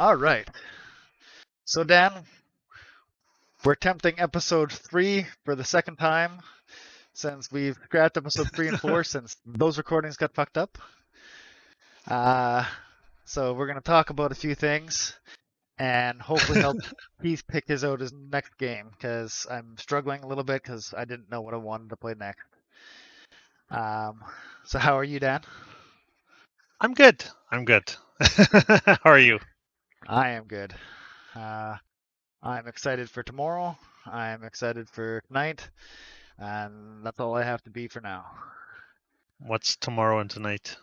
All right. So, Dan, we're attempting episode 3 for the second time since we've scrapped episode 3 and 4 since those recordings got fucked up. Uh, so we're going to talk about a few things and hopefully help Keith pick out his next game because I'm struggling a little bit because I didn't know what I wanted to play next. So how are you, Dan? I'm good. How are you? I am good. I'm excited for tomorrow. I'm excited for tonight. And that's all I have to be for now. What's tomorrow and tonight?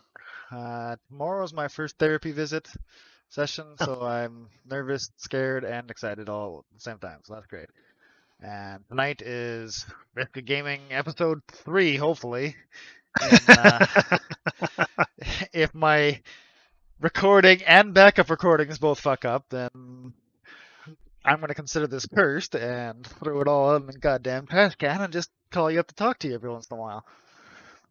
Tomorrow's my first therapy visit session, so I'm nervous, scared, and excited all at the same time. So that's great. And tonight is Basically Gaming episode 3, hopefully. If my recording and backup recordings both fuck up, then I'm going to consider this cursed and throw it all in the goddamn trash can and just call you up to talk to you every once in a while.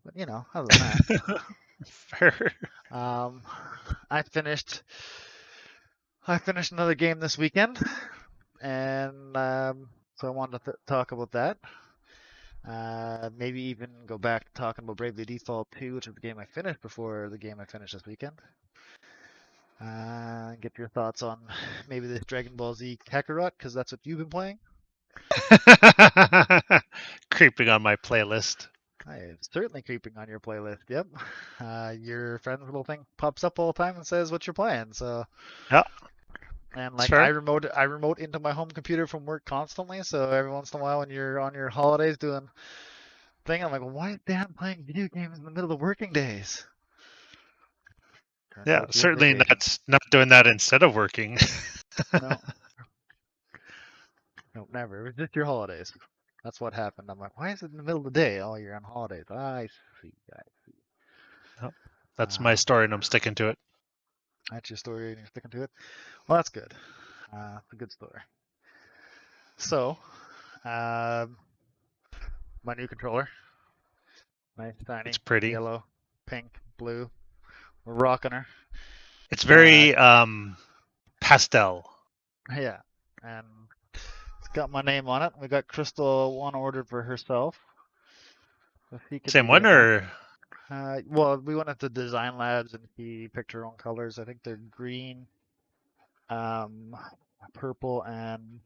But, other than that. Fair. I finished another game this weekend, and so I wanted to talk about that. Maybe even go back to talking about Bravely Default 2, which is the game I finished before the game I finished this weekend. Get your thoughts on maybe this Dragon Ball Z Kakarot, because that's what you've been playing. Creeping on my playlist. It's certainly creeping on your playlist. Yep. Your friend's little thing pops up all the time and says what you're playing. So. Yeah. And like I remote into my home computer from work constantly. So every once in a while, when you're on your holidays doing thing, I'm like, well, why is Dan playing video games in the middle of working days? Yeah, certainly not doing that instead of working. No. No, never. It was just your holidays. That's what happened. I'm like, why is it in the middle of the day? Oh, you're on holidays. I see. Oh, that's my story, and I'm sticking to it. That's your story, and you're sticking to it? Well, that's good. It's a good story. So, my new controller. Nice, tiny, It's pretty. Yellow, pink, blue. We're rocking her. It's very pastel. Yeah, and it's got my name on it. We got Crystal one ordered for herself. Same one, or? Well, we went into Design Labs and he picked her own colors. I think they're green, purple, and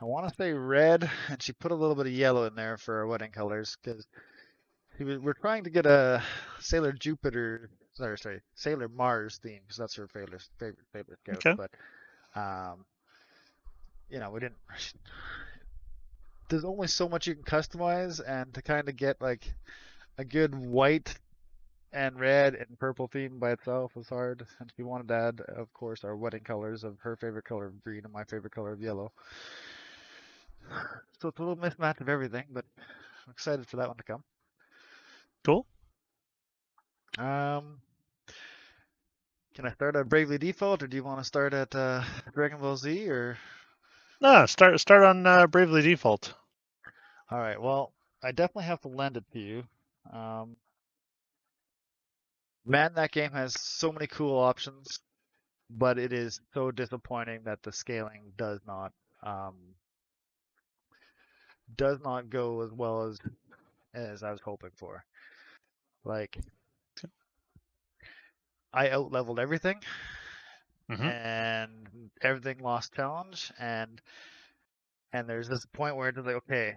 I want to say red. And she put a little bit of yellow in there for our wedding colors because we're trying to get a Sailor Mars theme because that's her favorite scout. Okay. But we didn't. There's only so much you can customize, and to kind of get like a good white and red and purple theme by itself was hard. And she wanted to add, of course, our wedding colors of her favorite color of green and my favorite color of yellow. So it's a little mismatch of everything, but I'm excited for that one to come. Cool. Can I start at Bravely Default, or do you want to start at Dragon Ball Z, or? No, start on Bravely Default. All right. Well, I definitely have to lend it to you. Man, that game has so many cool options, but it is so disappointing that the scaling does not go as well as I was hoping for. Like, I out-leveled everything, and everything lost challenge, and there's this point where it's like, okay,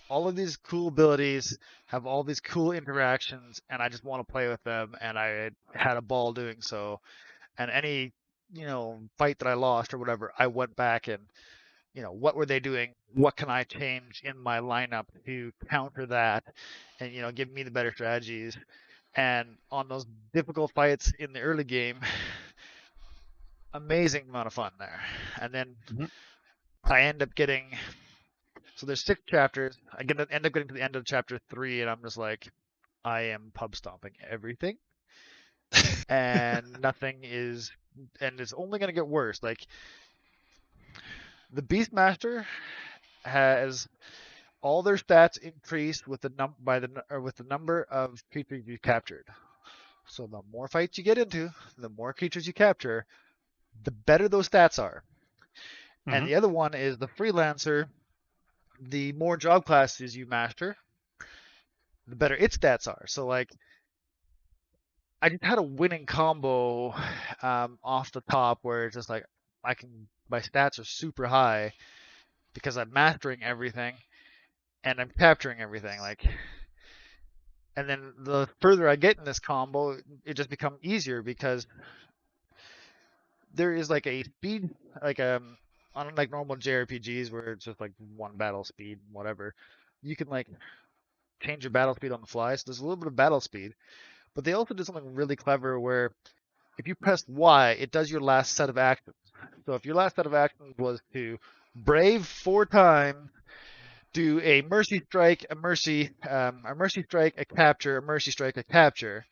all of these cool abilities have all these cool interactions, and I just want to play with them, and I had a ball doing so. And any, fight that I lost or whatever, I went back and, what were they doing? What can I change in my lineup to counter that and, give me the better strategies? And on those difficult fights in the early game, amazing amount of fun there. And then I end up getting... So there's 6 chapters. I end up getting to the end of chapter 3, and I'm just like, I am pub stomping everything, and nothing is, and it's only gonna get worse. Like, the Beastmaster has all their stats increased with the number of creatures you captured. So the more fights you get into, the more creatures you capture, the better those stats are. And Hmm. the other one is the freelancer. The more job classes you master, the better its stats are. So like I just had a winning combo off the top where it's just like my stats are super high because I'm mastering everything and I'm capturing everything. Like, and then the further I get in this combo, it just becomes easier because there is like a speed, like unlike normal JRPGs where it's just like one battle speed, whatever. You can like change your battle speed on the fly, so there's a little bit of battle speed. But they also did something really clever where if you press Y, it does your last set of actions. So if your last set of actions was to brave 4 times, do a mercy strike, a mercy strike, a capture, a mercy strike, a capture.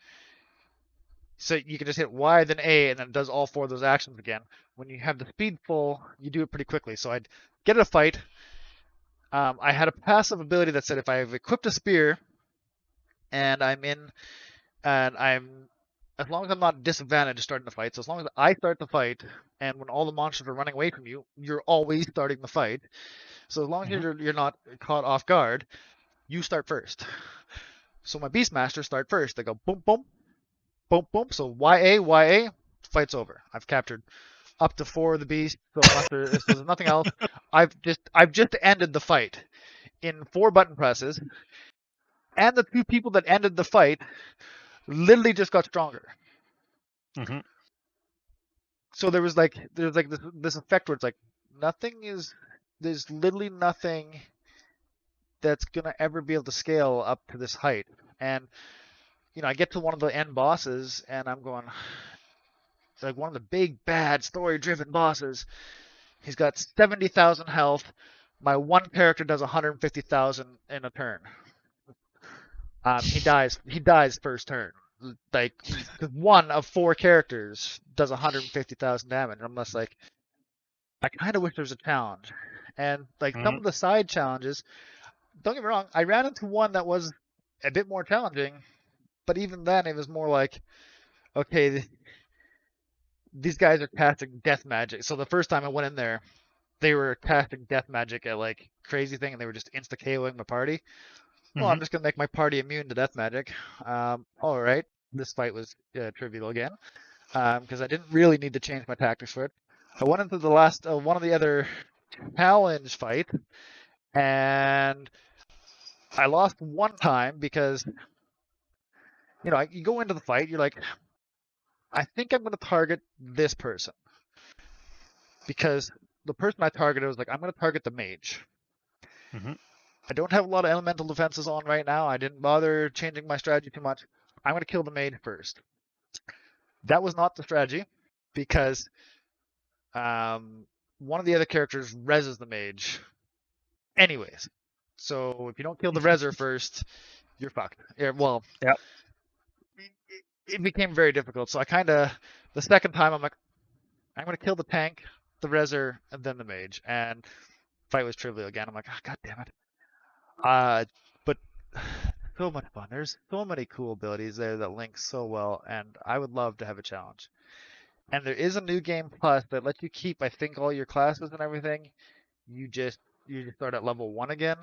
So you can just hit Y then A, and then it does all 4 of those actions again. When you have the speed full, you do it pretty quickly. So I'd get in a fight. I had a passive ability that said if I've equipped a spear and I'm as long as I'm not disadvantaged starting the fight, so as long as I start the fight, and when all the monsters are running away from you, you're always starting the fight. So as long as Hmm. you're not caught off guard, you start first. So my Beastmasters start first. They go boom boom boom boom. So YA, fight's over. I've captured up to 4 of the beasts. So if there's nothing else, I've just ended the fight in 4 button presses, and the 2 people that ended the fight literally just got stronger. Hmm. So there's like this effect where it's like nothing is there's literally nothing that's gonna ever be able to scale up to this height. And I get to one of the end bosses and I'm going it's like one of the big bad story driven bosses. He's got 70,000 health. My one character does 150,000 in a turn. He dies first turn. Like one of 4 characters does 150,000 damage. I'm just like I kind of wish there was a challenge. And like some Hmm. of the side challenges, don't get me wrong, I ran into one that was a bit more challenging, but even then it was more like, okay, these guys are casting death magic. So the first time I went in there, they were casting death magic at like crazy thing, and they were just insta KOing my party. Well, Hmm. I'm just gonna make my party immune to death magic. All right, this fight was trivial again because I didn't really need to change my tactics for it. I went into the last one of the other challenge fight, and I lost one time because you go into the fight, you're like, I think I'm going to target this person because the person I targeted was like, I'm going to target the mage. Hmm. I don't have a lot of elemental defenses on right now. I didn't bother changing my strategy too much. I'm going to kill the mage first. That was not the strategy because one of the other characters reses the mage. Anyways, so if you don't kill the reser first, you're fucked. Yeah, well, Yeah. it became very difficult. So the second time, I'm like, I'm going to kill the tank, the reser, and then the mage. And fight was trivial again. I'm like, oh, God damn it. But so much fun. There's so many cool abilities there that link so well, and I would love to have a challenge. And there is a new game plus that lets you keep, I think, all your classes and everything. You just you just start at level 1 again.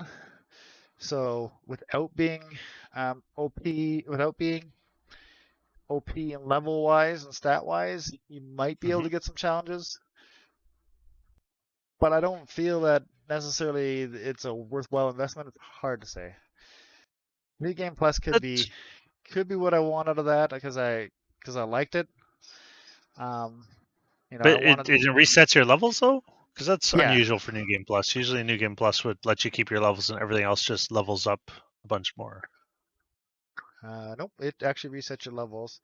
So without being OP and level wise and stat wise, you might be able Hmm. to get some challenges. But I don't feel that necessarily it's a worthwhile investment. It's hard to say. New Game Plus That's, could be what I want out of that because I liked it. Um, but I wanted it resets your levels though, because that's yeah. unusual for New Game Plus. Usually, New Game Plus would let you keep your levels, and everything else just levels up a bunch more. Nope, it actually resets your levels.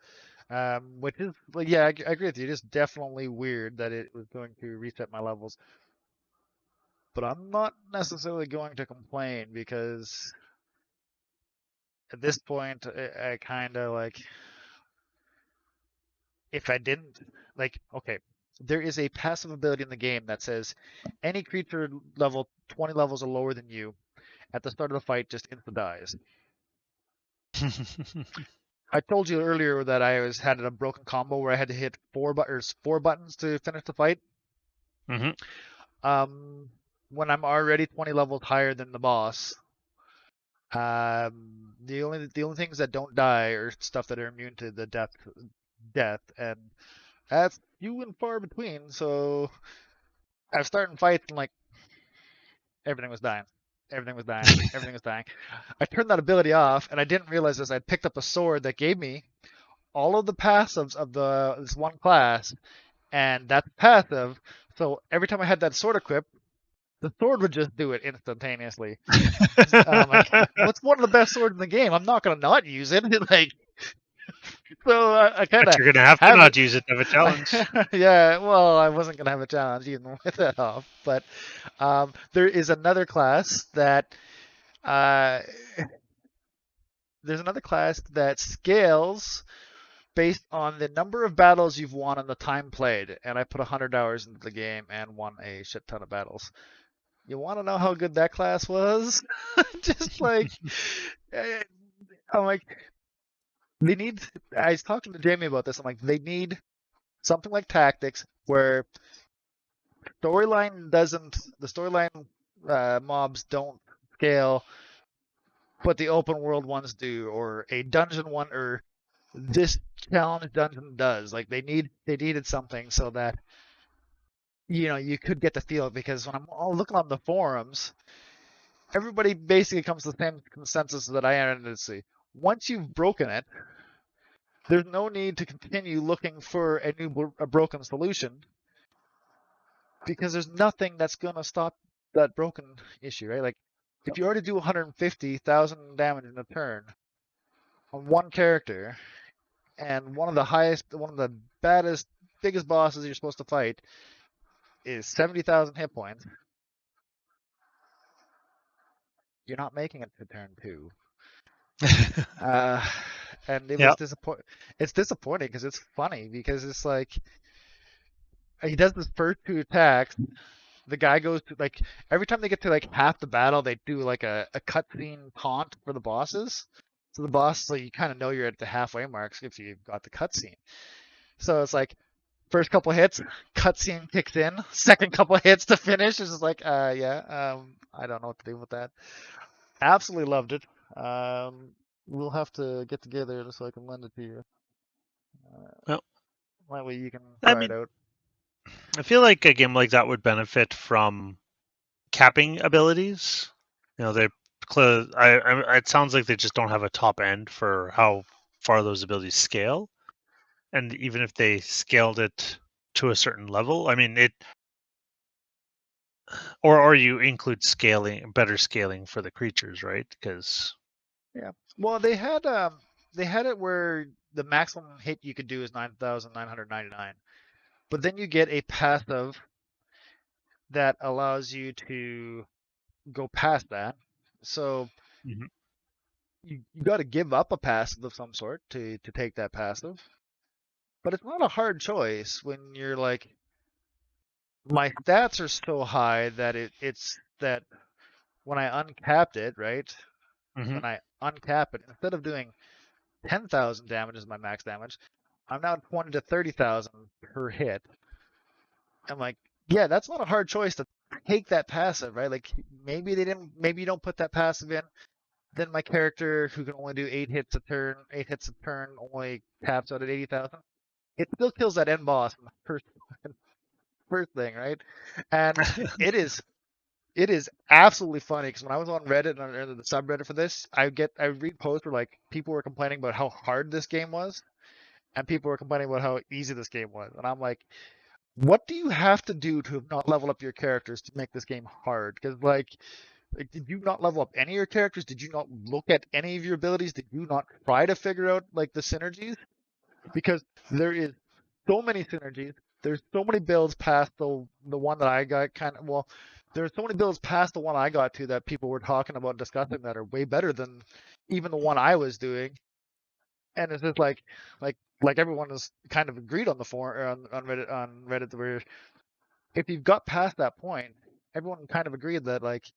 Which is like yeah, I agree with you. It is definitely weird that it was going to reset my levels, but I'm not necessarily going to complain because at this point, I kind of like if I didn't like okay, there is a passive ability in the game that says any creature level 20 levels or lower than you at the start of the fight just insta dies. I told you earlier that I had a broken combo where I had to hit four buttons to finish the fight. Mm-hmm. When I'm already 20 levels higher than the boss, the only things that don't die are stuff that are immune to the death, and that's few and far between. So I was starting fights and like everything was dying. Everything was dying. Everything was dying. I turned that ability off, and I didn't realize this. I'd picked up a sword that gave me all of the passives of this one class, and that's passive. So every time I had that sword equipped, the sword would just do it instantaneously. And I'm like, what's one of the best swords in the game? I'm not gonna not use it. Like, so I kind But of you're gonna have to have it. not use it to have a challenge. Yeah, well, I wasn't gonna have a challenge even with that off, but there is another class that uh, there's another class that scales based on the number of battles you've won and the time played. And I put 100 hours into the game and won a shit ton of battles. You want to know how good that class was? Just like, eh, I'm like, they need. I was talking to Jamie about this. I'm like, they need something like tactics where the storyline mobs don't scale, but the open world ones do, or a dungeon one, or this challenge dungeon does. Like they needed something so that you could get the feel, because when I'm all looking on the forums, everybody basically comes to the same consensus that I ended to see. Once you've broken it, there's no need to continue looking for a broken solution, because there's nothing that's gonna stop that broken issue, right? Like if you already do 150,000 damage in a turn on one character, and one of the baddest, biggest bosses you're supposed to fight is 70,000 hit points, you're not making it to turn two. Uh, and it was Yep. disappointing. It's disappointing because it's funny, because it's like he does his first two attacks. The guy goes to like every time they get to like half the battle, they do like a cutscene taunt for the bosses. So the boss, so you kind of know you're at the halfway marks if you've got the cutscene. So it's like first couple hits, cutscene kicks in. Second couple hits to finish is just like, yeah, I don't know what to do with that. Absolutely loved it. We'll have to get together so I can lend it to you. Well, That way you can I try it mean, out. I feel like a game like that would benefit from capping abilities. They clear. It sounds like they just don't have a top end for how far those abilities scale, and even if they scaled it to a certain level, I mean it, or you include better scaling for the creatures, right? Because Yeah. Well, they had it where the maximum hit you could do is 9,999, but then you get a passive that allows you to go past that. So Mhm. you got to give up a passive of some sort to take that passive. But it's not a hard choice when you're like, my stats are so high that it's that when I uncapped it, right? Mhm. When I uncap it, instead of doing 10,000 damage as my max damage, I'm now 20 to 30,000 per hit. I'm like, yeah, that's not a hard choice to take that passive, right? Like maybe you don't put that passive in. Then my character, who can only do 8 hits a turn, only taps out at 80,000. It still kills that end boss in the first thing, right? And it is it is absolutely funny, because when I was on Reddit and the subreddit for this, I read posts where like people were complaining about how hard this game was, and people were complaining about how easy this game was, and I'm like, what do you have to do to not level up your characters to make this game hard? Because like, did you not level up any of your characters? Did you not look at any of your abilities? Did you not try to figure out like the synergies? Because there is so many synergies. There's so many builds past the one that I got there's so many builds past the one I got to that people were talking about discussing that are way better than even the one I was doing. And it's just like everyone is kind of agreed on the forum on Reddit where if you've got past that point, everyone kind of agreed that like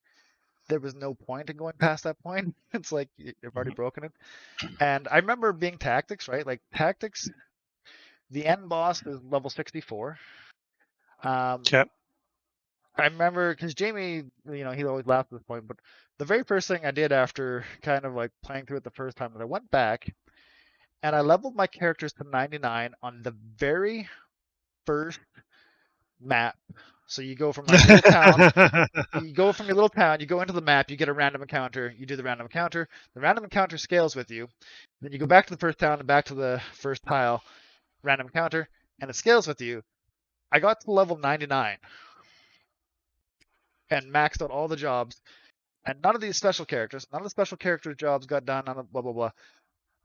there was no point in going past that point. It's like you've already Mhm. broken it. And I remember being tactics, right? Like tactics, the end boss is level 64. Um, Okay. I remember because Jamie, he always laughs at this point, but the very first thing I did after kind of like playing through it the first time is I went back and I leveled my characters to 99 on the very first map. So you go from like a little town, you go from your little town, you go into the map, you get a random encounter, you do the random encounter scales with you, then you go back to the first town and back to the first tile, random encounter, and it scales with you. I got to level 99 and maxed out all the jobs, and none of these special characters, none of the special characters jobs got done, none of blah blah blah.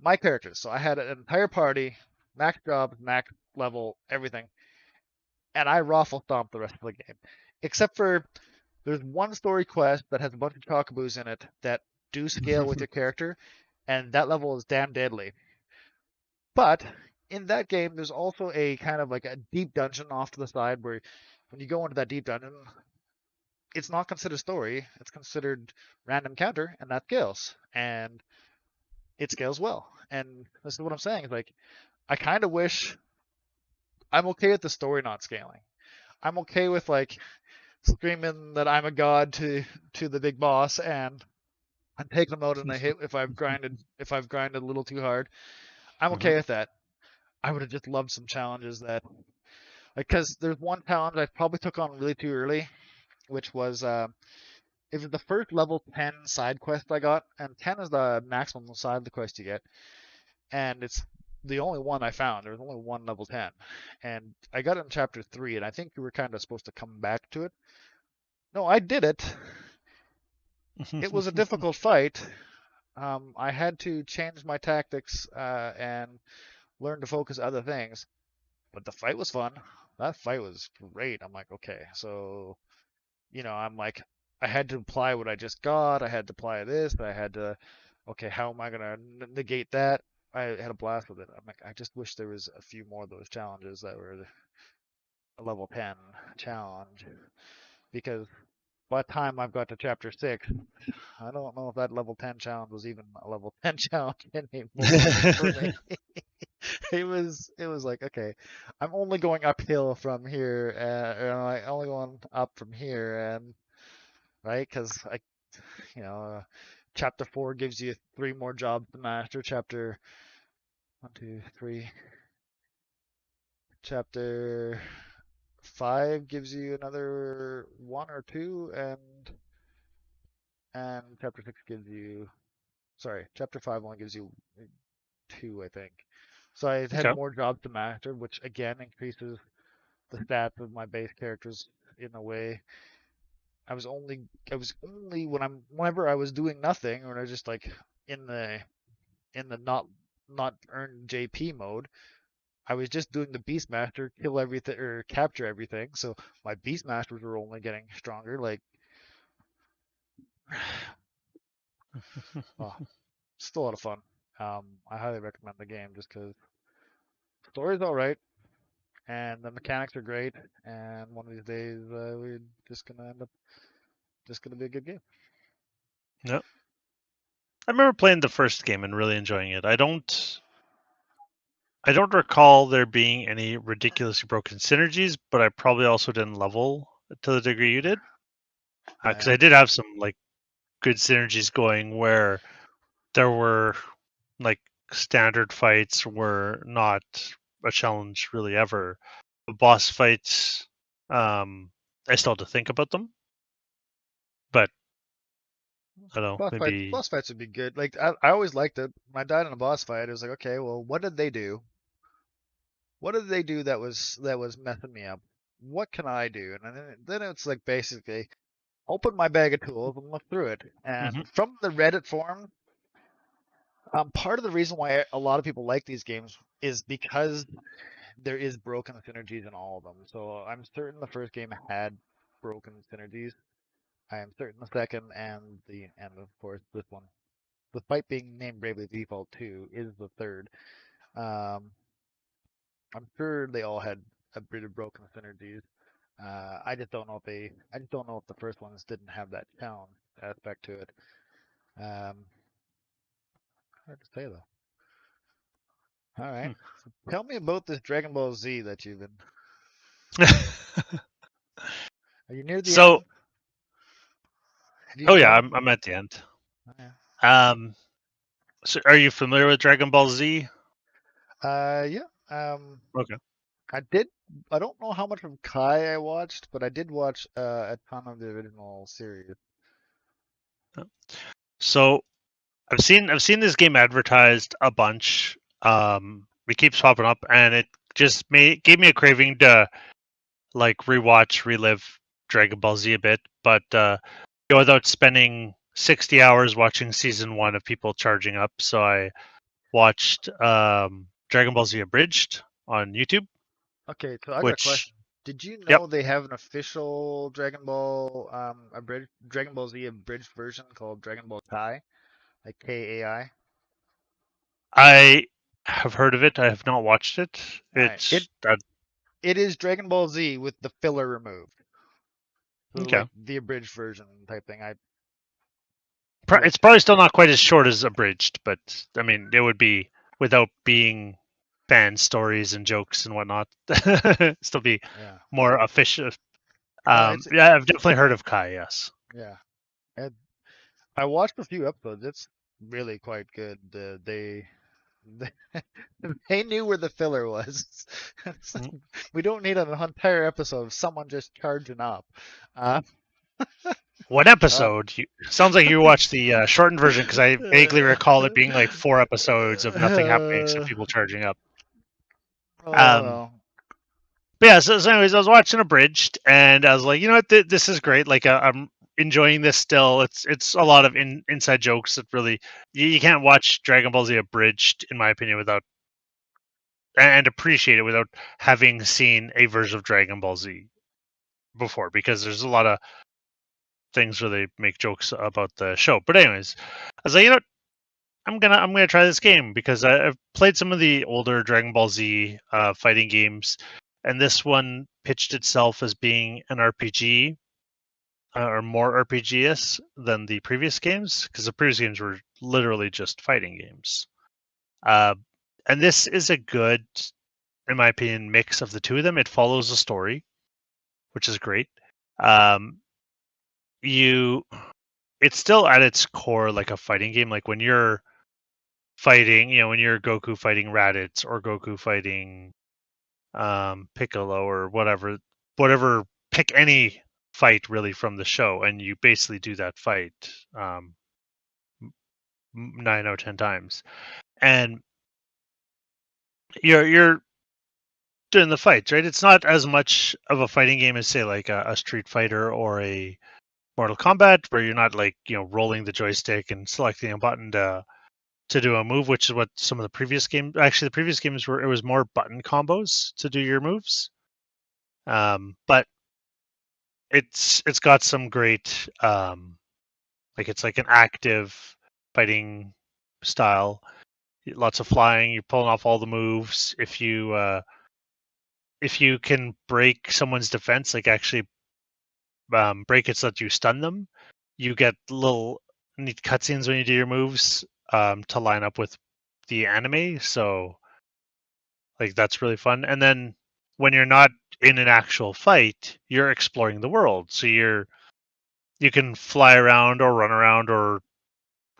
My characters, so I had an entire party, max jobs, max level, everything, and I raffle stomped the rest of the game. Except for there's one story quest that has a bunch of chockaboos in it that do scale with your character, and that level is damn deadly. But in that game, there's also a kind of like a deep dungeon off to the side where when you go into that deep dungeon, it's not considered story, it's considered random counter, and that scales. And it scales well. And this is what I'm saying. Is like I kind of wish I'm okay with the story not scaling. I'm okay with like screaming that I'm a god to the big boss and taking them out in a hit if I've grinded a little too hard. I'm Mhm. okay with that. I would have just loved some challenges that like because there's one challenge I probably took on really too early, which was it was the first level 10 side quest I got, and 10 is the maximum side quest you get, and it's the only one I found. There was only one level 10, and I got it in chapter 3, and I think you were kind of supposed to come back to it. No, I did it. It was a difficult fight. I had to change my tactics and learn to focus other things, but the fight was fun. That fight was great. I'm like, okay, so I'm like, I had to apply what I just got. I had to apply this. I had to, okay, how am I gonna negate that? I had a blast with it. I'm like, I just wish there was a few more of those challenges that were a level 10 challenge because by the time I've got to chapter 6, I don't know if that level 10 challenge was even a level 10 challenge anymore for me. It was like, okay, I'm only going uphill from here, and I'm only going up from here, and right, because chapter 4 gives you 3 more jobs to master. Chapter 1, 2, 3. Chapter 5 gives you another 1 or 2, and chapter 6 gives you. Sorry, chapter 5 only gives you 2, I think. So I had Okay. more jobs to master, which again increases the stats of my base characters in a way. I was only whenever I was doing nothing or I was just like in the not earn JP mode, I was just doing the Beastmaster, kill everything or capture everything. So my Beastmasters were only getting stronger. Like, oh, still a lot of fun. I highly recommend the game just because story's all right and the mechanics are great. And one of these days, we're just gonna end up just gonna be a good game. Yep. I remember playing the first game and really enjoying it. I don't recall there being any ridiculously broken synergies, but I probably also didn't level to the degree you did. Because Yeah, I did have some like good synergies going where there were like standard fights were not a challenge really ever. The boss fights, I still had to think about them, but I don't know, maybe. boss fights would be good. Like I always liked it. When I died in a boss fight, it was like, okay, well, what did they do? What did they do that was messing me up? What can I do? And then it's like basically open my bag of tools and look through it. Mhm. And from the Reddit forum, part of the reason why a lot of people like these games is because there is broken synergies in all of them. So I'm certain the first game had broken synergies. I am certain the second and of course this one, despite being named Bravely Default 2, is the third. Um, I'm sure they all had a bit of broken synergies. I just don't know if the first ones didn't have that challenge. aspect to it. Hard to say though. All right, Hmm. so tell me about this Dragon Ball Z that you've been. Are you near the So, end? Have you oh yeah, done? I'm at the end. Oh, yeah. Um, so are you familiar with Dragon Ball Z? Yeah. Okay. I did. I don't know how much of Kai I watched, but I did watch a ton of the original series. So I've seen this game advertised a bunch. It keeps popping up, and it just gave me a craving to like rewatch, relive Dragon Ball Z a bit, but without spending 60 hours watching season one of people charging up. So I watched Dragon Ball Z Abridged on YouTube, Okay, so I got a which question. Did you yep, know they have an official Dragon Ball abridged Dragon Ball Z abridged version called Dragon Ball Kai, like Kai? I have heard of it. I have not watched it. All right. It It's that it is Dragon Ball Z with the filler removed. So okay. like the abridged version type thing. I It's which probably still not quite as short as Abridged, but I mean, it would be without being fan stories and jokes and whatnot. Still be yeah. more official. No, it's Yeah, I've definitely heard of Kai. Yes. yeah. And I watched a few episodes. It's really quite good. They they knew where the filler was. It's like, Mm. we don't need an entire episode of someone just charging up. Uh, What uh, episode? Sounds like you watched the shortened version because I vaguely recall it being like 4 episodes of nothing happening except people charging up. oh Um, well. but yeah, so anyways, I was watching Abridged and I was like, you know what, this is great. Like, I'm enjoying this still. It's a lot of inside jokes that really you can't watch Dragon Ball Z Abridged, in my opinion, without and appreciate it without having seen a version of Dragon Ball Z before, because there's a lot of things where they make jokes about the show. But anyways, I was like, you know what? I'm gonna try this game because I've played some of the older Dragon Ball Z fighting games, and this one pitched itself as being an RPG or more RPG-ish than the previous games, because the previous games were literally just fighting games. Uh, and this is a good, in my opinion, mix of the two of them. It follows a story, which is great. Um, you, it's still at its core like a fighting game. Like when you're fighting, when you're Goku fighting Raditz or Goku fighting Piccolo or whatever, pick any fight really from the show, and you basically do that fight 9 out of 10 times, and you're doing the fights, right? It's not as much of a fighting game as say like a Street Fighter or a Mortal Kombat, where you're not like rolling the joystick and selecting a button to do a move, which is what some of the previous games. Actually, the previous games were, it was more button combos to do your moves. But it's got some great like it's like an active fighting style. Lots of flying. You're pulling off all the moves. If you can break someone's defense, like actually break it so that you stun them, you get little neat cutscenes when you do your moves to line up with the anime. So like that's really fun. And then when you're not in an actual fight, you're exploring the world. So you can fly around or run around or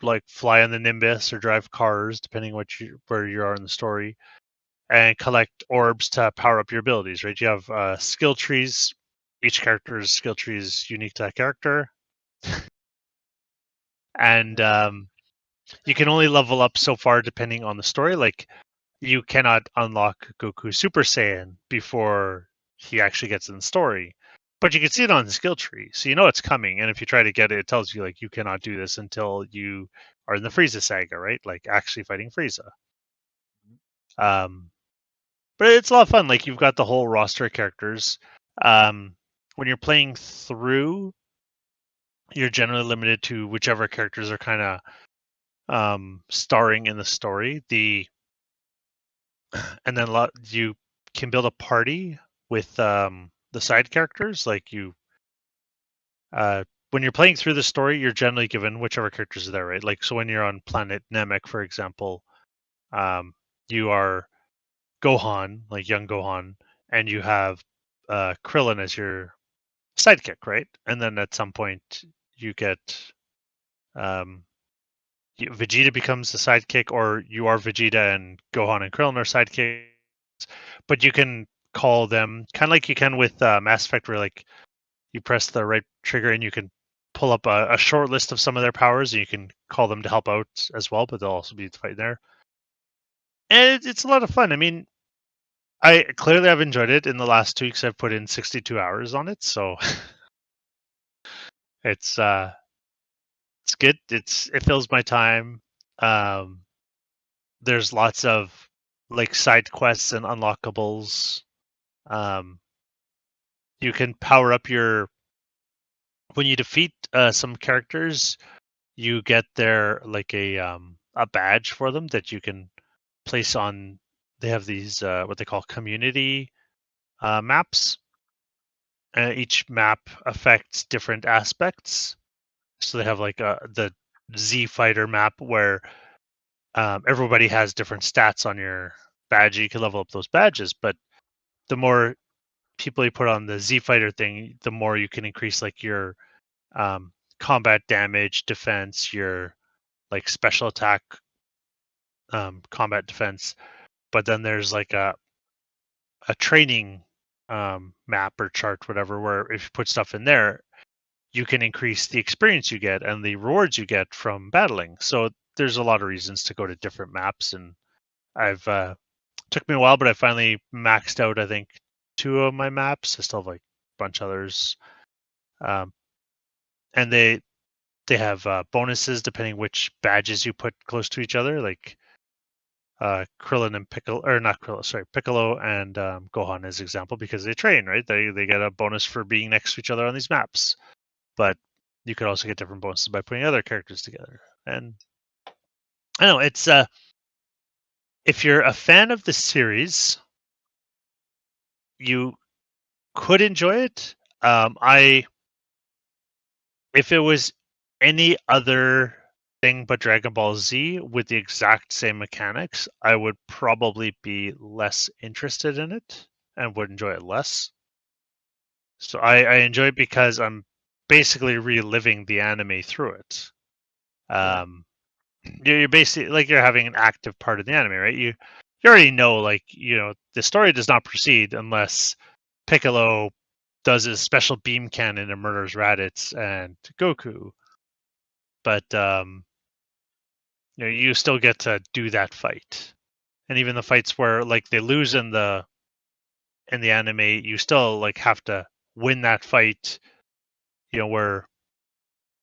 like fly on the Nimbus or drive cars, depending where you are in the story, and collect orbs to power up your abilities. Right? You have skill trees. Each character's skill tree is unique to that character, and Yeah. you can only level up so far depending on the story. Like you cannot unlock Goku Super Saiyan before he actually gets in the story. But you can see it on the skill tree, so you know it's coming. And if you try to get it, it tells you like you cannot do this until you are in the Frieza saga, right? Like actually fighting Frieza. Um, but it's a lot of fun. Like you've got the whole roster of characters. Um, when you're playing through, you're generally limited to whichever characters are kind of starring in the story. And then you can build a party with the side characters. Like you when you're playing through the story, you're generally given whichever characters are there, right? Like, so when you're on planet Namek, for example, you are Gohan, like young Gohan, and you have Krillin as your sidekick, right? And then at some point, you get um, Vegeta becomes the sidekick, or you are Vegeta and Gohan and Krillin are sidekicks. But you can call them kind of like you can with Mass Effect, where like you press the right trigger and you can pull up a short list of some of their powers, and you can call them to help out as well. But they'll also be fighting there, and it's a lot of fun. I mean, I clearly have enjoyed it. In the last 2 weeks, I've put in 62 hours on it, so it's it's good. It fills my time. Um, there's lots of like side quests and unlockables. Um, you can power up your when you defeat some characters. You get their like a badge for them that you can place on. They have these what they call community maps. Each map affects different aspects. So they have like the Z Fighter map where everybody has different stats on your badge. You can level up those badges, but the more people you put on the Z Fighter thing, the more you can increase like your combat damage, defense, your like special attack, combat defense. But then there's like a training map or chart, whatever, where if you put stuff in there, you can increase the experience you get and the rewards you get from battling. So there's a lot of reasons to go to different maps, and I've took me a while, but I finally maxed out I think 2 of my maps. I still have like a bunch of others, um, and they have bonuses depending which badges you put close to each other, like Krillin and Piccolo, or not Krillin, sorry, Piccolo and Gohan as example, because they train, right? They get a bonus for being next to each other on these maps, but you could also get different bonuses by putting other characters together. And I don't know it's if you're a fan of the series, you could enjoy it. I If it was any other thing but Dragon Ball Z with the exact same mechanics, I would probably be less interested in it and would enjoy it less. So I enjoy it because I'm basically reliving the anime through it. Yeah. Um, you're basically like you're having an active part of the anime, right? You already know, like the story does not proceed unless Piccolo does his special beam cannon and murders Raditz and Goku. But you still get to do that fight, and even the fights where like they lose in the anime, you still like have to win that fight. Where,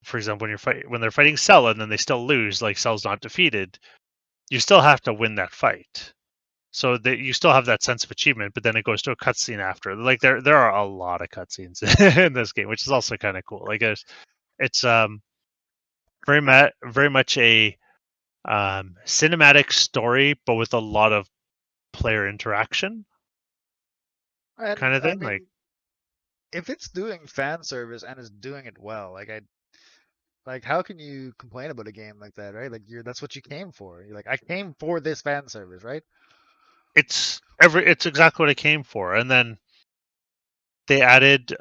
for example, when they're fighting Cell and then they still lose, like Cell's not defeated, you still have to win that fight. So that you still have that sense of achievement, but then it goes to a cutscene after. Like there are a lot of cutscenes in this game, which is also kind of cool. Like it's very much a cinematic story, but with a lot of player interaction And kind of I thing. Like mean, if it's doing fan service and it's doing it well, like how can you complain about a game like that, right? Like that's what you came for. You're like, I came for this fan service, right? it's exactly what I came for. And then they added 2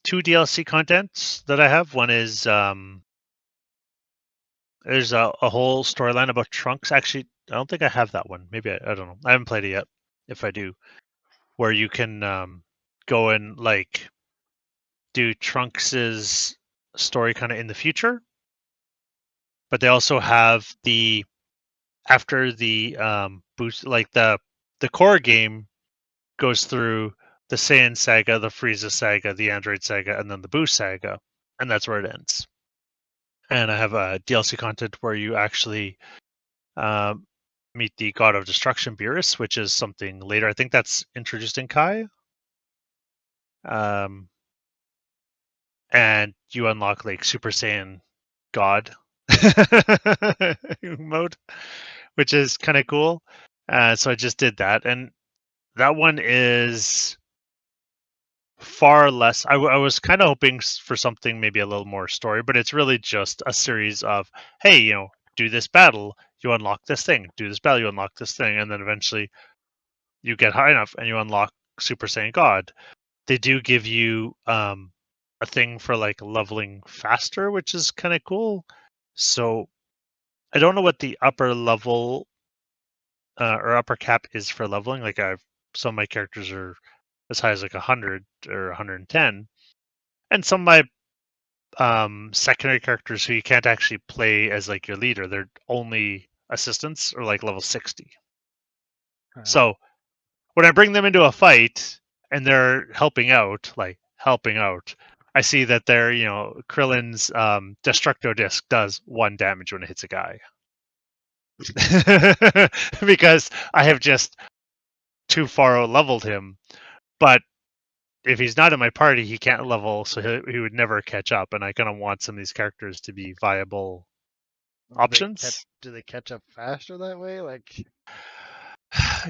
DLC contents that I have. One is there's a whole storyline about Trunks. Actually, I don't think I have that one. Maybe I don't know. I haven't played it yet. If I do, where you can go and like do Trunks's story kind of in the future, but they also have the after the boost, like the core game goes through the Saiyan saga, the Frieza saga, the Android saga, and then the Boo saga, and that's where it ends. And I have a DLC content where you actually um, meet the God of Destruction, Beerus, which is something later. I think that's introduced in Kai. Um, and you unlock like Super Saiyan God mode, which is kind of cool. So I just did that, and that one is far less. I was kind of hoping for something maybe a little more story, but it's really just a series of, hey, do this battle, you unlock this thing, do this battle, you unlock this thing, and then eventually you get high enough and you unlock Super Saiyan God. They do give you a thing for like leveling faster, which is kind of cool. So I don't know what the upper level or upper cap is for leveling. Like some of my characters are as high as like 100 or 110, and some of my secondary characters who you can't actually play as like your leader, they're only assistants or like level 60. So when I bring them into a fight and they're helping out, I see that their, Krillin's Destructo Disc does 1 damage when it hits a guy. Because I have just too far leveled him. But if he's not in my party, he can't level, so he would never catch up. And I kind of want some of these characters to be viable options. Do they catch up faster that way? Like,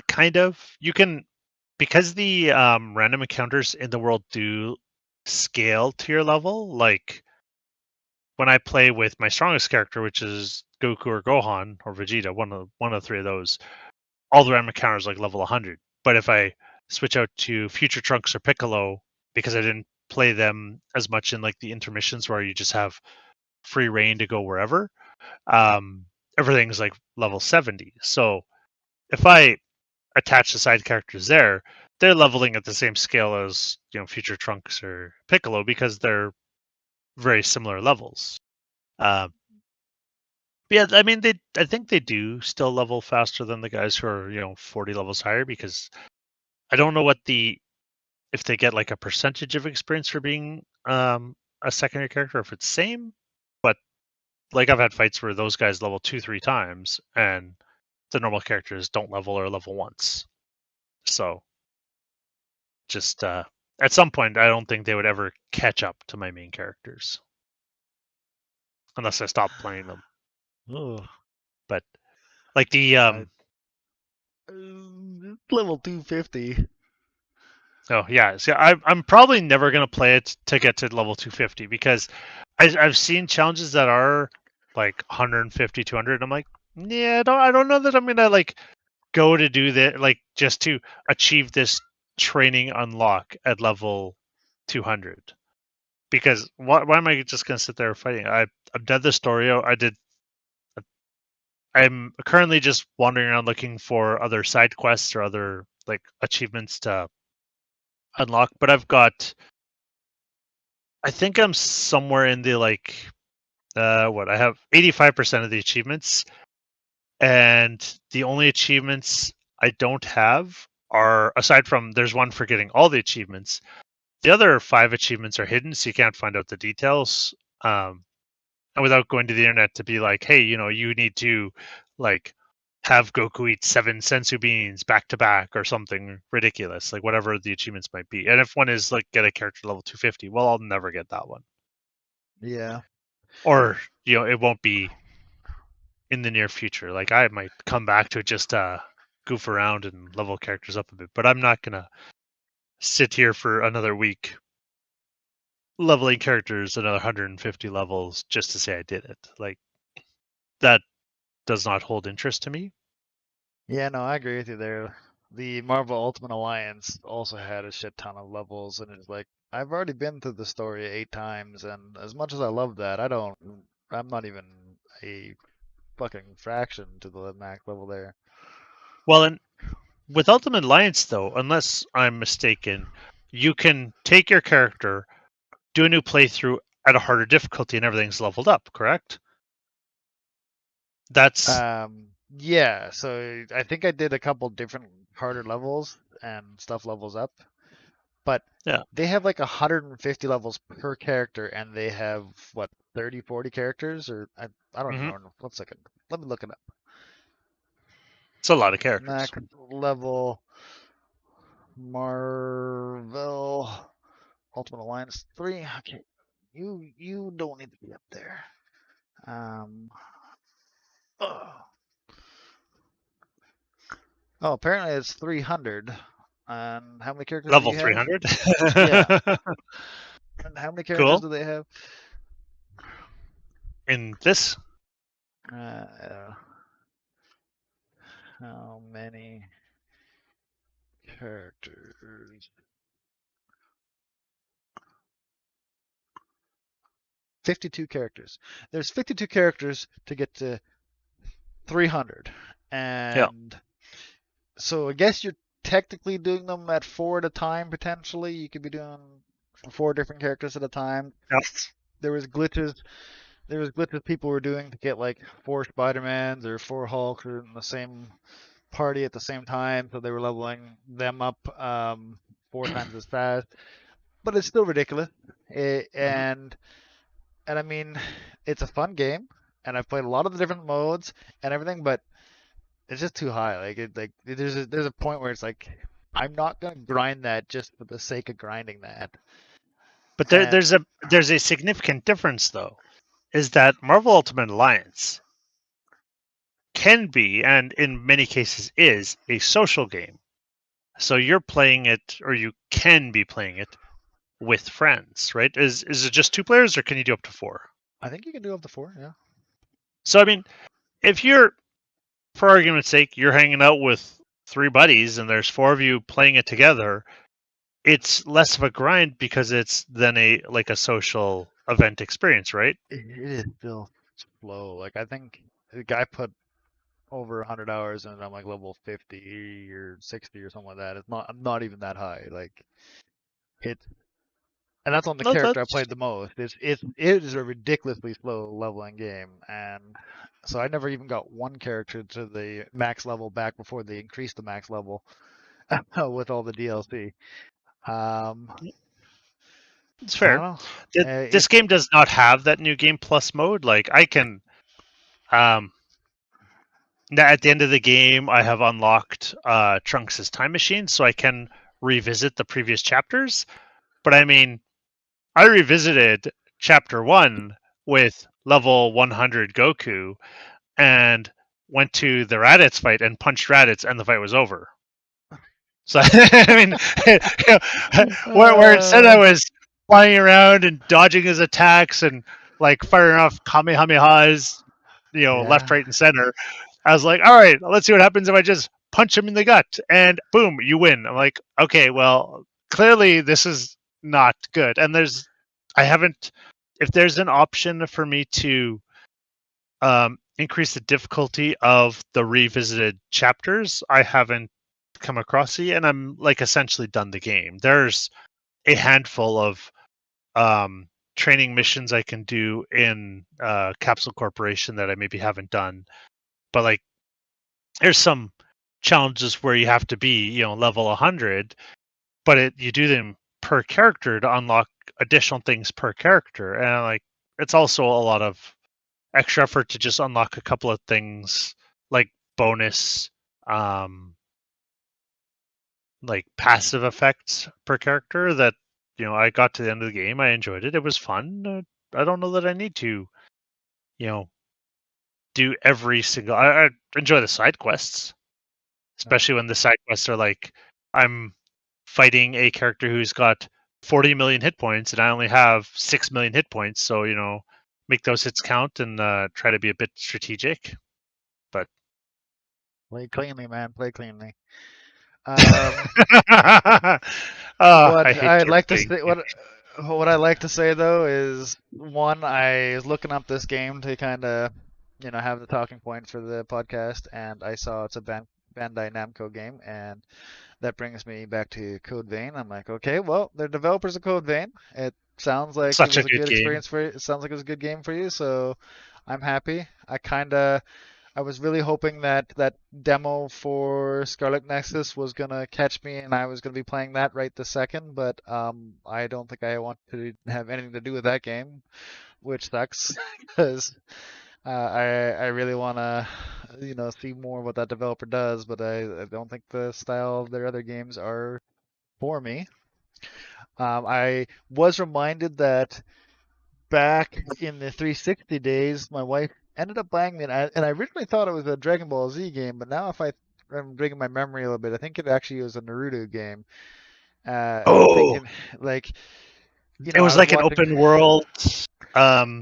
Kind of. You can, because the random encounters in the world do scale to your level. Like when I play with my strongest character, which is Goku or Gohan or Vegeta, one of the 3 of those, all the random encounters like level 100. But if I switch out to Future Trunks or Piccolo, because I didn't play them as much in like the intermissions where you just have free reign to go wherever, um, everything's like level 70. So if I attach the side characters there, they're leveling at the same scale as Future Trunks or Piccolo because they're very similar levels. Uh, yeah, I mean I think they do still level faster than the guys who are 40 levels higher, because I don't know if they get like a percentage of experience for being a secondary character, if it's same. But like I've had fights where those guys level 2-3 times and the normal characters don't level or level once. So just at some point, I don't think they would ever catch up to my main characters unless I stop playing them. oh, But like the I, level 250. oh yeah, see, I'm probably never gonna play it to get to level 250, because I've seen challenges that are like 150, 200. I'm like, yeah, I don't know that I'm gonna like go to do that, like just to achieve this training unlock at level 200. Because why am I just gonna sit there fighting? I've done the story. I'm currently just wandering around looking for other side quests or other like achievements to unlock. But I think I'm somewhere in the like what I have 85% of the achievements, and the only achievements I don't have are, aside from there's one for getting all the achievements, the other 5 achievements are hidden, so you can't find out the details. And without going to the internet to be like, hey, you need to like have Goku eat 7 sensu beans back to back or something ridiculous, like whatever the achievements might be. And if one is like get a character level 250, well, I'll never get that one. Yeah. Or, it won't be in the near future. Like I might come back to it just goof around and level characters up a bit, but I'm not gonna sit here for another week leveling characters another 150 levels just to say I did it. Like that does not hold interest to me. Yeah, no, I agree with you there. The Marvel Ultimate Alliance also had a shit ton of levels, and it's like I've already been through the story 8 times, and as much as I love that, I'm not even a fucking fraction to the max level there. Well, and with Ultimate Alliance, though, unless I'm mistaken, you can take your character, do a new playthrough at a harder difficulty, and everything's leveled up, correct? That's Yeah, so I think I did a couple different harder levels and stuff levels up, but yeah. they have like 150 levels per character, and they have what 30, 40 characters, or I don't even Hmm. know. 1 second, let me look it up. It's a lot of characters. Max level Marvel Ultimate Alliance 3. Okay, you don't need to be up there. Um. Oh, apparently it's 300. And how many characters do Level you have? 300. Yeah. And how many characters Cool. do they have? In this, Uh, how many characters? 52 characters. There's 52 characters to get to 300. yeah. And so I guess you're technically doing them at 4 at a time, potentially. You could be doing 4 different characters at a time. Yep. There was glitches. There was glitches people were doing to get like 4 Spider-Mans or 4 Hulks in the same party at the same time, so they were leveling them up 4 times as fast. But it's still ridiculous. Mhm. And I mean, it's a fun game, and I've played a lot of the different modes and everything, but it's just too high. There's a point where it's like I'm not gonna grind that just for the sake of grinding that. But And there's a significant difference though, is that Marvel Ultimate Alliance can be, and in many cases is, a social game. So you're playing it, or you can be playing it with friends, right? Is it just 2 players, or can you do up to 4? I think you can do up to 4. Yeah. So I mean, if you're, for argument's sake, you're hanging out with 3 buddies and there's 4 of you playing it together, it's less of a grind because it's then a social event experience, right? It is still slow. Like I think the guy put over 100 hours and I'm like level 50 or 60 or something like that. I'm not even that high. Like it and that's on the No, character I that's played the most. It is a ridiculously slow leveling game, and so I never even got one character to the max level back before they increased the max level with all the DLC. Um, it's I don't fair. know. This It's game does not have that new game plus mode. Like I can, um, at the end of the game, I have unlocked Trunks' time machine, so I can revisit the previous chapters. But I mean, I revisited chapter 1 with level 100 Goku and went to the Raditz fight and punched Raditz, and the fight was over. So I mean, where instead I uh, was flying around and dodging his attacks and like firing off kamehamehas, left, yeah. right, and center. I was like, all right, let's see what happens if I just punch him in the gut, and boom, you win. I'm like, okay, well, clearly this is not good. And I haven't. If there's an option for me to increase the difficulty of the revisited chapters, I haven't come across it, and I'm like essentially done the game. There's a handful of training missions I can do in Capsule Corporation that I maybe haven't done, but like there's some challenges where you have to be, level 100, but you do them per character to unlock additional things per character, and like it's also a lot of extra effort to just unlock a couple of things like bonus like passive effects per character that I got to the end of the game. I enjoyed it. It was fun. I don't know that I need to you know do every single. I enjoy the side quests, No. especially when the side quests are like I'm fighting a character who's got 40 million hit points and I only have 6 million hit points, so make those hits count and try to be a bit strategic. But Play cleanly, man. Play cleanly. oh, I What hate I'd sort of like to playing. say, what I like to say though is one, I was looking up this game to kind of, have the talking points for the podcast, and I saw it's a Bandai Namco game, and that brings me back to Code Vein. I'm like, okay, well, they're developers of Code Vein. It sounds like it Such a was a good good game. experience for you. It sounds like it was a good game for you, so I'm happy. I was really hoping that that demo for Scarlet Nexus was gonna catch me and I was gonna be playing that right this second, but I don't think I want to have anything to do with that game, which sucks because I really wanna see more what that developer does, but I don't think the style of their other games are for me. I was reminded that back in the 360 days, my wife ended up buying me, and I originally thought it was a Dragon Ball Z game, but now if I I'm bringing my memory a little bit. I think it actually was a Naruto game. I'm Oh, thinking like, it I was was like an watching. open world,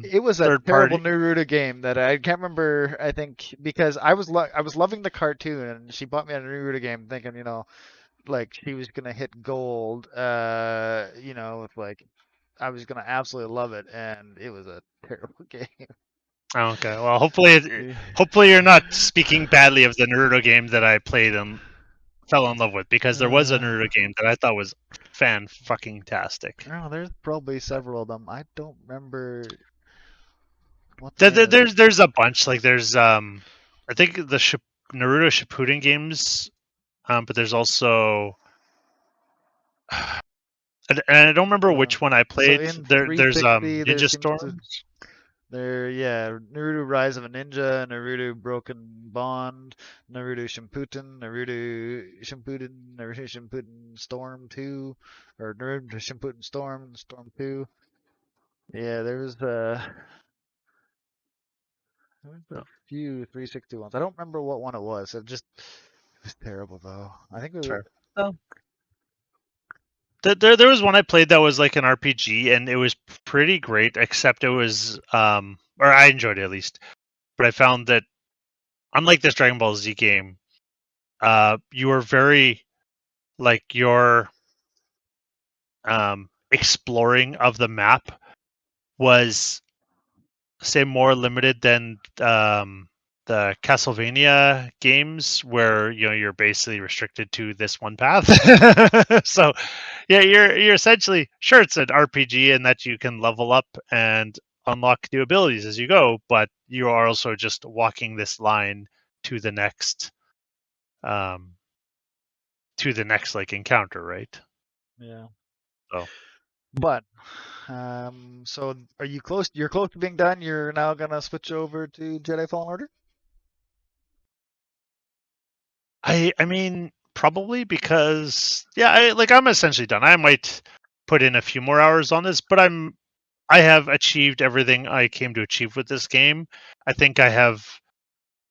It was a third terrible party. Naruto game that I can't remember. I think because I was loving the cartoon, and she bought me a Naruto game, thinking like she was gonna hit gold. With like I was gonna absolutely love it, and it was a terrible game. Okay, well, hopefully you're not speaking badly of the Naruto game that I played and fell in love with, because there was a Uh, Naruto game that I thought was fan fucking tastic. oh, there's probably several of them. I don't remember what the There, name there- of it. there's there's a bunch. Like there's I think the Naruto Shippuden games, but there's also and I don't remember So, which one I so played. in There's 360, there Ninja seems to Storms. yeah, Naruto Rise of a Ninja, Naruto Broken Bond, Naruto Shippuden Storm 2, or Naruto Shippuden Storm 2. Yeah, there was a No, few 360 ones. I don't remember what one it was. It was terrible though. I think it was. fair. Oh. There was one I played that was like an RPG, and it was pretty great, except it was or I enjoyed it at least. But I found that unlike this Dragon Ball Z game, you were very like your exploring of the map was, say, more limited than the Castlevania games, where you're basically restricted to this one path. So yeah, you're essentially, sure, it's an RPG and that you can level up and unlock new abilities as you go, but you are also just walking this line to the next um like encounter, right? Yeah. So But so are you close? You're close to being done. You're now gonna switch over to Jedi Fallen Order. I mean, probably because, yeah, I'm essentially done. I might put in a few more hours on this, but I have achieved everything I came to achieve with this game. I think I have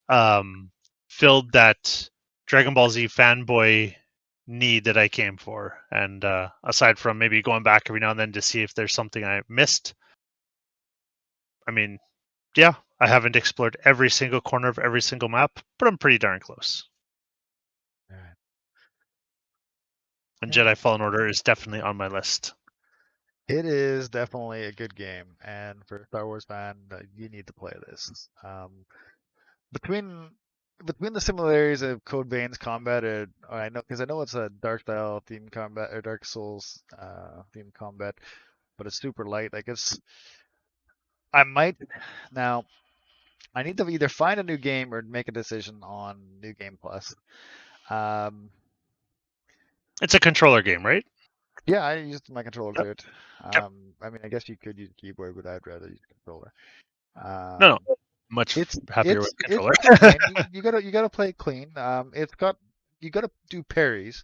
um filled that Dragon Ball Z fanboy need that I came for. And aside from maybe going back every now and then to see if there's something I missed, I mean, yeah, I haven't explored every single corner of every single map, but I'm pretty darn close. All right. And Yeah. Jedi Fallen Order is definitely on my list. It is definitely a good game, and for a Star Wars fan, you need to play this. Between between the similarities of Code Vein's combat, I know because I know it's a Dark style theme combat or Dark Souls theme combat, but it's super light. Like I might now. I need to either find a new game or make a decision on New Game Plus. Um, It's a controller game, right? yeah, I used my controller Yep. to it. Yep. I mean, I guess you could use a keyboard, but I'd rather use a controller. No, no. Um, Much it's happier with it's controller. a good game. You gotta play it clean. You gotta do parries.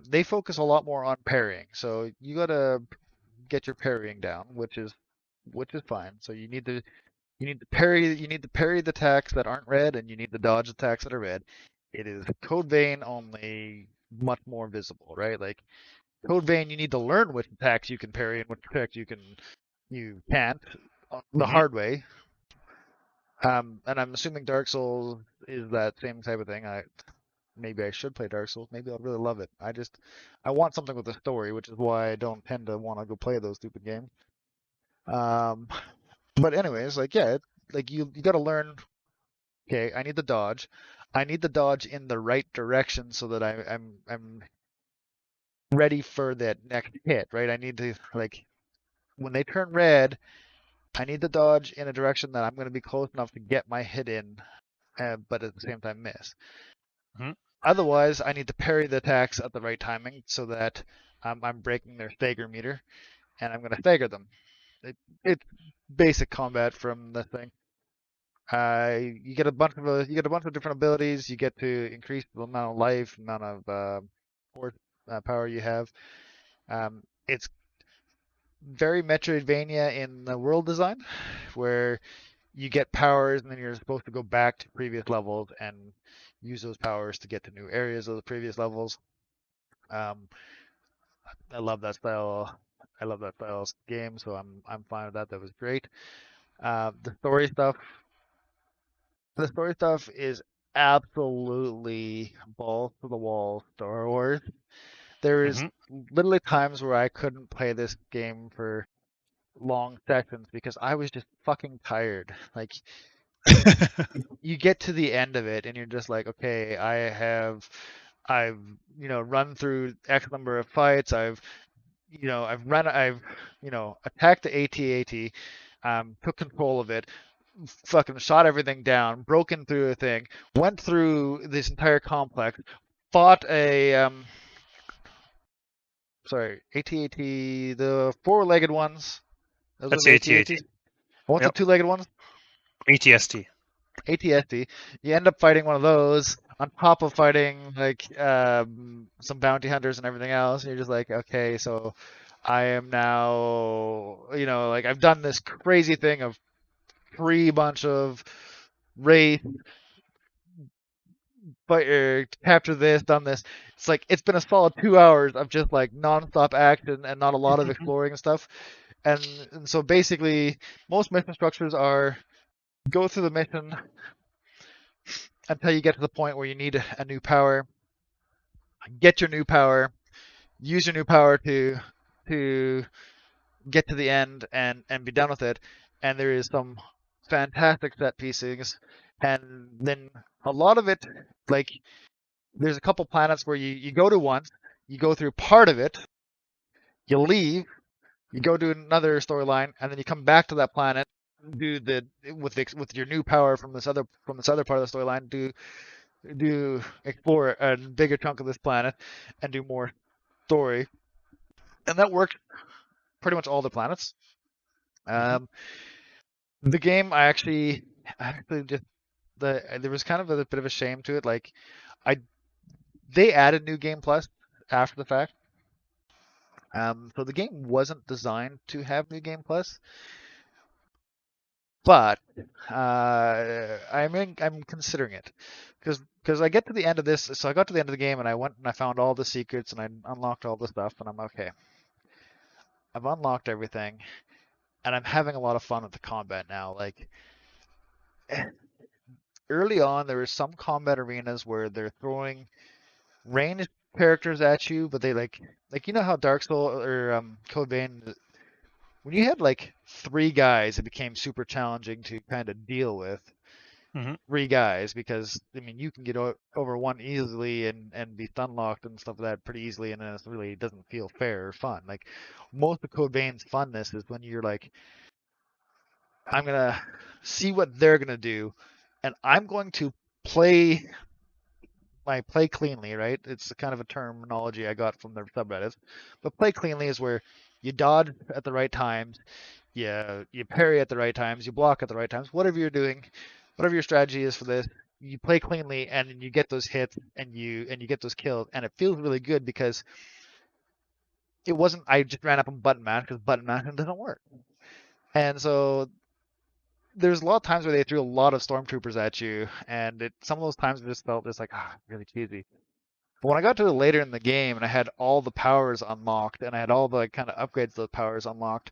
They focus a lot more on parrying, so you gotta get your parrying down, which is fine. So you need to parry the attacks that aren't red, and you need to dodge attacks that are red. It is Code Vein only much more visible, right? Like Code Vein, you need to learn which attacks you can parry and which attacks you can't the Hmm. hard way. And I'm assuming Dark Souls is that same type of thing. Maybe I should play Dark Souls. Maybe I'll really love it. I want something with a story, which is why I don't tend to want to go play those stupid games. Um, but anyways, like yeah, like you got to learn. Okay, I need the dodge. I need the dodge in the right direction so that I'm ready for that next hit, right? I need to like when they turn red, I need the dodge in a direction that I'm going to be close enough to get my hit in, but at the same time miss. Hmm. Otherwise, I need to parry the attacks at the right timing so that I'm breaking their stagger meter, and I'm going to stagger them. It's basic combat from the thing. You get a bunch of different abilities. You get to increase the amount of life, amount of force power you have. It's very Metroidvania in the world design, where you get powers and then you're supposed to go back to previous levels and use those powers to get to new areas of the previous levels. Um, I love that style. I love that style of game, so I'm fine with that. That was great. The story stuff. The story stuff is absolutely balls to the wall Star Wars. There is Hmm. literally times where I couldn't play this game for long sessions because I was just fucking tired. Like you get to the end of it and you're just like, okay, I've run through X number of fights. I've attacked the AT-AT, took control of it, fucking shot everything down, broken through a thing, went through this entire complex, fought AT-AT, the four-legged ones. Those were That's the AT-AT. AT-ATs. What's the Yep. two-legged ones? ATST. ATSD. You end up fighting one of those on top of fighting like some bounty hunters and everything else. And you're just like, okay, so I am now, like I've done this crazy thing of free bunch of race, but capture this, done this. It's like it's been a solid 2 hours of just like non-stop action and not a lot of exploring and stuff. And so basically, most mission structures are go through the mission until you get to the point where you need a new power, get your new power, use your new power to get to the end and be done with it. And there is some fantastic set pieces, and then a lot of it, like there's a couple planets where you go to once, you go through part of it, you leave, you go to another storyline, and then you come back to that planet, do the with your new power from this other part of the storyline, do explore a bigger chunk of this planet and do more story, and that worked pretty much all the planets. Hmm. Um, the game I actually just there was kind of a bit of a shame to it. Like I they added new game plus after the fact. So the game wasn't designed to have new game plus, but I'm considering it because I get to the end of this. So I got to the end of the game and I went and I found all the secrets and I unlocked all the stuff and I'm okay. I've unlocked everything and I'm having a lot of fun with the combat now. Like early on, there were some combat arenas where they're throwing ranged characters at you, but they like how Dark Soul or Code Vein, when you had like three guys, it became super challenging to kind of deal with Hmm. three guys because I mean you can get over one easily and be stun locked and stuff like that pretty easily, and then it really doesn't feel fair or fun. Like most of Code Vein's funness is when you're like, I'm gonna see what they're gonna do, and I'm going to play play cleanly, right? It's kind of a terminology I got from the subreddits. But play cleanly is where you dodge at the right times, you parry at the right times, you block at the right times. Whatever you're doing, whatever your strategy is for this, you play cleanly and you get those hits and you get those kills, and it feels really good because it wasn't I just ran up and button mash because button mashing doesn't work. And so there's a lot of times where they threw a lot of stormtroopers at you, and some of those times it just felt just like really cheesy. But when I got to it later in the game and I had all the powers unlocked and I had all the kind of upgrades to the powers unlocked,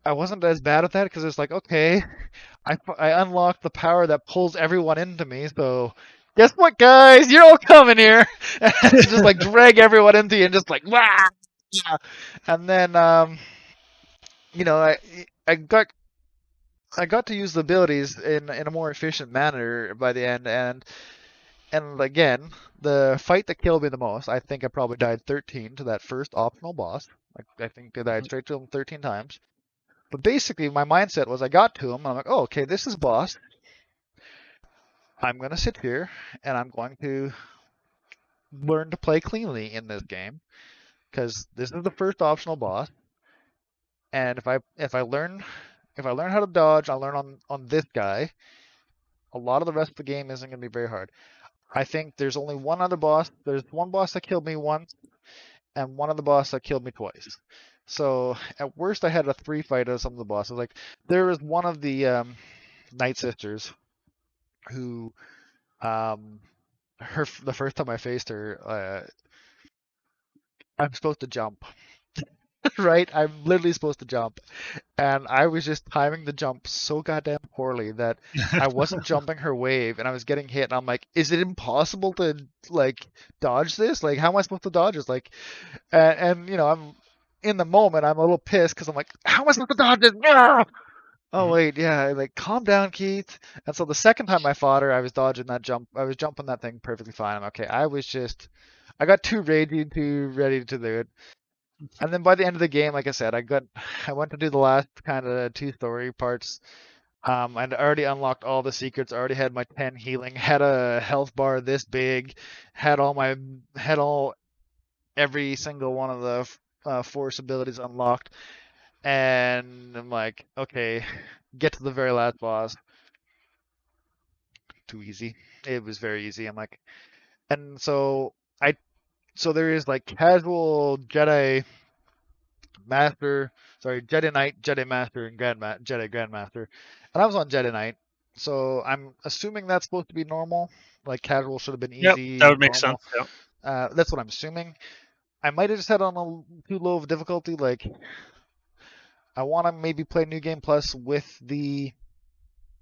I wasn't as bad at that because it's like, okay, I unlocked the power that pulls everyone into me. So guess what, guys? You're all coming here, and just like drag everyone into you and just like wow. And then you know, I got I got to use the abilities in a more efficient manner by the end, and again, the fight that killed me the most, I think I probably died 13 to that first optional boss. Like, I think I died straight to him 13 times. But basically, my mindset was I got to him, and I'm like, oh, okay, this is boss. I'm going to sit here, and I'm going to learn to play cleanly in this game, because this is the first optional boss. And if I learn how to dodge, I learn on this guy. A lot of the rest of the game isn't going to be very hard. I think there's only one other boss. There's one boss that killed me once, and one of the boss that killed me twice. So at worst, I had a three fight of some of the bosses. Like there was one of the Night Sisters who Um, the first time I faced her, I'm supposed to jump, right? I'm literally supposed to jump, and I was just timing the jump so goddamn poorly that I wasn't jumping her wave, and I was getting hit. And I'm like, is it impossible to like dodge this? Like, how am I supposed to dodge this? Like, and you know, I'm in the moment, I'm a little pissed because I'm like, how am I supposed to dodge this? Ah! Oh Mhm. wait, yeah, like calm down, Keith. And so the second time I fought her, I was dodging that jump. I was jumping that thing perfectly fine. I'm okay. I got too ragey, too ready to do it. And then by the end of the game, like I said, I went to do the last kind of two story parts. I'd already unlocked all the secrets. Already had my 10 healing. Had a health bar this big. Had all every single one of the force abilities unlocked. And I'm like, okay, get to the very last boss. Too easy. It was very easy. I'm like, and so there is like casual Jedi Master, sorry, Jedi Knight, Jedi Master, and Jedi Grandmaster, and I was on Jedi Knight, so I'm assuming that's supposed to be normal. Like casual should have been Yep, that easy, would make sense. normal. Yeah. That's what I'm assuming. I might have just had on too low of difficulty. Like I want to maybe play New Game Plus with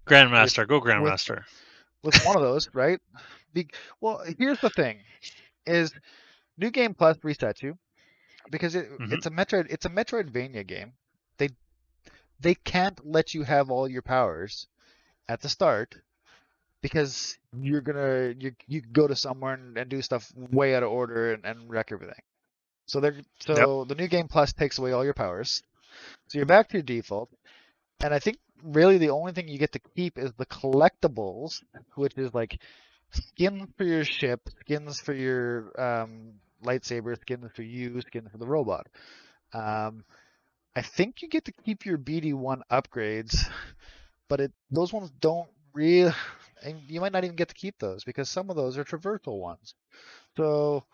Grandmaster, go with Grandmaster. with one of those, right? Well, here's the thing: is New Game Plus resets you because Hmm. it's a Metroidvania game. They they can't let you have all your powers at the start because you go to somewhere and do stuff way out of order and wreck everything. Yep. So the New Game Plus takes away all your powers. So you're back to your default. And I think really the only thing you get to keep is the collectibles, which is like skins for your ship, skins for your lightsaber, skins for you, skins for the robot. Um, I think you get to keep your BD1 upgrades, but those ones don't really, and you might not even get to keep those because some of those are traversal ones. So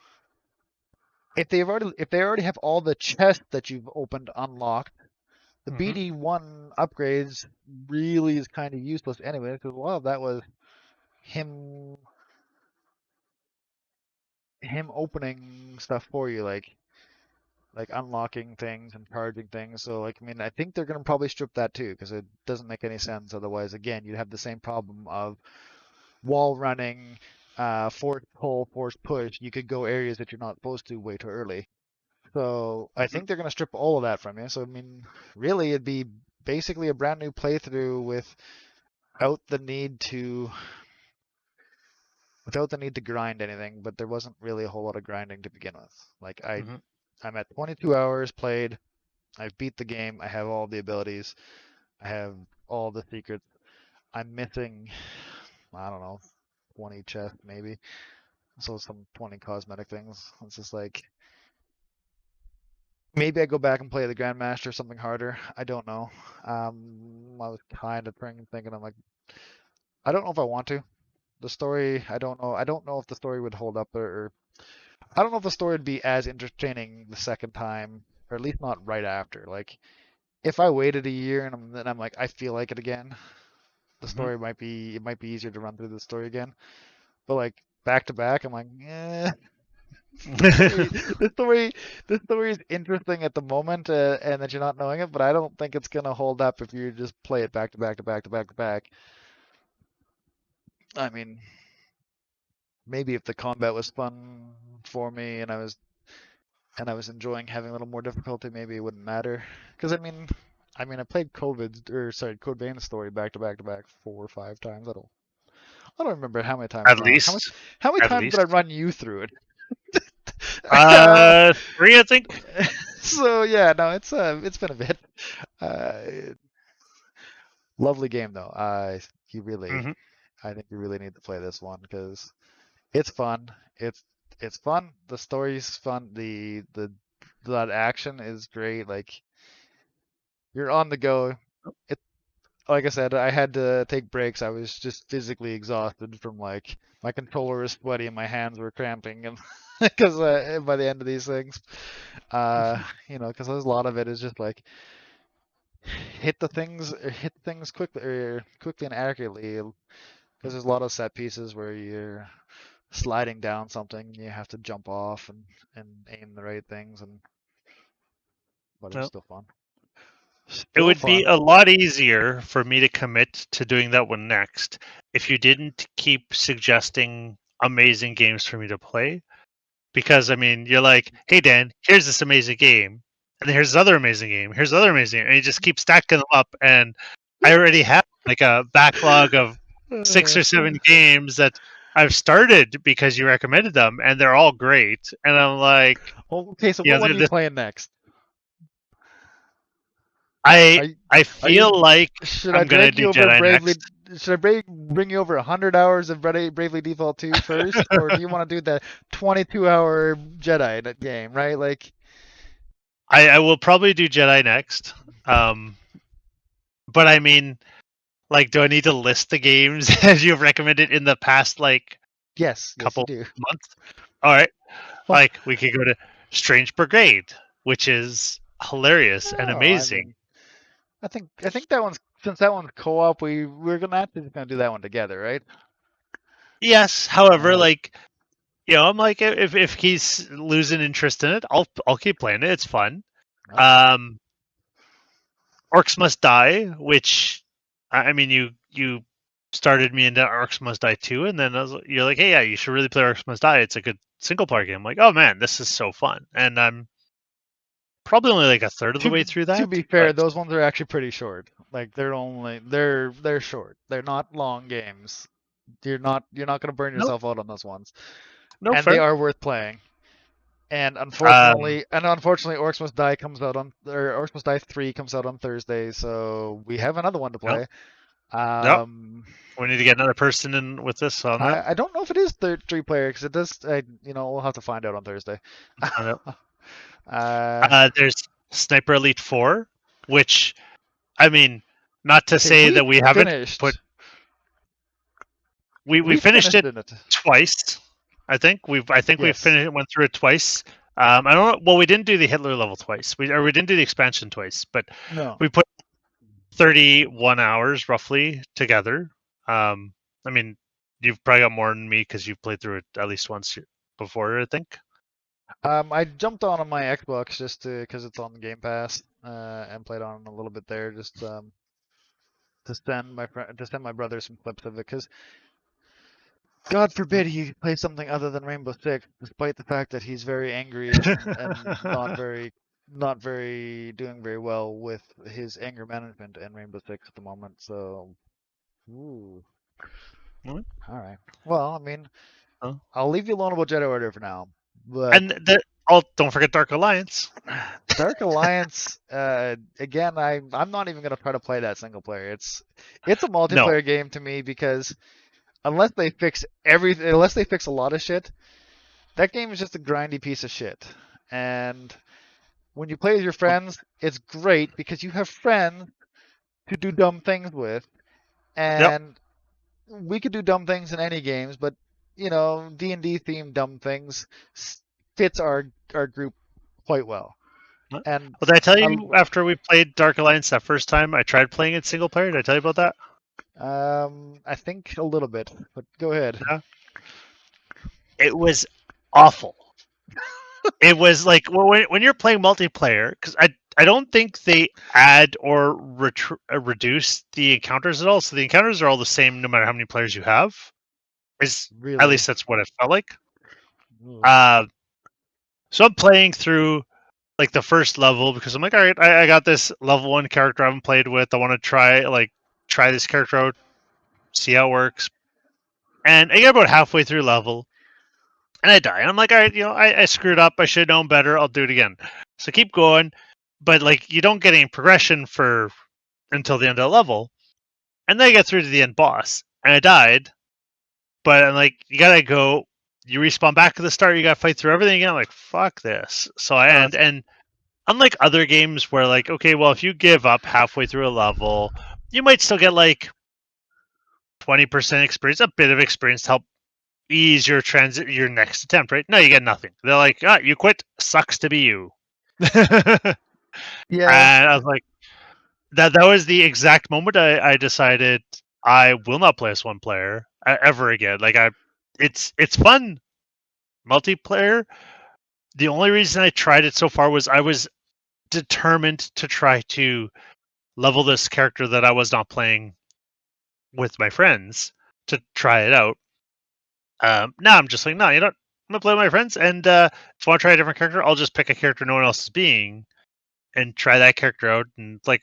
if they already have all the chests that you've opened unlocked, the Hmm. BD1 upgrades really is kind of useless anyway because a lot of that was him him opening stuff for you like unlocking things and charging things. So like I mean I think they're gonna probably strip that too because it doesn't make any sense otherwise. Again, you'd have the same problem of wall running, force pull, force push. You could go areas that you're not supposed to way too early. So I Hmm. think they're gonna strip all of that from you. So I mean really it'd be basically a brand new playthrough without the need to without the need to grind anything, but there wasn't really a whole lot of grinding to begin with. Hmm. I'm at 22 hours played. I've beat the game. I have all the abilities. I have all the secrets. I'm missing, I don't know, 20 chests maybe. So some 20 cosmetic things. It's just like maybe I go back and play the Grandmaster something harder. I don't know. I was kind of thinking I'm like I don't know if I want to. The story, I don't know. I don't know if the story would hold up or I don't know if the story would be as entertaining the second time, or at least not right after. Like, if I waited a year and then I'm like, I feel like it again, the Hmm. story it might be easier to run through the story again. But like back to back, I'm like, the story, the story, the story is interesting at the moment, and that you're not knowing it. But I don't think it's gonna hold up if you just play it back to back to back to back to back. I mean, maybe if the combat was fun for me and I was enjoying having a little more difficulty, maybe it wouldn't matter. Because I played Code Vein's story back to back to back 4 or 5 times. I don't remember how many times, At Ron. least. How many At times did I least. run you through it? 3, I think. So yeah, no, it's been a bit. Uh, Lovely game though. Hmm. I think you really need to play this one because it's fun. It's fun. The story's fun. That action is great. Like you're on the go. It like I said, I had to take breaks. I was just physically exhausted from like my controller was sweaty and my hands were cramping, and because by the end of these things, because a lot of it is just like hit things quickly and accurately. because there's a lot of set pieces where you're sliding down something, you have to jump off and aim the right things, but it was Well, still fun. it Still would be fun. a lot easier for me to commit to doing that one next if you didn't keep suggesting amazing games for me to play. Because I mean, you're like, "Hey Dan, here's this amazing game, and here's this other amazing game. Here's the other amazing," and you just keep stacking them up. And I already have like a backlog of 6 or 7 games that I've started because you recommended them, and they're all great. And I'm like, Well, okay, so you what know, one are you playing next? I Are you, I are you? feel like Should I I'm gonna drag do you over Jedi Bravely? next. Should I bring you over 100 hours of Bravely Default 2 first, or do you want to do the 22-hour Jedi game? Right, like I will probably do Jedi next. Um, but I mean, like, do I need to list the games as you've recommended in the past, like, yes, you couple do. months? All right, Well, like we could go to Strange Brigade, which is hilarious and oh, I amazing. mean, I think that one's since that one's co-op, we're gonna do that one together, right? Yes, however, Uh, like I'm like if he's losing interest in it, I'll keep playing it. It's fun. okay. Um, Orcs Must Die, which I mean you started me into Orcs Must Die 2, and then you're like, hey, yeah, you should really play Orcs Must Die. It's a good single player game. I'm like, oh man, this is so fun, and I'm probably only like a third of the To way through to that, be fair, but those ones are actually pretty short. Like they're short. They're not long games. You're not gonna burn no, yourself out on those ones, no and they fair. are worth playing. And Um, unfortunately, Orcs Must Die comes out on or Orcs Must Die 3 comes out on Thursday, so we have another one to no, play. no, Um, we need to get another person in with this on that. I don't know if it is three player because it does. We'll have to find out on Thursday. Find out. uh, There's Sniper Elite 4, which I mean, not to okay, say that we haven't put we we finished finished it in it. twice. I think we Yes, finished went through it twice. I don't know. Well, we didn't do the Hitler level twice. We didn't do the expansion twice, but no. we put 31 hours roughly together. Um, I mean, you've probably got more than me because you've played through it at least once before, I think. I jumped on my Xbox just because it's on Game Pass, and played on a little bit there, just to send my brother some clips of it, because God forbid he plays something other than Rainbow Six, despite the fact that he's very angry and not very doing very well with his anger management and Rainbow Six at the moment. So, ooh, Mm, all right. Well, I mean, oh. I'll leave you alone about Jedi Order for now, but And don't forget Dark Alliance. Dark Alliance, again, I'm not even gonna try to play that single player. It's a No. multiplayer game to me because unless they fix everything, unless they fix a lot of shit, that game is just a grindy piece of shit. And when you play with your friends, it's great because you have friends to do dumb things with, Yep. and we could do dumb things in any games, but D&D themed dumb things fits our group quite well. Well, And did I tell I, you after we played Dark Alliance that first time I tried playing it single player? Did I tell you about that? I think a little bit, but go ahead. Yeah. It was awful. It was like when you're playing multiplayer, because I don't think they add or reduce the encounters at all. So the encounters are all the same no matter how many players you have. Is At Really. least that's what it felt like. Ooh. Uh, so I'm playing through like the first level because I'm like, all right, I got this level 1 character I haven't played with. I want to try this character out, see how it works. And I get about halfway through level, and I die. And I'm like, all right, I screwed up. I should have known better. I'll do it again. So keep going, but like you don't get any progression for until the end of the level, and then I get through to the end boss, and I died. But I'm like, you gotta go. You respawn back to the start. You gotta fight through everything again. I'm like, fuck this. So I Oh, end, and unlike other games where like, okay, well, if you give up halfway through a level, you might still get like 20% experience, a bit of experience to help ease your next attempt, right? No, you get nothing. They're like, you quit. Sucks to be you. And yeah. I was like, that was the exact moment I decided I will not play as one player. ever again. Like it's fun multiplayer. The only reason I tried it so far was I was determined to try to level this character that I was not playing with my friends to try it out. Now I'm just like, no, you know, I'm gonna play with my friends, and if I want to try a different character, I'll just pick a character no one else is being and try that character out. And like,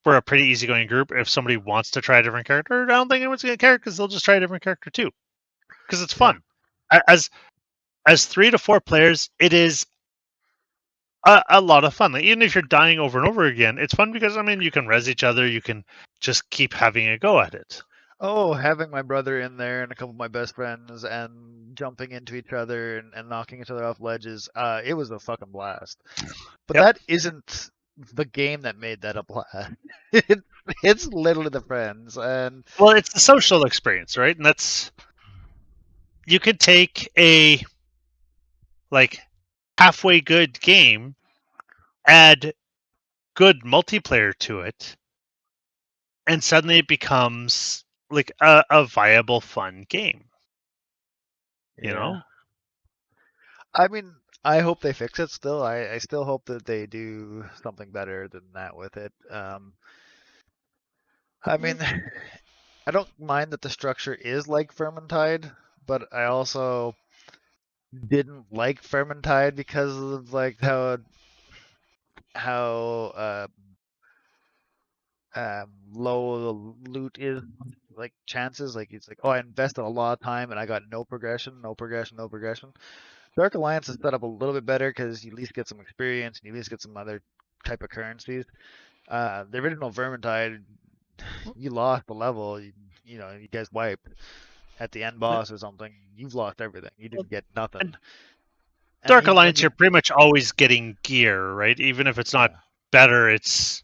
we're a pretty easygoing group. If somebody wants to try a different character, I don't think anyone's gonna care because they'll just try a different character too, because it's Yeah. fun. As 3 to 4 players, it is a lot of fun. Like, even if you're dying over and over again, it's fun because I mean you can res each other, you can just keep having a go at it. Oh, having my brother in there and a couple of my best friends and jumping into each other and knocking each other off ledges, it was a fucking blast. But Yep. that isn't the game that made that a blast. It, it's literally the friends, and Well, it's the social experience, right? And that's, you could take a like halfway good game, add good multiplayer to it, and suddenly it becomes like a viable, fun game. You yeah. know? I mean, I hope they fix it still. I still hope that they do something better than that with it. I mean, I don't mind that the structure is like Vermintide, but I also didn't like Vermintide because of like how low the loot is, like chances. Like it's like, oh, I invested a lot of time and I got no progression, no progression, no progression. Dark Alliance is set up a little bit better because you at least get some experience and you at least get some other type of currencies. The original Vermintide, you lost the level, you know, you guys wiped at the end boss or something. You've lost everything. You didn't get nothing. And And Dark even when Alliance, you, you're pretty much always getting gear, right? Even if it's not yeah, better, it's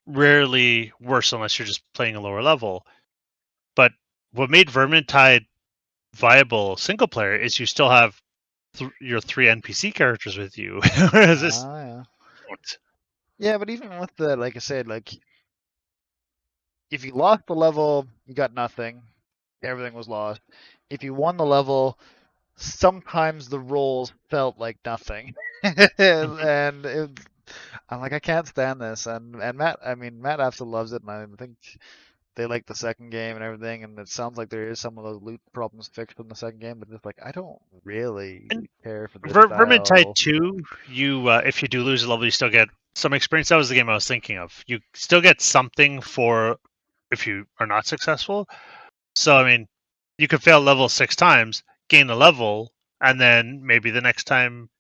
rarely worse unless you're just playing a lower level. But what made Vermintide viable single player is you still have your 3 NPC characters with you, whereas this yeah, don't. yeah. But even with the, like I said, like if you lost the level, you got nothing. Everything was lost. If you won the level, sometimes the rolls felt like nothing, Mhm. and I'm like, I can't stand this. And Matt, I mean, Matt absolutely loves it, and I think they like the second game and everything. And it sounds like there is some of those loot problems fixed in the second game, but just like I don't really And care for this Vermintide style. 2, you if you do lose a level, you still get some experience. That was the game I was thinking of. You still get something for if you are not successful. So I mean, you could fail level 6 times, gain a level, and then maybe the next time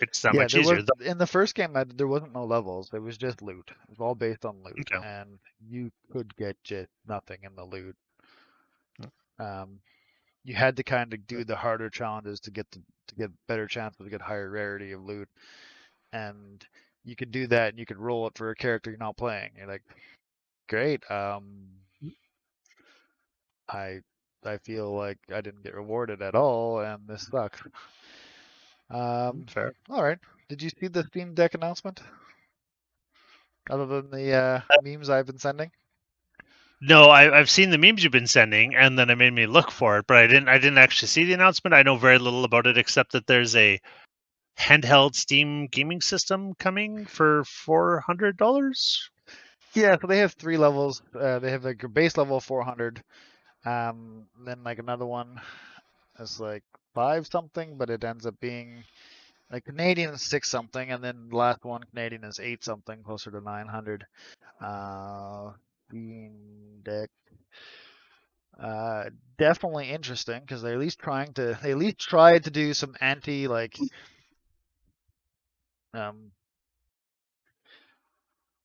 it's that Yeah, much there was easier. in the first game there wasn't no levels. It was just loot. It was all based on loot, Okay. and you could get just nothing in the loot. Um, you had to kind of do the harder challenges to get better chances to get higher rarity of loot, and you could do that, and you could roll it for a character you're not playing. You're like, great. I I feel like I didn't get rewarded at all, and this sucks. Fair. All right. Did you see the Steam Deck announcement? Other than the memes I've been sending? No, I've seen the memes you've been sending, and then it made me look for it, but I didn't actually see the announcement. I know very little about it except that there's a handheld Steam gaming system coming for $400. Yeah, so they have 3 levels. They have like a base level of 400. Then like another one is like 5 something, but it ends up being like Canadian is 6 something, and then the last one Canadian is 8 something, closer to 900. Steam Deck. Definitely interesting because they at least tried to do some anti um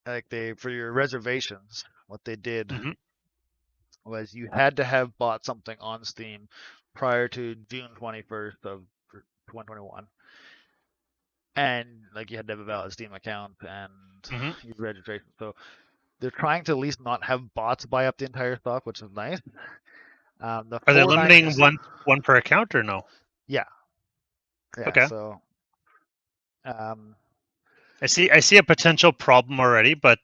like they for your reservations. What they did Hmm. was you had to have bought something on Steam prior to June 21st of 2021, and like you had to have a valid Steam account and Hmm. your registration. So they're trying to at least not have bots buy up the entire stock, which is nice. The Are they 490, limiting one per account or no? yeah, yeah. Okay. So um, I see a potential problem already, but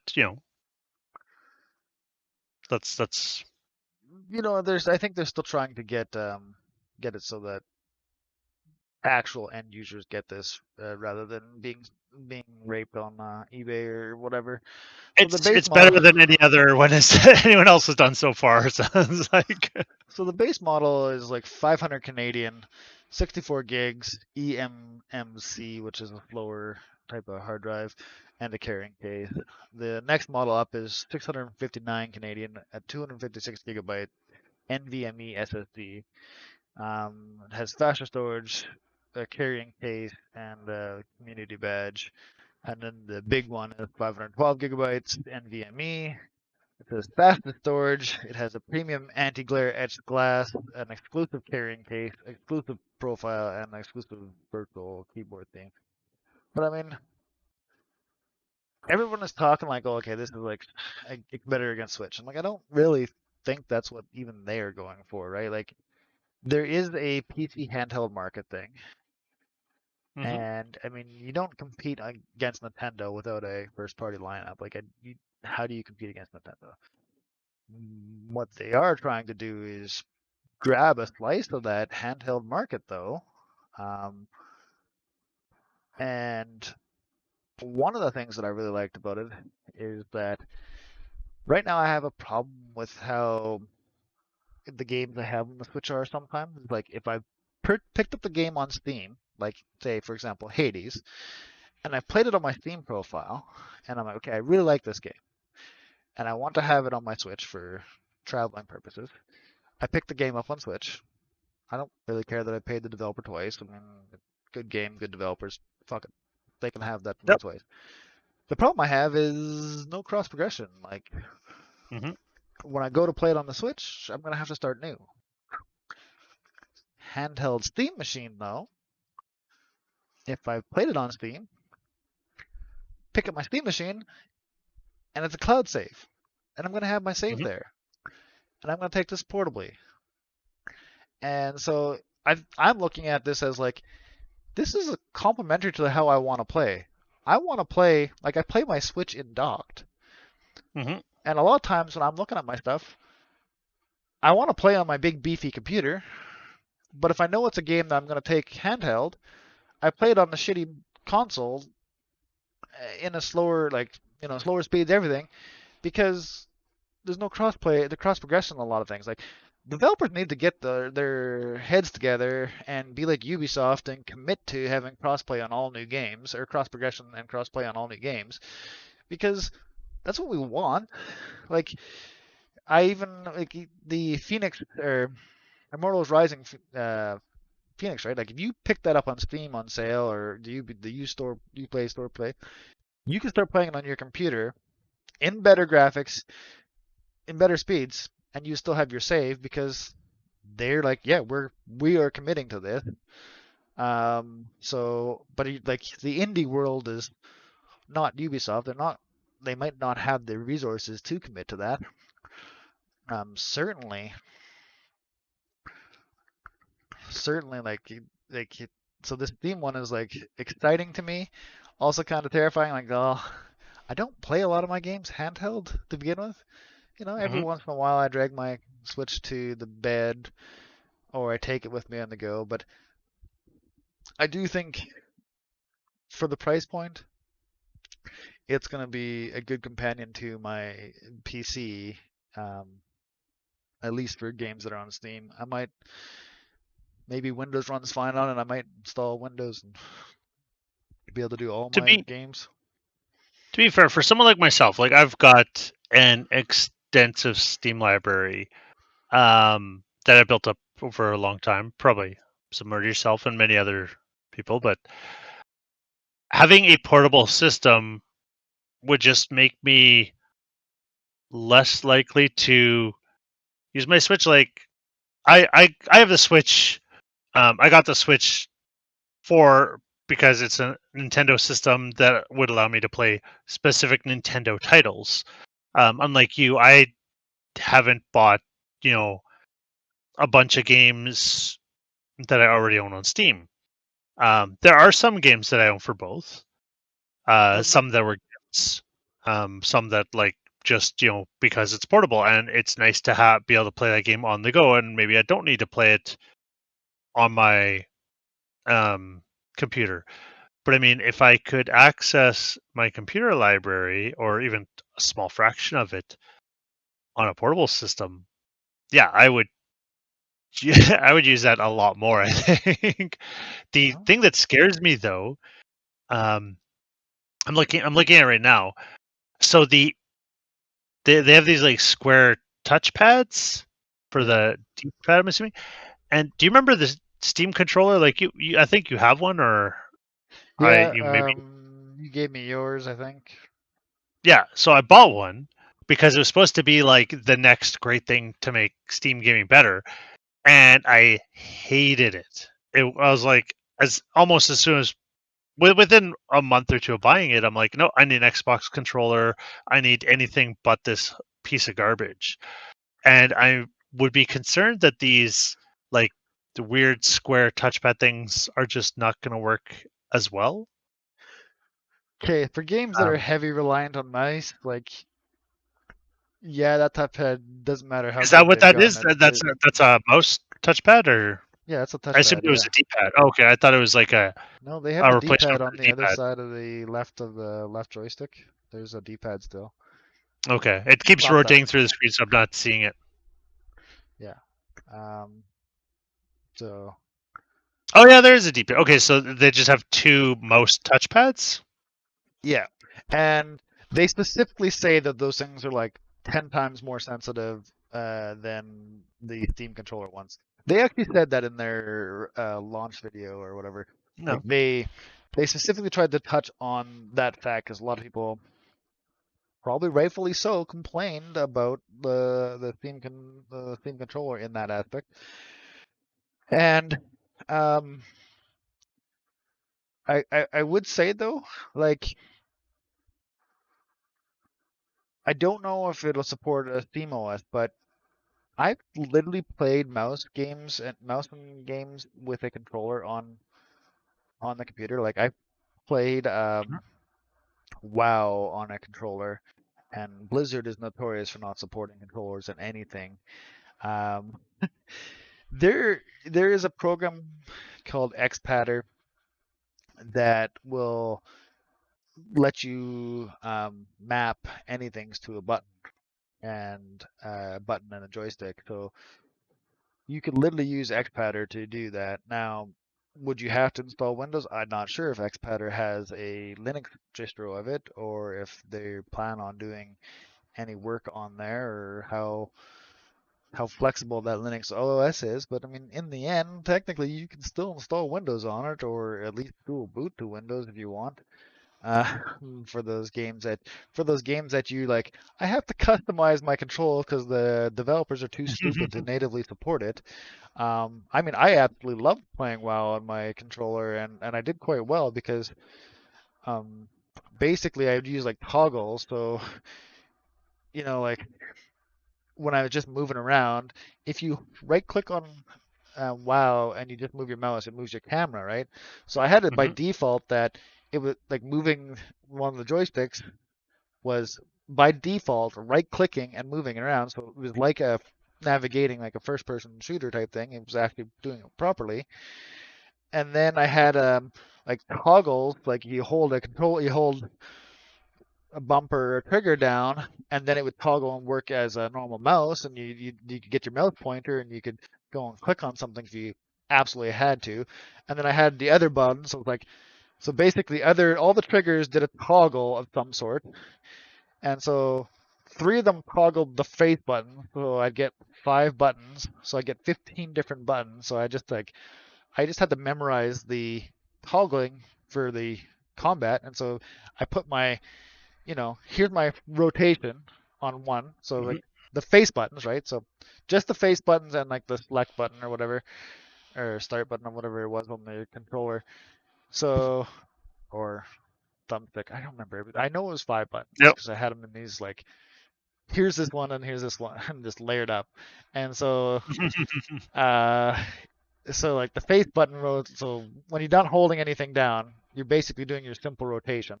that's I think they're still trying to get it so that actual end users get this rather than being raped on eBay or whatever. So the base It's better model, than any other one anyone else has done so far. Sounds like. so the base model is like 500 Canadian, 64 gigs, eMMC, which is a slower type of hard drive, and a carrying case. The next model up is 659 Canadian at 256 gigabyte NVMe SSD. It has faster storage, a carrying case, and a community badge. And then the big one is 512 gigabytes NVMe. It says fastest storage. It has a premium anti-glare etched glass, an exclusive carrying case, exclusive profile, and an exclusive virtual keyboard theme. But I mean, everyone is talking like, oh, okay, this is like better against Switch. I'm like, I don't really think that's what even they are going for, right? Like, there is a PC handheld market thing. Mm-hmm. And I mean, you don't compete against Nintendo without a first party lineup. Like, how do you compete against Nintendo? What they are trying to do is grab a slice of that handheld market, though. Um, and one of the things that I really liked about it is that right now I have a problem with how the games I have on the Switch are sometimes. Like, if I picked up the game on Steam, like, say, for example, Hades, and I played it on my Steam profile, and I'm like, okay, I really like this game, and I want to have it on my Switch for traveling purposes. I picked the game up on Switch. I don't really care that I paid the developer twice. I mean, good game, good developers. Fuck it, they can have that for me Yep. twice. The problem I have is no cross progression. Like, Mm-hmm. when I go to play it on the Switch, I'm gonna have to start new. Handheld Steam machine though, if I played it on Steam, pick up my Steam machine, and it's a cloud save, and I'm gonna have my save Mm-hmm. there, and I'm gonna take this portably. And so I'm looking at this as like, this is a complementary to how I want to play. I want to play like I play my Switch in docked, Mm-hmm. and a lot of times when I'm looking at my stuff, I want to play on my big beefy computer. But if I know it's a game that I'm going to take handheld, I play it on the shitty console in a slower, like, slower speeds, everything, because there's no crossplay, the cross progression on a lot of things. Like, developers need to get their heads together and be like Ubisoft and commit to having crossplay on all new games, or cross progression and crossplay on all new games, because that's what we want. Like, I even like the Phoenix or Immortals Rising Phoenix, right? Like, if you pick that up on Steam on sale, or do you play store play, you can start playing it on your computer in better graphics, in better speeds, and you still have your save because they're like, yeah, we are committing to this. But like, the indie world is not Ubisoft. They might not have the resources to commit to that. Certainly, like so this theme one is like exciting to me, also kind of terrifying. Like, oh, I don't play a lot of my games handheld to begin with. Every Mm-hmm. once in a while I drag my Switch to the bed, or I take it with me on the go. But I do think for the price point, it's going to be a good companion to my PC, um, at least for games that are on Steam. I might, maybe Windows runs fine on it. I might install Windows and be able to do all To my be games. to be fair, for someone like myself, like I've got an extensive Steam library that I built up over a long time, probably similar to yourself and many other people, but having a portable system would just make me less likely to use my Switch. Like I have the Switch. I got the Switch for because it's a Nintendo system that would allow me to play specific Nintendo titles. Unlike you, I haven't bought you know a bunch of games that I already own on Steam. There are some games that I own for both. Well, Some that were gifts. Some that like just because it's portable and it's nice to be able to play that game on the go, and maybe I don't need to play it on my computer. But I mean, if I could access my computer library or even a small fraction of it on a portable system, yeah, I would. I would use that a lot more. I think the Well, thing that scares me though, um, I'm looking at it right now. So they have these like square touchpads for yeah, the D-pad, I'm assuming. And do you remember the Steam controller? Like you I think you have one, or yeah. you maybe. You gave me yours, I think. Yeah. So I bought one because it was supposed to be like the next great thing to make Steam gaming better, and I hated it. I was like, as soon as within a month or two of buying it, I'm like, no, I need an Xbox controller. I need anything but this piece of garbage. And I would be concerned that these like the weird square touchpad things are just not going to work as well. Okay, for games that are Um, heavy reliant on mice, like yeah, that type head doesn't matter how is that good what they've that gotten is? it. That's a mouse touchpad, or Yeah, it's a I assumed touchpad. it was Yeah. a D-pad. Oh, okay, I thought it was like No, they have a the D-pad replacement for on the the other D-pad. side of the left joystick. There's a D-pad still. Okay, it keeps Not that. rotating through the screen, so I'm not seeing it. Yeah. Um. So Oh yeah, there is a D-pad. Okay, so they just have two mouse touchpads. yeah, and they specifically say that those things are like 10 times more sensitive than the Steam controller ones. They actually said that in their launch video or whatever. Like No. they specifically tried to touch on that fact because a lot of people, probably rightfully so, complained about the Steam controller in that aspect. And um, I would say though, like I don't know if it'll support a Steam OS, but I've literally played mouse and games with a controller on the computer. Like I played WoW on a controller, and Blizzard is notorious for not supporting controllers in anything. Um, there is a program called XPatter that will let you map anything to a button and a joystick. So you could literally use XPatter to do that. Now, would you have to install Windows? I'm not sure if XPatter has a Linux distro of it or if they plan on doing any work on there or how flexible that Linux OS is. But I mean, in the end, technically, you can still install Windows on it or at least dual boot to Windows if you want. Uh, for those games that you like, I have to customize my control because the developers are too stupid to natively support it. I mean, I absolutely loved playing WoW on my controller, and I did quite well because um, basically I would use like toggles. So like when I was just moving around, if you right click on WoW and you just move your mouse, it moves your camera, right? So I had it by Hmm. default that it was like moving one of the joysticks was by default right clicking and moving it around. So it was like a navigating like a first person shooter type thing. It was actually doing it properly. And then I had like toggles, like you hold a bumper or trigger down, and then it would toggle and work as a normal mouse, and you could get your mouse pointer and you could go and click on something if you absolutely had to. And then I had the other buttons, so it was like so basically other all the triggers did a toggle of some sort, and so three of them toggled the face button, so I'd get 5 buttons, so I get 15 different buttons. So I just had to memorize the toggling for the combat, and so I put my here's my rotation on one. So like Hmm. the face buttons, right? So just the face buttons and like the select button or whatever, or start button or whatever it was on the controller. So or thumbstick, I don't remember. I know it was 5 buttons Yep. because I had them in these like here's this one and here's this one and just layered up. And uh so like the face button so when you're done holding anything down, you're basically doing your simple rotation.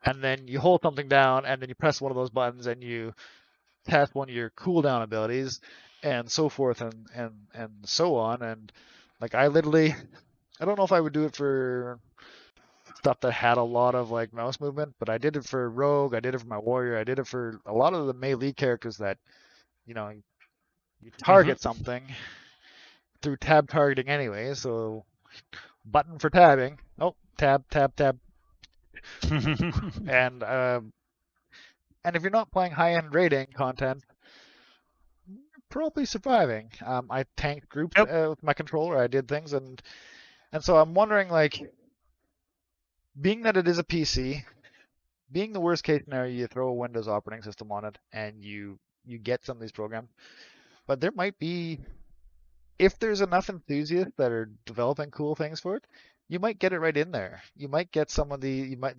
and then you hold something down, and then you press one of those buttons, and you test one of your cooldown abilities, and so forth, and so on. And like I literally, I don't know if I would do it for stuff that had a lot of like mouse movement, but I did it for Rogue, I did it for my Warrior, I did it for a lot of the melee characters that, you know, you Mm-hmm. target something through tab targeting anyway, so button for tabbing. Oh, tab, tab, tab. And and if you're not playing high-end rating content, you're probably surviving. I tanked groups Yep. with my controller. I did things, and so I'm wondering, like, being that it is a PC, being the worst case scenario, you throw a Windows operating system on it and you get some of these programs. But there might be, if there's enough enthusiasts that are developing cool things for it, you might get it right in there. You might get some of the, you might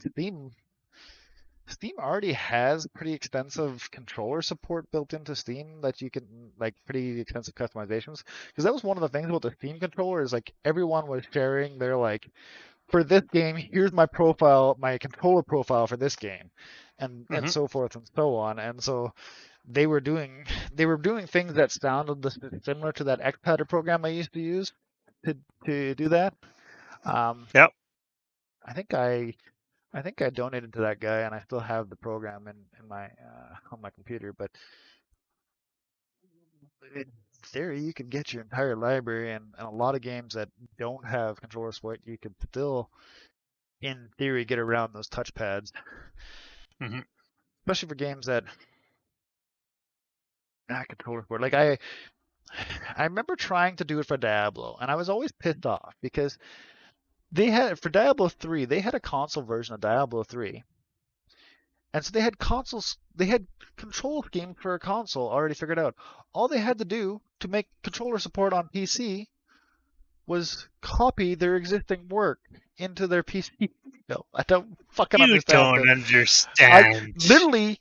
Steam already has pretty extensive controller support built into Steam that you can like pretty extensive customizations. Because that was one of the things about the Steam controller is like everyone was sharing their like for this game, here's my profile, my controller profile for this game, and Mm-hmm. so forth and so on. And so they were doing things that sounded similar to that Xpadder program I used to use to to do that. Um, Yep. I think I donated to that guy, and I still have the program in my on my computer. But in theory, you could get your entire library, and a lot of games that don't have controller support, you could still, in theory, get around those touchpads, Mm-hmm. especially for games that not controller support. Like I remember trying to do it for Diablo, and I was always pissed off because they had for Diablo 3, they had a console version of Diablo 3. And so they had consoles, they had control scheme for a console already figured out. All they had to do to make controller support on PC was copy their existing work into their PC. No, I don't fucking You understand don't this. I understand. literally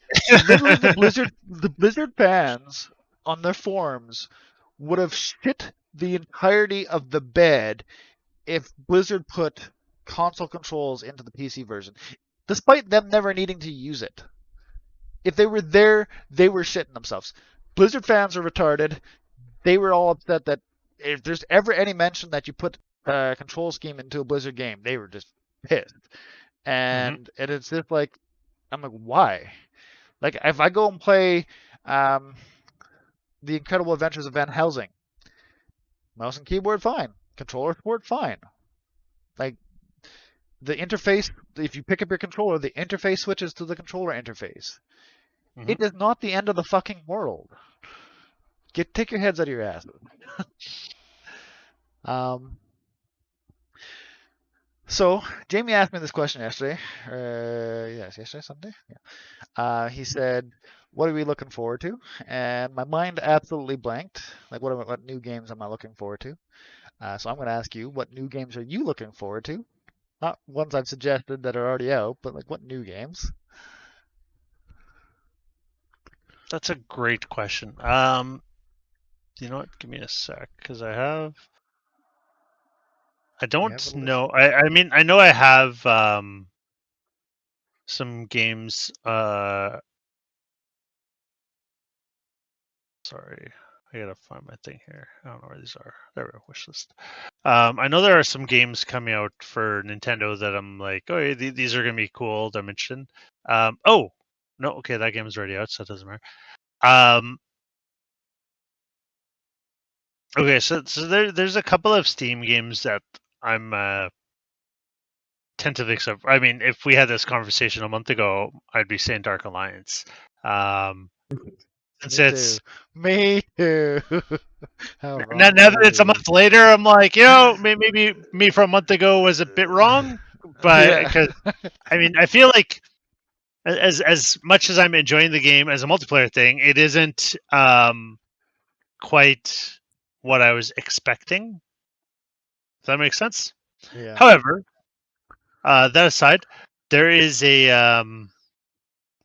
the Blizzard fans on their forums would have shit the entirety of the bed if Blizzard put console controls into the PC version, despite them never needing to use it. If they were there, they were shitting themselves. Blizzard fans are retarded. They were all upset that if there's ever any mention that you put a control scheme into a Blizzard game, they were just pissed. Mm-hmm. And it's just like, I'm like, why? Like, if I go and play um, The Incredible Adventures of Van Helsing, mouse and keyboard, fine. Controller support, fine. Like, the interface, if you pick up your controller, the interface switches to the controller interface. Mm-hmm. It is not the end of the fucking world. Take your heads out of your asses. Um, so Jamie asked me this question yesterday. Yes, yesterday, Sunday. Yeah. He said, "What are we looking forward to?" And my mind absolutely blanked. Like, what new games am I looking forward to? So I'm going to ask you, what new games are you looking forward to? Not ones I've suggested that are already out, but like what new games? That's a great question. You know what? Give me a sec, because I You have a don't list? know. I mean, I know I have some games. Sorry, I gotta find my thing here. I don't know where these are. There we go. Wish list. I know there are some games coming out for Nintendo that I'm like, oh, yeah, these are gonna be cool. That I'm interested in. Oh, no, okay, that game's already out, so it doesn't matter. Okay, so there's a couple of Steam games that I'm tentatively accept. I mean, if we had this conversation a month ago, I'd be saying Dark Alliance. Um, since Me too. Me too. How now, wrong now could that I it's a be? month later, I'm like, maybe me from a month ago was a bit wrong, but Yeah. because I mean, I feel like as much as I'm enjoying the game as a multiplayer thing, it isn't quite what I was expecting. Does that make sense? Yeah. However, that aside, there is a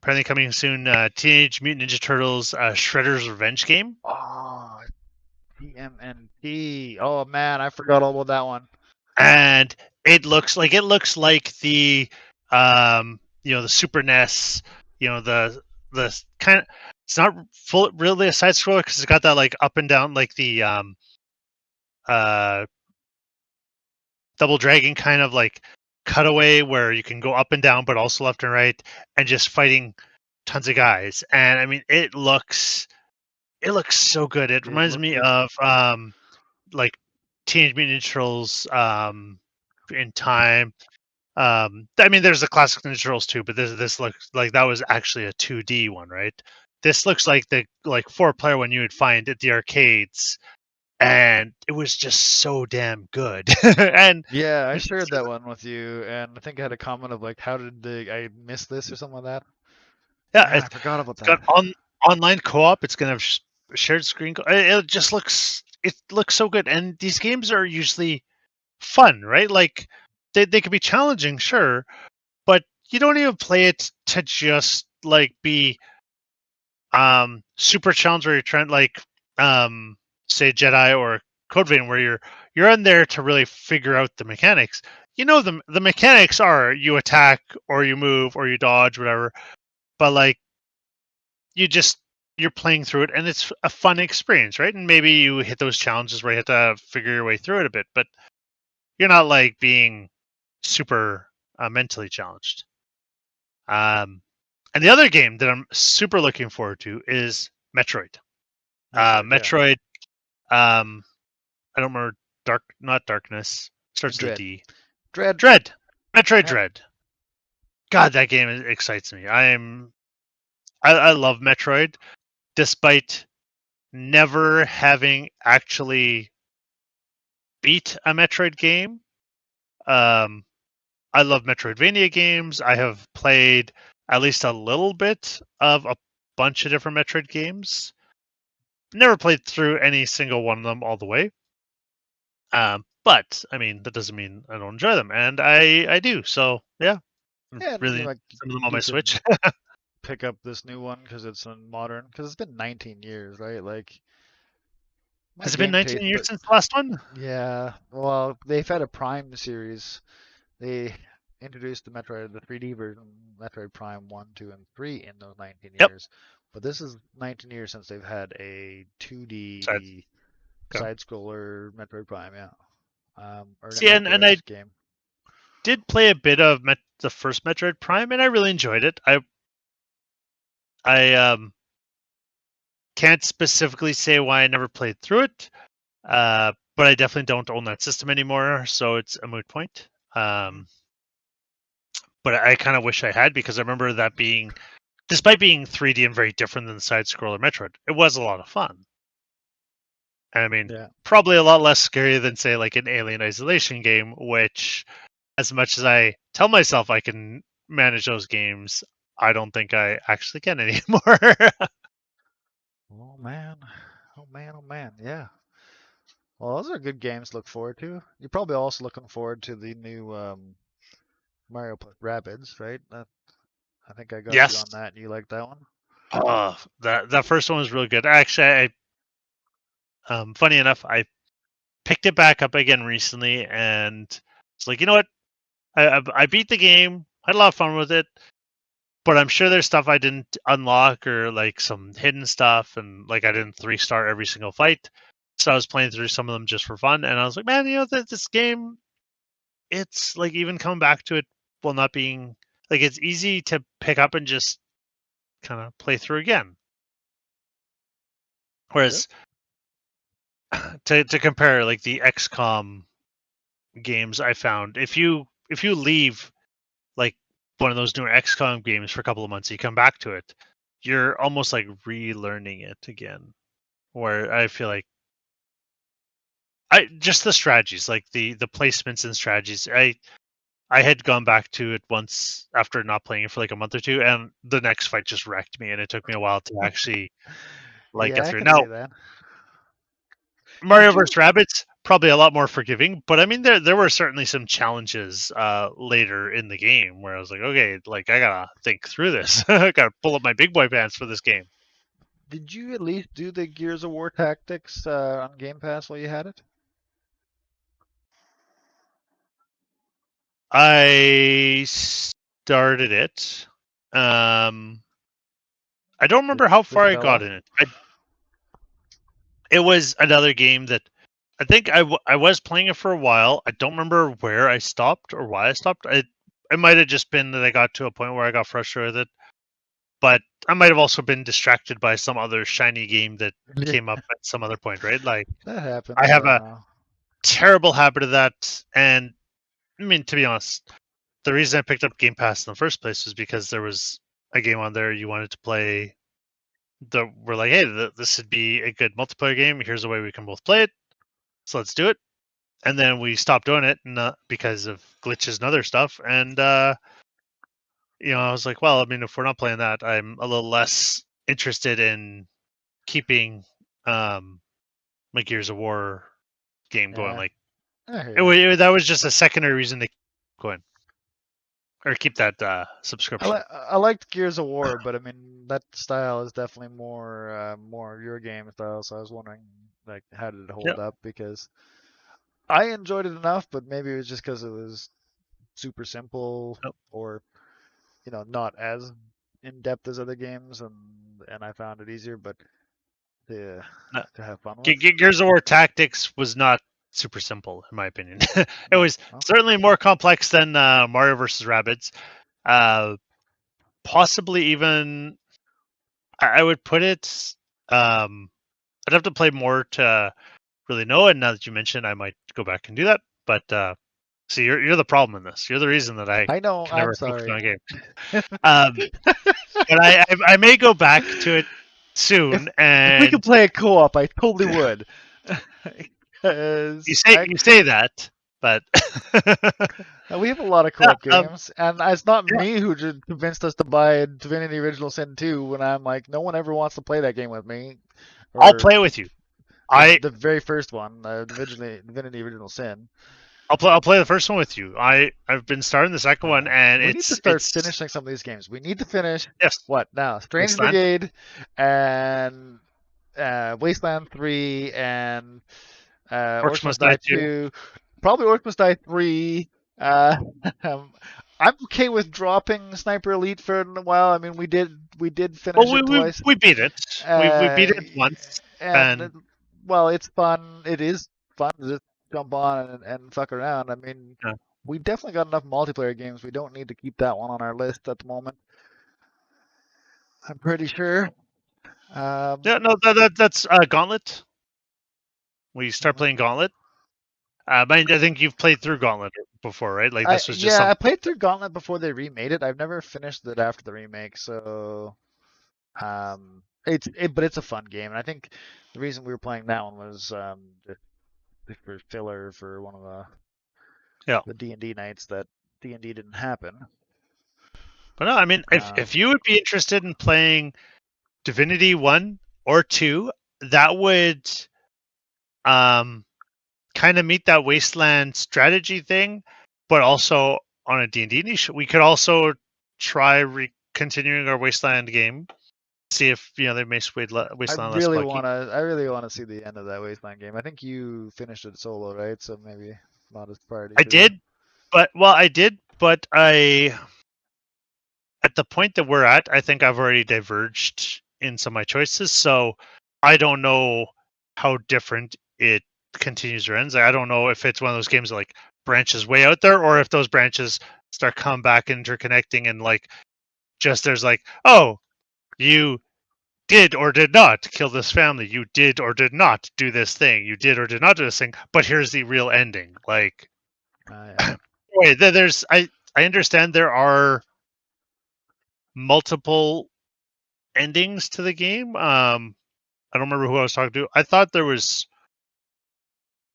apparently coming soon Teenage Mutant Ninja Turtles Shredder's Revenge game, Oh, TMNT. Oh man, I forgot all about that one. and it looks like the the Super NES, the kind of, it's not full really a side scroller because it's got that like up and down like the uh Double Dragon kind of like cutaway where you can go up and down but also left and right and just fighting tons of guys. And I mean it looks so good. It reminds me It of like Teenage Mutant Ninja Turtles in time. I mean, there's the classic Ninja Turtles too, but this looks like that was actually a 2D one, right? This looks like the like 4-player one you would find at the arcades, and it was just so damn good. And Yeah, I it's shared that one with you, and I think I had a comment of like, "How did I miss this?" or something like that. yeah, Man, I forgot about it's got that. online co-op. It's gonna have shared screen. It just looks so good, and these games are usually fun, right? Like they could be challenging, sure, but you don't even play it to just like be super challenge where you're trying like say Jedi or Code Vein where you're in there to really figure out the mechanics. The mechanics are you attack or you move or you dodge, whatever. But like you just you're playing through it and it's a fun experience, right? And maybe you hit those challenges where you have to figure your way through it a bit, but you're not like being super mentally challenged. Um, and the other game that I'm super looking forward to is Metroid. Metroid, yeah. Metroid. I don't remember not Darkness. Starts with a Dread, D. Dread. Dread. Metroid Yep. Dread. God, that game excites me. I love Metroid, despite never having actually beat a Metroid game. Um, I love Metroidvania games. I have played at least a little bit of a bunch of different Metroid games. Never played through any single one of them all the way. But I mean, that doesn't mean I don't enjoy them, and I do. So yeah, Yeah, and really like some of them on my you could Switch. pick up this new one because it's a modern. Because it's been 19 years, right? Like my Has it been game 19 taste, years but since the last one? yeah. Well, they've had a Prime series. They introduced the Metroid, the 3D version, Metroid Prime 1, 2, and 3 in those 19 Yep. years. But this is 19 years since they've had a Sorry. 2D Okay. side scroller Metroid Prime, yeah. Or See, and I Metroid game. did play a bit of the first Metroid Prime, and I really enjoyed it. I can't specifically say why I never played through it, but I definitely don't own that system anymore, so it's a moot point. Mhm. But I kind of wish I had because I remember that being, despite being 3D and very different than the side scroller Metroid, it was a lot of fun. I mean, Yeah. probably a lot less scary than say like an Alien Isolation game, which as much as I tell myself I can manage those games, I don't think I actually can anymore. Oh man. Oh man, oh man. Yeah. Well, those are good games to look forward to. You're probably also looking forward to the new Mario plus Rabbids, right? I think I got you Yes. on that. You like that one? Oh, that first one was really good. Actually, funny enough, I picked it back up again recently, and it's like, you know what? I beat the game, had a lot of fun with it, but I'm sure there's stuff I didn't unlock or like some hidden stuff, and like I didn't 3-star every single fight. So I was playing through some of them just for fun, and I was like, man, this game, it's like even coming back to it while not being like it's easy to pick up and just kind of play through again. Good. Whereas to compare like the XCOM games, I found if you leave like one of those newer XCOM games for a couple of months, you come back to it, you're almost like relearning it again. Where I feel like I just the strategies, like the placements and strategies. I had gone back to it once after not playing it for like a month or two, and the next fight just wrecked me, and it took me a while to actually like get Yeah, I through. can Now, see that. Mario Did vs. you Rabbids probably a lot more forgiving, but I mean there were certainly some challenges later in the game where I was like, okay, like I gotta think through this. I gotta pull up my big boy pants for this game. did you at least do the Gears of War Tactics on Game Pass while you had it? I started it. I don't remember how far I got in it. It was another game that I think I was playing it for a while. I don't remember where I stopped or why I stopped. It might have just been that I got to a point where I got frustrated with it, but I might have also been distracted by some other shiny game that came up at some other point, right? Like That happens. I have a terrible habit of that, and I mean, to be honest, the reason I picked up Game Pass in the first place was because there was a game on there you wanted to play. We're like, hey, this would be a good multiplayer game. Here's a way we can both play it. So let's do it. And then we stopped doing it because of glitches and other stuff. And I was like, well, I mean, if we're not playing that, I'm a little less interested in keeping my Gears of War game going. Like that was just a secondary reason to keep going or keep that subscription. I liked Gears of War, but I mean that style is definitely more your game style. So I was wondering, like, how did it hold up? Because I enjoyed it enough, but maybe it was just because it was super simple or not as in depth as other games, and I found it easier. But to have fun with. Gears of War Tactics was not super simple, in my opinion. It was certainly more complex than Mario vs. Rabbids. Possibly even, I would put it. I'd have to play more to really know it. Now that you mentioned, I might go back and do that. But see, you're the problem in this. You're the reason that I know. can never I'm sorry. focus on a game. But I may go back to it soon. And if we could play a co-op, I totally would. You say that, but we have a lot of co-op games, and it's not me who just convinced us to buy Divinity Original Sin 2 when I'm like, no one ever wants to play that game with me. I'll play with you. The very first one, Divinity Original Sin. I'll play the first one with you. I've been starting the second one, and we need to start finishing some of these games. We need to finish. Yes. What now? Strange Brigade and Wasteland 3 and Orcs Must Die 2. Probably Orcs Must Die 3. I'm okay with dropping Sniper Elite for a while. I mean, we did finish it twice. We beat it. We beat it once. And well, it's fun. It is fun to just jump on and fuck around. I mean, we definitely got enough multiplayer games. We don't need to keep that one on our list at the moment. I'm pretty sure. That's Gauntlet. We start playing Gauntlet. I think you've played through Gauntlet before, right? Like this was just I played through Gauntlet before they remade it. I've never finished it after the remake, so but it's a fun game, and I think the reason we were playing that one was for filler for one of the D&D nights that D&D didn't happen. But no, I mean, if you would be interested in playing Divinity 1 or 2, that would kind of meet that Wasteland strategy thing, but also on a D&D niche. We could also try continuing our Wasteland game, see if they make Wasteland less clunky. I really want to see the end of that Wasteland game. I think you finished it solo, right? So maybe not as priority. I did, but at the point that we're at, I think I've already diverged in some of my choices. So I don't know how different it continues or ends. I don't know if it's one of those games that like branches way out there, or if those branches start coming back interconnecting and like just there's like, oh, you did or did not kill this family, you did or did not do this thing, you did or did not do this thing, but here's the real ending. Like wait, there's I understand there are multiple endings to the game. I don't remember who I was talking to. I thought there was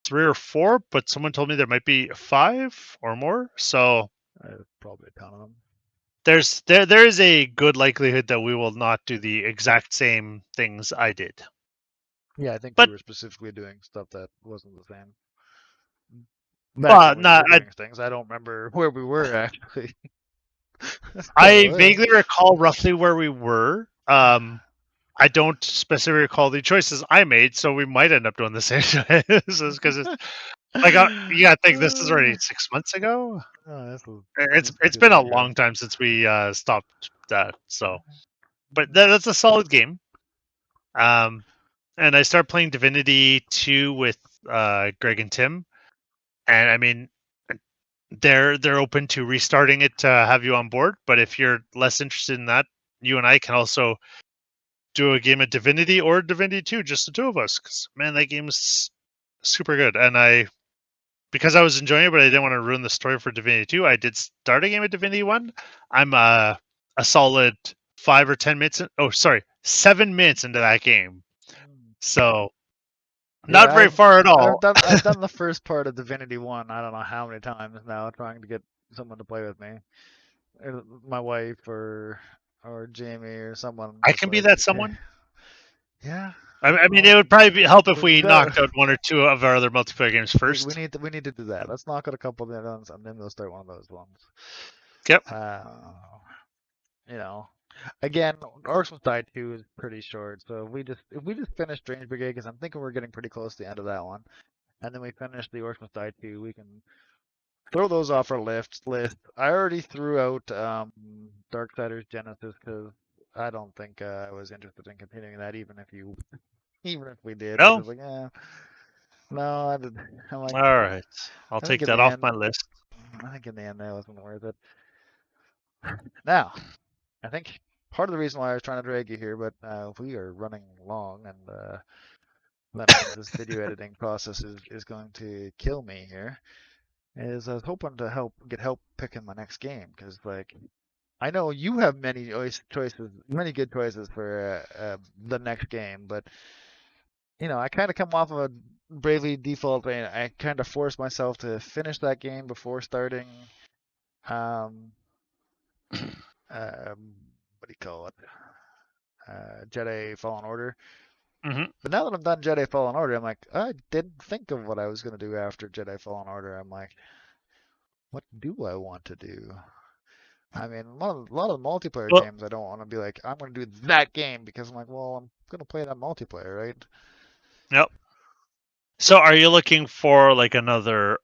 3 or 4, but someone told me there might be 5 or more. So probably a ton of them. There is a good likelihood that we will not do the exact same things I did. Yeah, I think we were specifically doing stuff that wasn't the same. Things. I don't remember where we were actually. I vaguely recall roughly where we were. I don't specifically recall the choices I made, so we might end up doing the same choices because You gotta think this is already 6 months ago. Oh, this was It's too been long a ago. long time since we stopped that. So, but that's a solid game. And I started playing Divinity 2 with Greg and Tim, and I mean, they're open to restarting it to have you on board. But if you're less interested in that, you and I can also do a game of Divinity or Divinity 2, just the two of us. Because man, that game is super good, and because I was enjoying it, but I didn't want to ruin the story for Divinity 2, I did start a game of Divinity 1. I'm a solid 5 or 10 minutes. Oh, sorry, 7 minutes into that game. So not Yeah, very far at all. I've done the first part of Divinity 1. I don't know how many times now, trying to get someone to play with me, my wife or Jamie or someone. I It's can be like, that someone. yeah, I mean, it well, would probably help if we we got knocked out one or two of our other multiplayer games first. we need to do that. Let's knock out a couple of the other ones, and then we'll start one of those ones. Yep. Uh, you know, again, Orcs Side 2 is pretty short, so if we just finish Strange Brigade, because I'm thinking we're getting pretty close to the end of that one, and then we finish the Orcs Side 2, we can throw those off our list. I already threw out Darksiders Genesis because I don't think I was interested in continuing that, even if we did. I No. was like, no, I did. I'm like, All right. I'll I think take in that the off end, my list. that wasn't worth it. Now, I think part of the reason why I was trying to drag you here, but we are running long, and that means this video editing process is going to kill me here. Is I was hoping to get help picking my next game because like I know you have many choices, many good choices for the next game, but I kind of come off of a Bravely Default, and I kind of force myself to finish that game before starting. Um, what do you call it? Jedi Fallen Order. Hmm. But now that I'm done Jedi Fallen Order, I'm like, I didn't think of what I was gonna do after Jedi Fallen Order. I'm like, what do I want to do? I mean, a lot of the multiplayer Well, games, I don't want to be like, I'm going to do that game because I'm like, well, I'm going to play that multiplayer, right? yep. So, are you looking for like another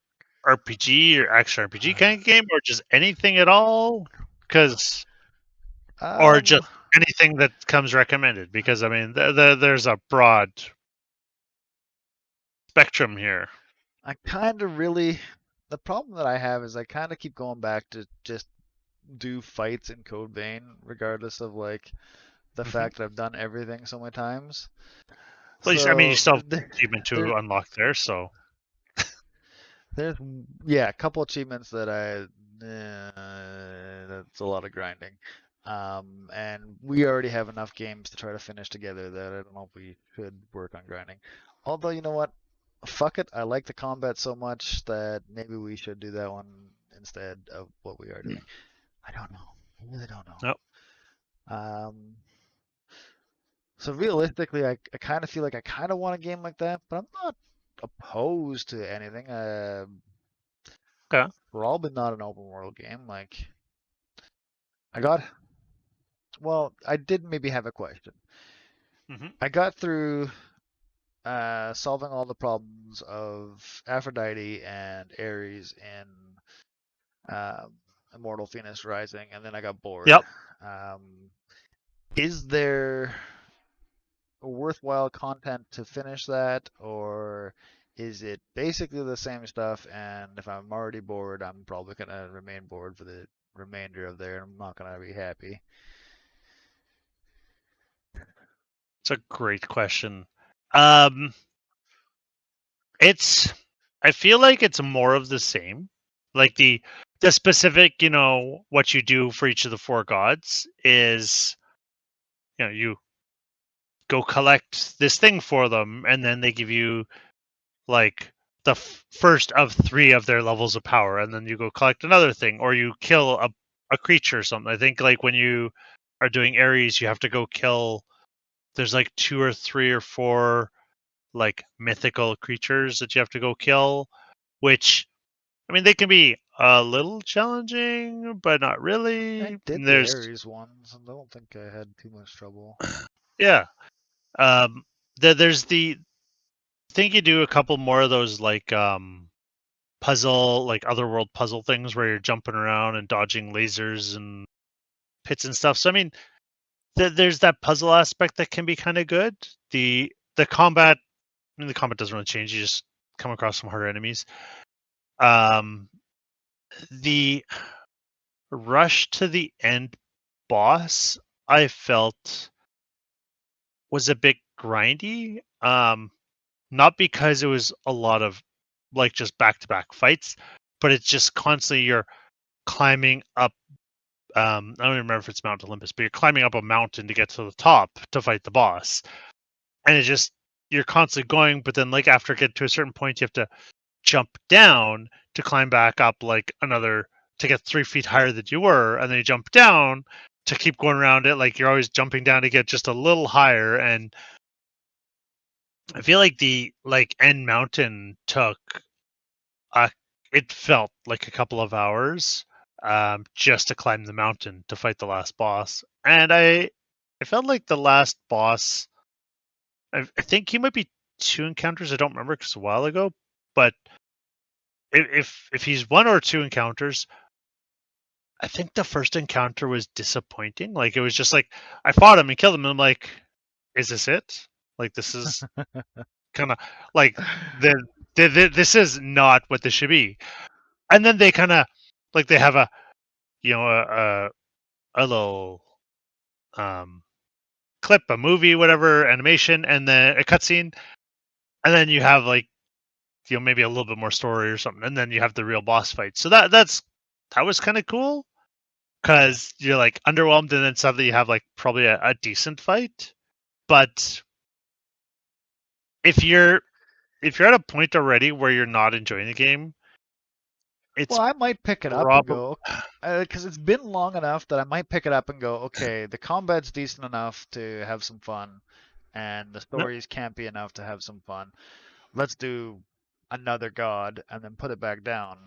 RPG or action RPG kind of game, or just anything at all? Because, or just Um, anything that comes recommended? Because I mean, there's a broad spectrum here. I kind of really, the problem that I have is I kind of keep going back to just do fights in Code Vein, regardless of like the Hmm. fact that I've done everything so many times. Well, I mean, you So still have achievement there, to unlock there, so there's yeah, a couple achievements that that's a lot of grinding. And we already have enough games to try to finish together that I don't know if we should work on grinding. Although you know what, fuck it, I like the combat so much that maybe we should do that one instead of what we are doing. I don't know. I really don't know. no. Um, so realistically, I kind of feel like I kind of want a game like that, but I'm not opposed to anything. Okay. Probably not an open world game. Like I got, well, I did maybe have a question. Hmm. I got through solving all the problems of Aphrodite and Ares in Immortal Phoenix Rising, and then I got bored. Yep. Um, is there worthwhile content to finish that, or is it basically the same stuff? And if I'm already bored, I'm probably gonna remain bored for the remainder of there. I'm not gonna be happy. It's a great question. Um, it's. I feel like it's more of the same. Like the specific, what you do for each of the four gods is, you go collect this thing for them, and then they give you like the first of three of their levels of power, and then you go collect another thing, or you kill a creature or something. I think like when you are doing Ares, you have to go kill. There's like two or three or four like mythical creatures that you have to go kill, which I mean they can be a little challenging, but not I really. did And the there's Ares ones, and I don't think I had too much trouble. yeah, um, there's the I think you do a couple more of those like puzzle, like otherworld puzzle things where you're jumping around and dodging lasers and pits and stuff. So I mean, there's that puzzle aspect that can be kind of good. The combat, I mean, the combat doesn't really change. You just come across some harder enemies. The rush to the end boss, I felt was a bit grindy. Not because it was a lot of like just back to back fights, but it's just constantly you're climbing up. I don't even remember if it's Mount Olympus, but you're climbing up a mountain to get to the top to fight the boss, and it just you're constantly going. But then, like after get to a certain point, you have to jump down to climb back up like another to get 3 feet higher than you were, and then you jump down to keep going around it. Like you're always jumping down to get just a little higher, and I feel like the like end mountain took uh, it felt like a couple of hours just to climb the mountain to fight the last boss. And I felt like the last boss, I think he might be 2 encounters. I don't remember because it's a while ago. But if he's 1 or 2 encounters, I think the first encounter was disappointing. Like it was just like I fought him and killed him, and I'm like, is this it? Like this is kind of like this is not what this should be. And then they kind of like they have a you know a little clip, a movie, whatever, animation, and then a cutscene, and then you have like maybe a little bit more story or something, and then you have the real boss fight. So that was kind of cool because you're like underwhelmed, and then suddenly you have like probably a decent fight. But if you're at a point already where you're not enjoying the game, it's Well, I might pick it up and probably go, because it's been long enough that I might pick it up and go, okay, the combat's decent enough to have some fun, and the no. stories can't be enough to have some fun. Let's do another god and then put it back down.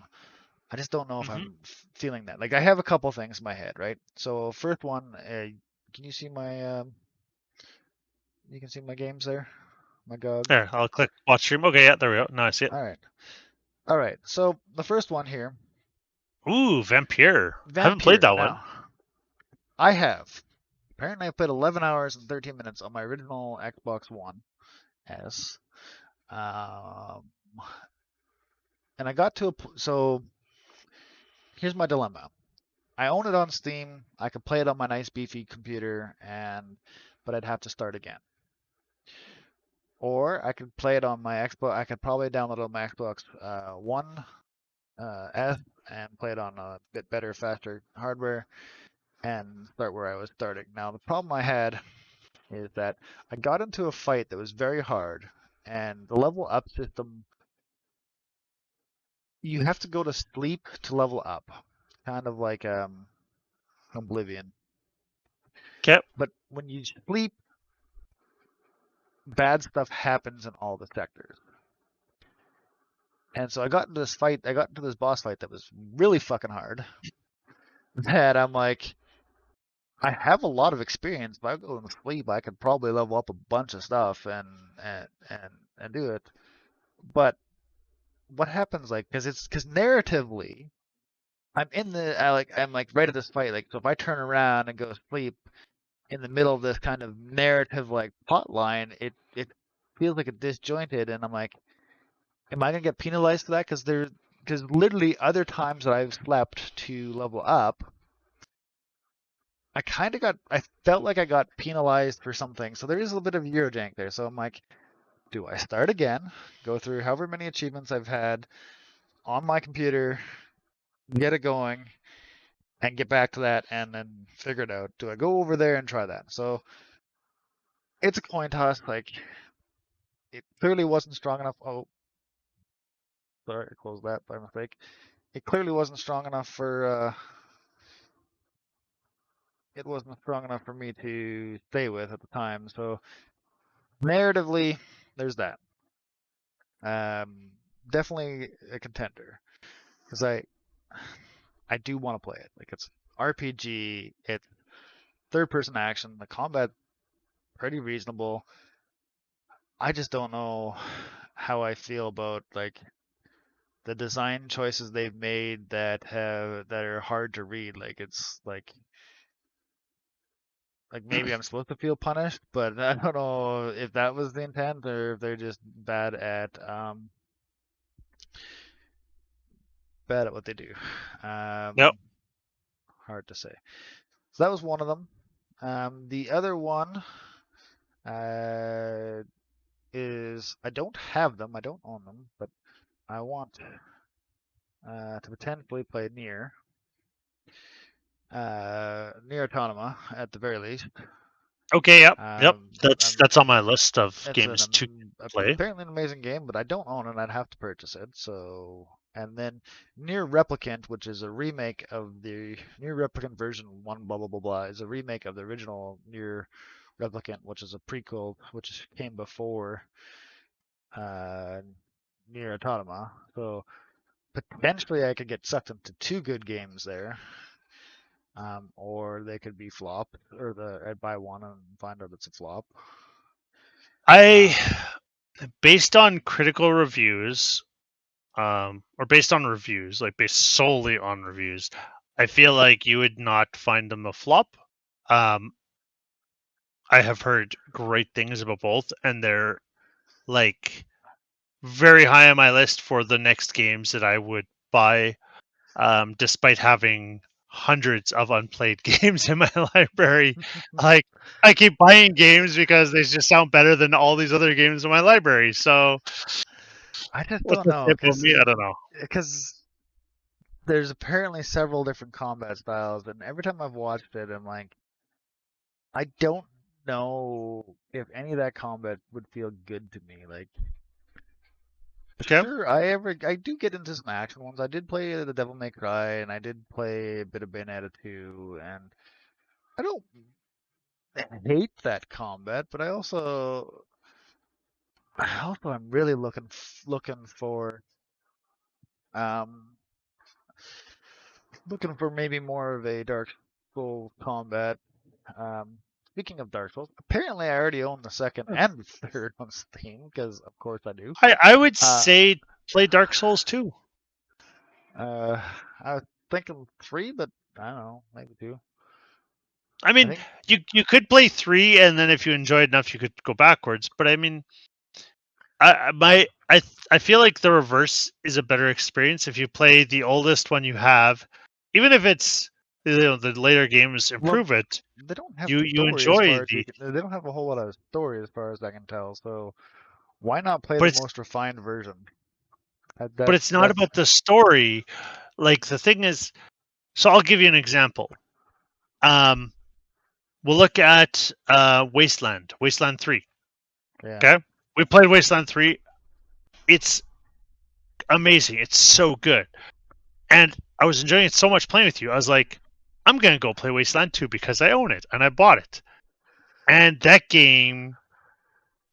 I just don't know if Mm-hmm. I'm feeling that. Like I have a couple things in my head, right? So first one, can you see my you can see my games there, my GOG. There, I'll click watch stream. Okay, yeah, there we go. Now I see it. All right, all right. So the first one here, Ooh, Vampire. I haven't played Vampire. that one. Now I have. Apparently, I played 11 hours and 13 minutes on my original Xbox One S. Um, and I got to so here's my dilemma. I own it on Steam. I could play it on my nice beefy computer, but I'd have to start again. Or I could play it on my Xbox. I could probably download it on my Xbox One S and play it on a bit better, faster hardware and start where I was starting. Now the problem I had is that I got into a fight that was very hard, and the level up system, you have to go to sleep to level up, kind of like Oblivion. Okay. But when you sleep, bad stuff happens in all the sectors. And so I got into this boss fight that was really fucking hard. That I'm like, I have a lot of experience. If I go to sleep, I could probably level up a bunch of stuff and do it. But what happens, like, because narratively, I'm like right at this fight. Like, so if I turn around and go to sleep in the middle of this kind of narrative like plot line, it feels like it's disjointed, and I'm like, am I gonna get penalized for that? Because literally other times that I've slept to level up, I felt like I got penalized for something. So there is a little bit of Eurojank there. So I'm like, do I start again, go through however many achievements I've had on my computer, get it going, and get back to that, and then figure it out? Do I go over there and try that? So it's a coin toss. Like it clearly wasn't strong enough. Oh, sorry, I closed that by mistake. It clearly wasn't strong enough for it wasn't strong enough for me to stay with at the time. So narratively, there's that. Um, Definitely a contender because I do want to play it. Like it's RPG, it's third person action, the combat pretty reasonable. I just don't know how I feel about like the design choices they've made that are hard to read. Like it's like maybe I'm supposed to feel punished, but I don't know if that was the intent or if they're just bad at what they do. Yep. Hard to say. So that was one of them. The other one is I don't have them, I don't own them, but I want to potentially play Near Autonoma at the very least. Okay. Yep. Yep. Um, That's on my list of it's games to play. apparently an amazing game, but I don't own it. I'd have to purchase it. So, and then Near Replicant, which is a remake of the Near Replicant version one, blah blah blah blah, is a remake of the original Near Replicant, which is a prequel, which came before uh, Near Automata. So potentially I could get sucked into two good games there. Or they could be flop, or I'd buy one and find out it's a flop. I, based on critical reviews, or based on reviews, like based solely on reviews, I feel like you would not find them a flop. I have heard great things about both, and they're like very high on my list for the next games that I would buy, despite having hundreds of unplayed games in my library. Like I keep buying games because they just sound better than all these other games in my library. So I just what's don't the know, tip of me? I don't know. because there's apparently several different combat styles, and every time I've watched it, I'm like, I don't know if any of that combat would feel good to me. Like, Okay. sure, I do get into some action ones. I did play the Devil May Cry, and I did play a bit of Bayonetta 2, and I don't hate that combat, but I also am really looking for um looking for maybe more of a Dark Souls combat. Speaking of Dark Souls, apparently I already own the second and the third on Steam because of course I do. I would Uh, say play Dark Souls 2. uh, I was thinking three, but I don't know, maybe two. I I mean, think you could play 3, and then if you enjoyed enough, you could go backwards. But I mean, I feel like the reverse is a better experience if you play the oldest one you have, even if it's the later games well improve it. they don't have You story as enjoy far as the, they don't have a whole lot of story as far as I can tell. So why not play but the it's most refined version? but it's not That's about the story. Like the thing is, so I'll give you an example. Um, we'll look at Wasteland 3. yeah. Okay, we played Wasteland 3. It's amazing. It's so good. And I was enjoying it so much playing with you. I was like, I'm going to go play Wasteland 2 because I own it and I bought it. And that game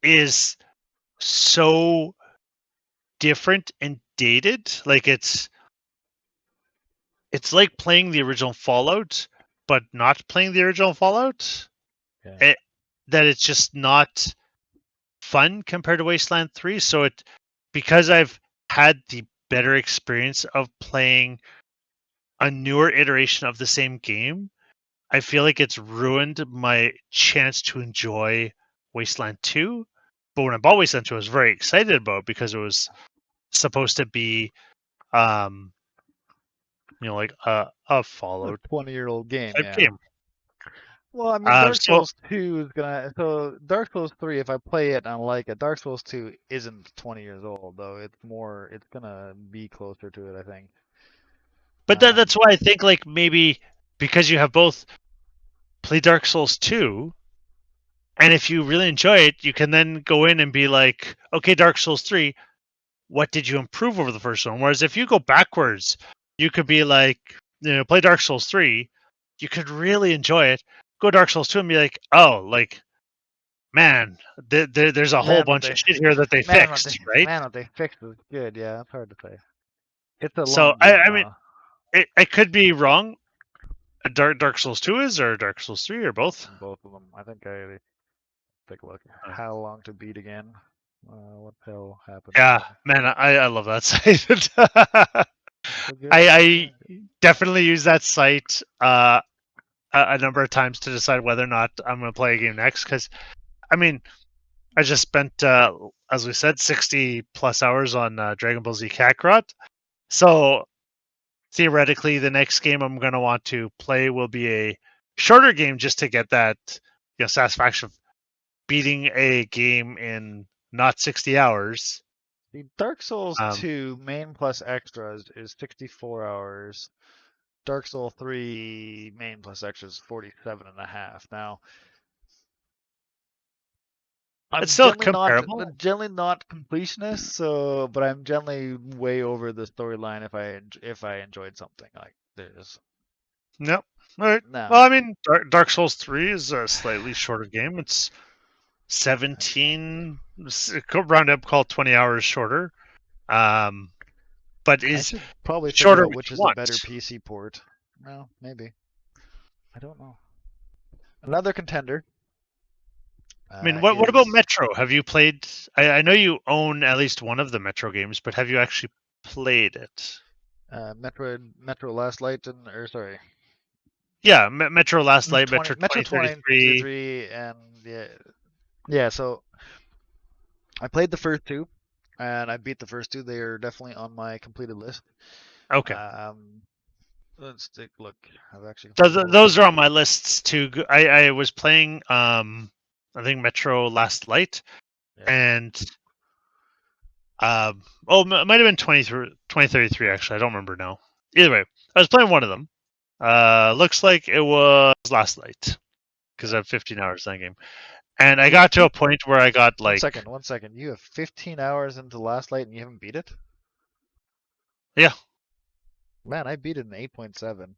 is so different and dated. Like it's like playing the original Fallout but not playing the original Fallout. Yeah. It, that it's just not fun compared to Wasteland 3. So it, because I've had the better experience of playing a newer iteration of the same game, I feel like it's ruined my chance to enjoy Wasteland 2. But when I bought Wasteland 2, I was very excited about it because it was supposed to be, um, like a A Fallout 20-year-old game, type yeah. game. Well, I mean, Dark So, Souls 2 is gonna. So, Dark Souls 3, if I play it and I like it, Dark Souls 2 isn't 20 years old, though. It's gonna be closer to it, I think. but that's Um, why I think like maybe because you have both play Dark Souls 2, and if you really enjoy it, you can then go in and be like, okay, Dark Souls 3, what did you improve over the first one? Whereas if you go backwards, you could be like, play Dark Souls 3, you could really enjoy it. Go Dark Souls 2 and be like, oh, like, man, there's a whole man, what bunch of they, shit here that they fixed, right? man, what they fixed is good. Yeah, it's hard to say. It's a So, long game, I mean, though. I could be wrong. Dark Souls 2 is, or Dark Souls 3, or both. Both of them. I think I take a look. Uh, How long to beat again? What the hell happened Yeah, there? man, I love that site. So good. I definitely use that site a number of times to decide whether or not I'm going to play a game next. Because I mean, I just spent, as we said, 60 plus hours on Dragon Ball Z Kakarot. So theoretically, the next game I'm going to want to play will be a shorter game just to get that satisfaction of beating a game in not 60 hours. The Dark Souls Um, 2 main plus extras is 64 hours. Dark Souls 3 main plus extras 47 and a half. Now, it's I'm still generally comparable. not completionist, so but I'm generally way over the storyline if I enjoyed something like this. Yep. All right. Well, Now, I mean, Dark Souls 3 is a slightly shorter game. It's 17, round up, called 20 hours shorter. But I is should probably figure shorter out what which you is a better want. PC port. Well, maybe. I don't know. Another contender I mean, what about is Metro? Have you played? I know you own at least one of the Metro games, but have you actually played it? Metro Last Light or sorry, Yeah, Metro Last Light, Metro Metro 2033. 2033, and yeah. So I played the first two, and I beat the first two. They are definitely on my completed list. Okay. Um, let's take a look. I've actually completed both of Those them. are on my lists too. I was playing I think Metro Last Light Yeah. and it might have been 2033 actually. I don't remember now. Either way, I was playing one of them. Looks like it was Last Light because Yeah. I have 15 hours in that game. And I You have got to a point where I got one like, second. One second. You have 15 hours into Last Light and you haven't beat it? yeah, Man, I beat it in 8.7.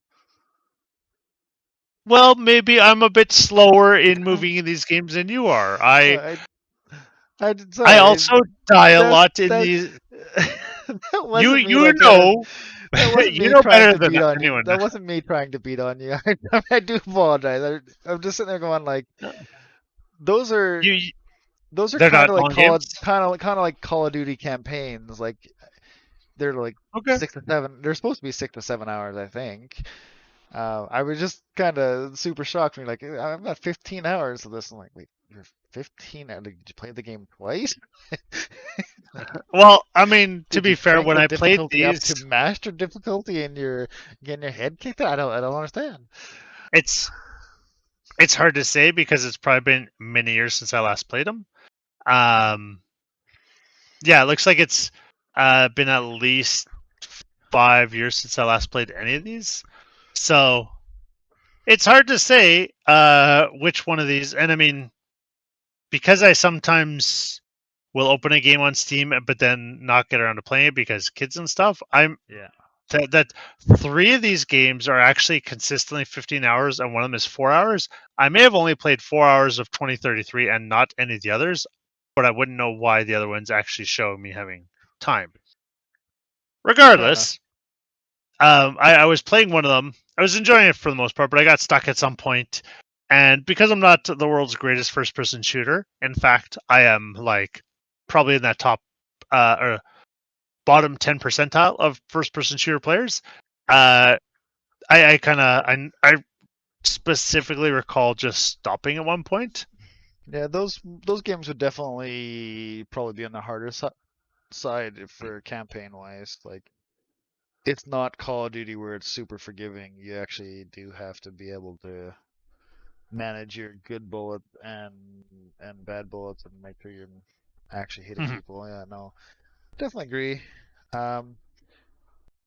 well, maybe I'm a bit slower in moving in these games than you are. I I sorry. also die a That's lot in these. that You wasn't me you like trying to. know, That wasn't you me know trying better to than beat on you. anyone. That wasn't me trying to beat on you. I do apologize. I'm just sitting there going like, those are You, those are they're kind not of like long games. kind of like Call of Duty campaigns. Like they're like Okay. 6 to 7. They're supposed to be 6 to 7 hours, I think. I was just kind of super shocked when you're like, I've got 15 hours of this. I'm like, wait, you're 15 hours? Like, did you play the game twice? Well, I mean, to Did you be fair, crank when the I played difficulty up to these, master difficulty and you're getting your head kicked out? I don't understand. it's it's hard to say because it's probably been many years since I last played them. Um, yeah, it looks like it's been at least 5 years since I last played any of these. So it's hard to say which one of these. And I mean, because I sometimes will open a game on Steam, but then not get around to playing it because kids and stuff. Yeah. That three of these games are actually consistently 15 hours, and one of them is 4 hours. I may have only played 4 hours of 2033 and not any of the others, but I wouldn't know why the other ones actually show me having time. Fair enough. Regardless, I was playing one of them. I was enjoying it for the most part, but I got stuck at some point. And because I'm not the world's greatest first person shooter, in fact, I am like probably in that top or bottom 10 percentile of first person shooter players. Uh, I specifically recall just stopping at one point. Yeah, those games would definitely probably be on the harder side for campaign wise. Like it's not Call of Duty where it's super forgiving. You actually do have to be able to manage your good bullets and bad bullets and make sure you're actually hitting Mhm. people. Yeah, no, definitely agree. Um,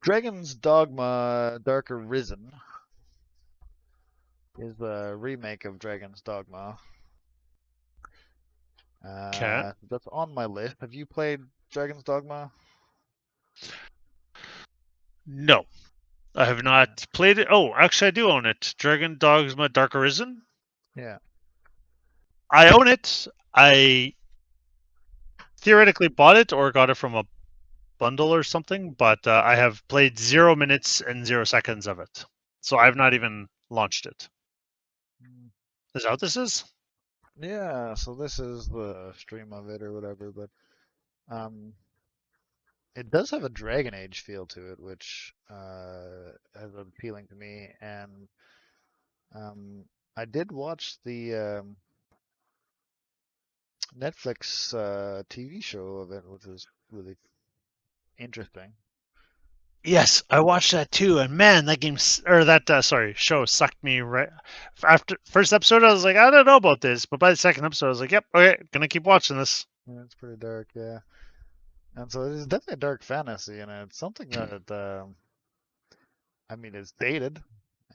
Dragon's Dogma Dark Arisen is a remake of Dragon's Dogma. Okay. That's on my list. Have you played Dragon's Dogma? No, I have not played it. Oh, actually, I do own it. Dragon Dogma Dark Arisen. Yeah. I own it. I theoretically bought it or got it from a bundle or something, but I have played 0 minutes and 0 seconds of it. So I've not even launched it. Mm. Is that what this is? Yeah, so this is the stream of it or whatever, but Um, it does have a Dragon Age feel to it, which is appealing to me. And um, I did watch the Netflix TV show of it, which was really interesting. Yes, I watched that too, and man, that game or that show sucked me right after first episode. I was like, I don't know about this, but by the second episode, I was like, yep, okay, gonna keep watching this. Yeah, it's pretty dark, yeah. And so it's definitely a dark fantasy, and it's something that I mean, it's dated,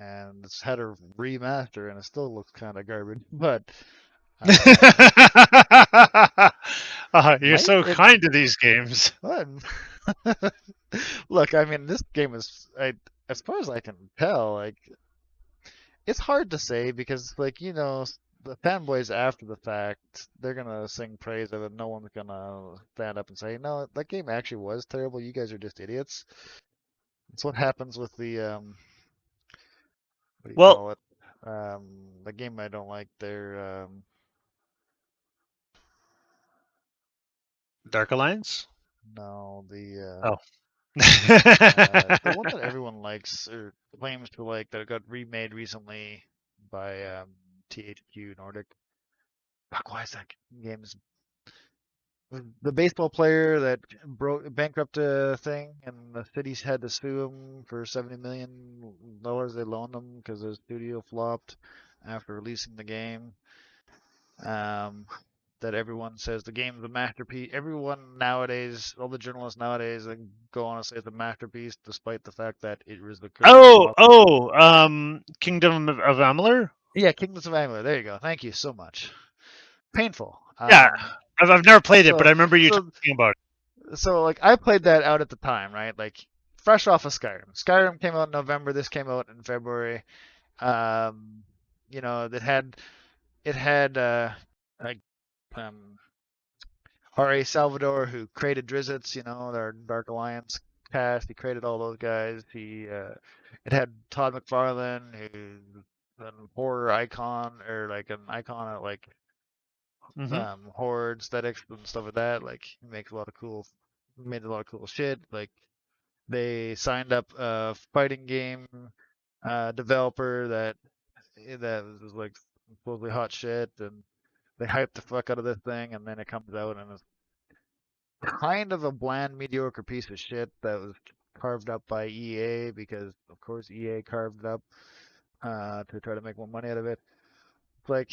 and it's had a remaster, and it still looks kind of garbage. But um, You're might so it? kind to these games. What? Look, I mean, this game is, as far as I can tell, like it's hard to say because, like the fanboys after the fact, they're gonna sing praise of it. No one's gonna stand up and say, no, that game actually was terrible. You guys are just idiots. It's what happens with the what do you Well, call it? The game I don't like. They're Dark Alliance. no Oh. the one that everyone likes or claims to like that got remade recently by THQ Nordic. Fuck, why is that game's the baseball player that broke bankrupt a thing and the cities had to sue him for $70 million they loaned him because the studio flopped after releasing the game. Um, that everyone says the game's a masterpiece. Everyone nowadays, all the journalists nowadays, they go on to say it's a masterpiece, despite the fact that it was the most Oh, popular. Kingdom of Amalur. Yeah, Kingdoms of Amalur. There you go. Thank you so much. Painful. Yeah, I've never played it, but So I remember you so talking about so like I played that out at the time, right? Like fresh off of Skyrim. Skyrim came out in November. This came out in February. Um, it had like um R.A. Salvador, who created Drizzt, their Dark Alliance cast. He created all those guys. It had Todd McFarlane, who's a horror icon, or like an icon of like it. Hmm. horror aesthetics and stuff like that. Like he made a lot of cool shit. Like they signed up a fighting game developer that was like supposedly hot shit, and they hyped the fuck out of this thing, and then it comes out and it's kind of a bland, mediocre piece of shit that was carved up by EA because, of course, EA carved it up to try to make more money out of it. It's like,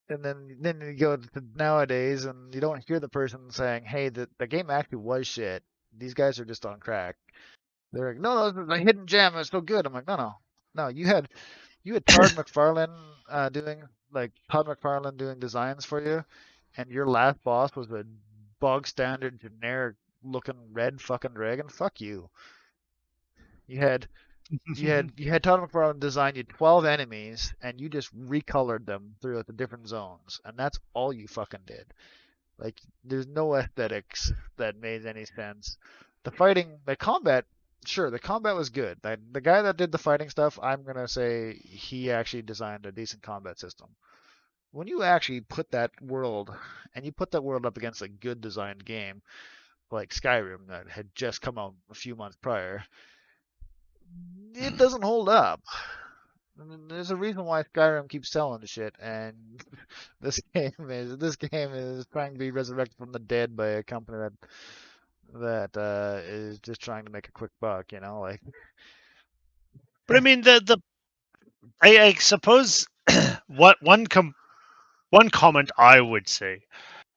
and then you go to nowadays, and you don't hear the person saying, "Hey, the game actually was shit. These guys are just on crack." They're like, "No, no, the hidden gem is so good." I'm like, "No, no, no. You had Todd McFarlane doing designs for you, and your last boss was a bog standard generic looking red fucking dragon. Fuck you. You had you had Todd McFarlane design you 12 enemies, and you just recolored them throughout the different zones, and that's all you fucking did. Like, there's no aesthetics that made any sense. The combat, sure, the combat was good. The guy that did the fighting stuff, I'm gonna say he actually designed a decent combat system. When you actually put that world, and you put that world up against a good designed game like Skyrim that had just come out a few months prior, it doesn't hold up. I mean, there's a reason why Skyrim keeps selling the shit, and this game is trying to be resurrected from the dead by a company that is just trying to make a quick buck. Like But I mean, I suppose what one comment I would say,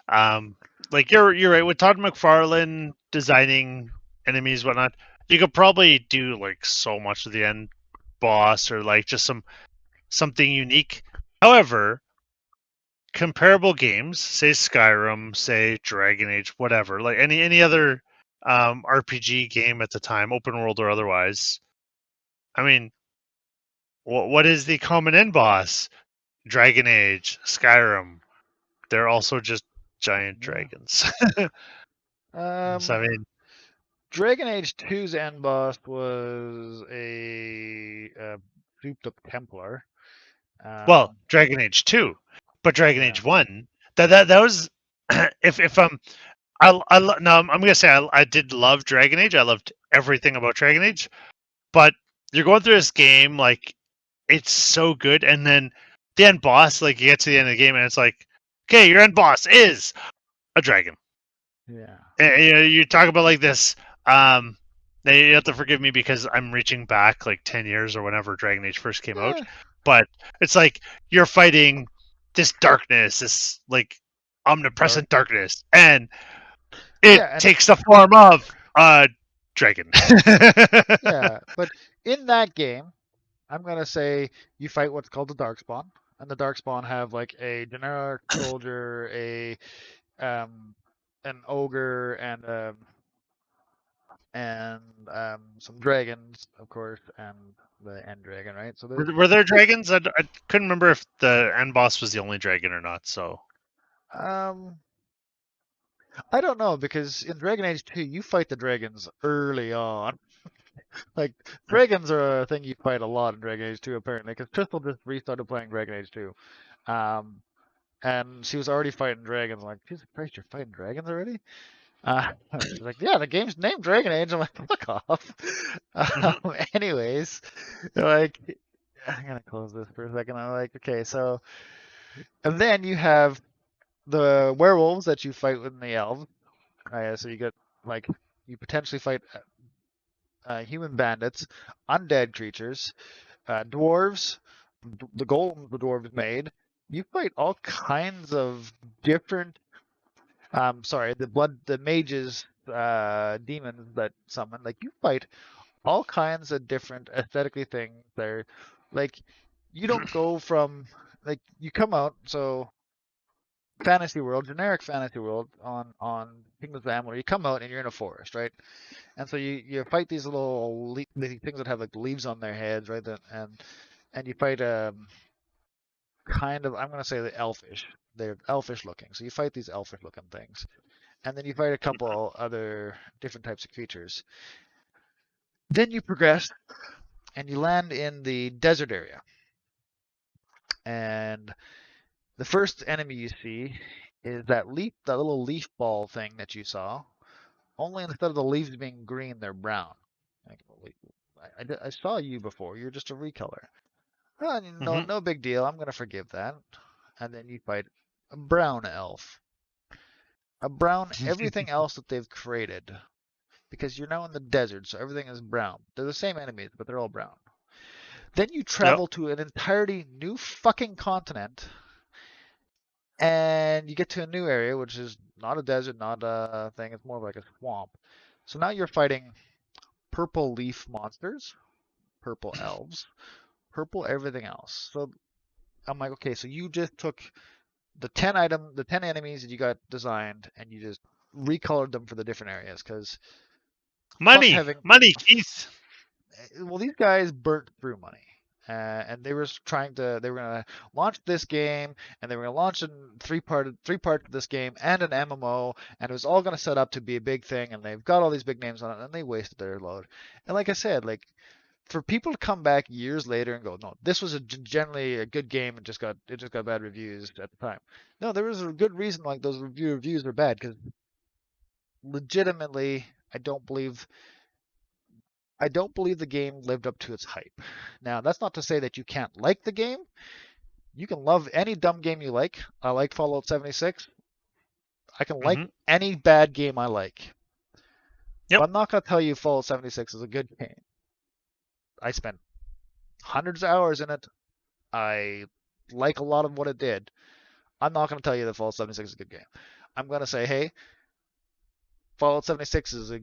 like you're right with Todd McFarlane designing enemies, whatnot. You could probably do like so much of the end boss or like just something unique. However, comparable games, say Skyrim, say Dragon Age, whatever, like any other RPG game at the time, open world or otherwise. I mean, what is the common end boss? Dragon Age, Skyrim. They're also just giant yeah. dragons. So I Um, mean, Dragon Age 2's end boss was a souped up Templar. well, Um, Dragon Age 2, but Dragon yeah. Age 1, that was. if no, I'm gonna say I did love Dragon Age. I loved everything about Dragon Age, but you're going through this game like it's so good, and then the end boss, like you get to the end of the game, and it's like, okay, your end boss is a dragon. Yeah. And, you talk about like this. Um, now you have to forgive me because I'm reaching back like 10 years or whenever Dragon Age first came out, Eh, but it's like you're fighting this darkness, this like dark. omnipresent darkness, and it Yeah, and takes the form of a dragon. yeah, but in that game, I'm gonna say you fight what's called the Darkspawn, and the Darkspawn have like a generic soldier, a um, an ogre, and some dragons, of course, and the end dragon, right? So Were there dragons? I couldn't remember if the end boss was the only dragon or not. So um, I don't know because in Dragon Age 2 you fight the dragons early on. Like dragons are a thing you fight a lot in Dragon Age 2 apparently, because Crystal just restarted playing Dragon Age 2. Um, and she was already fighting dragons. I'm like, Jesus Christ, you're fighting dragons already? She's like, yeah, the game's named Dragon Age. I'm like, fuck off. Mhm. Anyways, like, I'm gonna close this for a second. I'm like, okay, so, and then you have the werewolves that you fight with the elves. So you get like, you potentially fight human bandits, undead creatures, dwarves, the golems the dwarves made. You fight all kinds of different. Sorry, the mages, demons that summon. Like you fight all kinds of different aesthetically things. They're like you don't go from like you come out so fantasy world, generic fantasy world on Kingdoms of Amalur. You come out and you're in a forest, right? And so you fight these little these things that have like leaves on their heads, right? And you fight kind of I'm gonna say the elfish. They're elfish looking. So you fight these elfish looking things, and then you fight a couple other different types of creatures. Then you progress and you land in the desert area. And the first enemy you see is that little leaf ball thing that you saw. Only instead of the leaves being green, they're brown. Like, I saw you before. You're just a recolor. Oh, no, Mhm. no big deal. I'm gonna forgive that. And then you fight a brown elf. A brown everything else that they've created. Because you're now in the desert, so everything is brown. They're the same enemies, but they're all brown. Then you Yep. travel to an entirely new fucking continent, and you get to a new area, which is not a desert, not a thing. It's more like a swamp. So now you're fighting purple leaf monsters, purple elves, purple everything else. So I'm like, okay, so you just took the 10 enemies that you got designed, and you just recolored them for the different areas. Because fuck Money, having money, Keith. well, these guys burnt through money. And they were they were gonna launch this game, and they were gonna launch a three part of this game and an MMO, and it was all gonna set up to be a big thing, and they've got all these big names on it, and they wasted their load. And like I said, like for people to come back years later and go, no, this was generally a good game and it just got bad reviews at the time. No, there was a good reason like those reviews were bad because legitimately, I don't believe the game lived up to its hype. Now, that's not to say that you can't like the game. You can love any dumb game you like. I like Fallout 76. I can like Hmm. any bad game I like. Yep. But I'm not going to tell you Fallout 76 is a good game. I spent hundreds of hours in it. I like a lot of what it did. I'm not going to tell you that Fallout 76 is a good game. I'm going to say, hey, Fallout 76 is a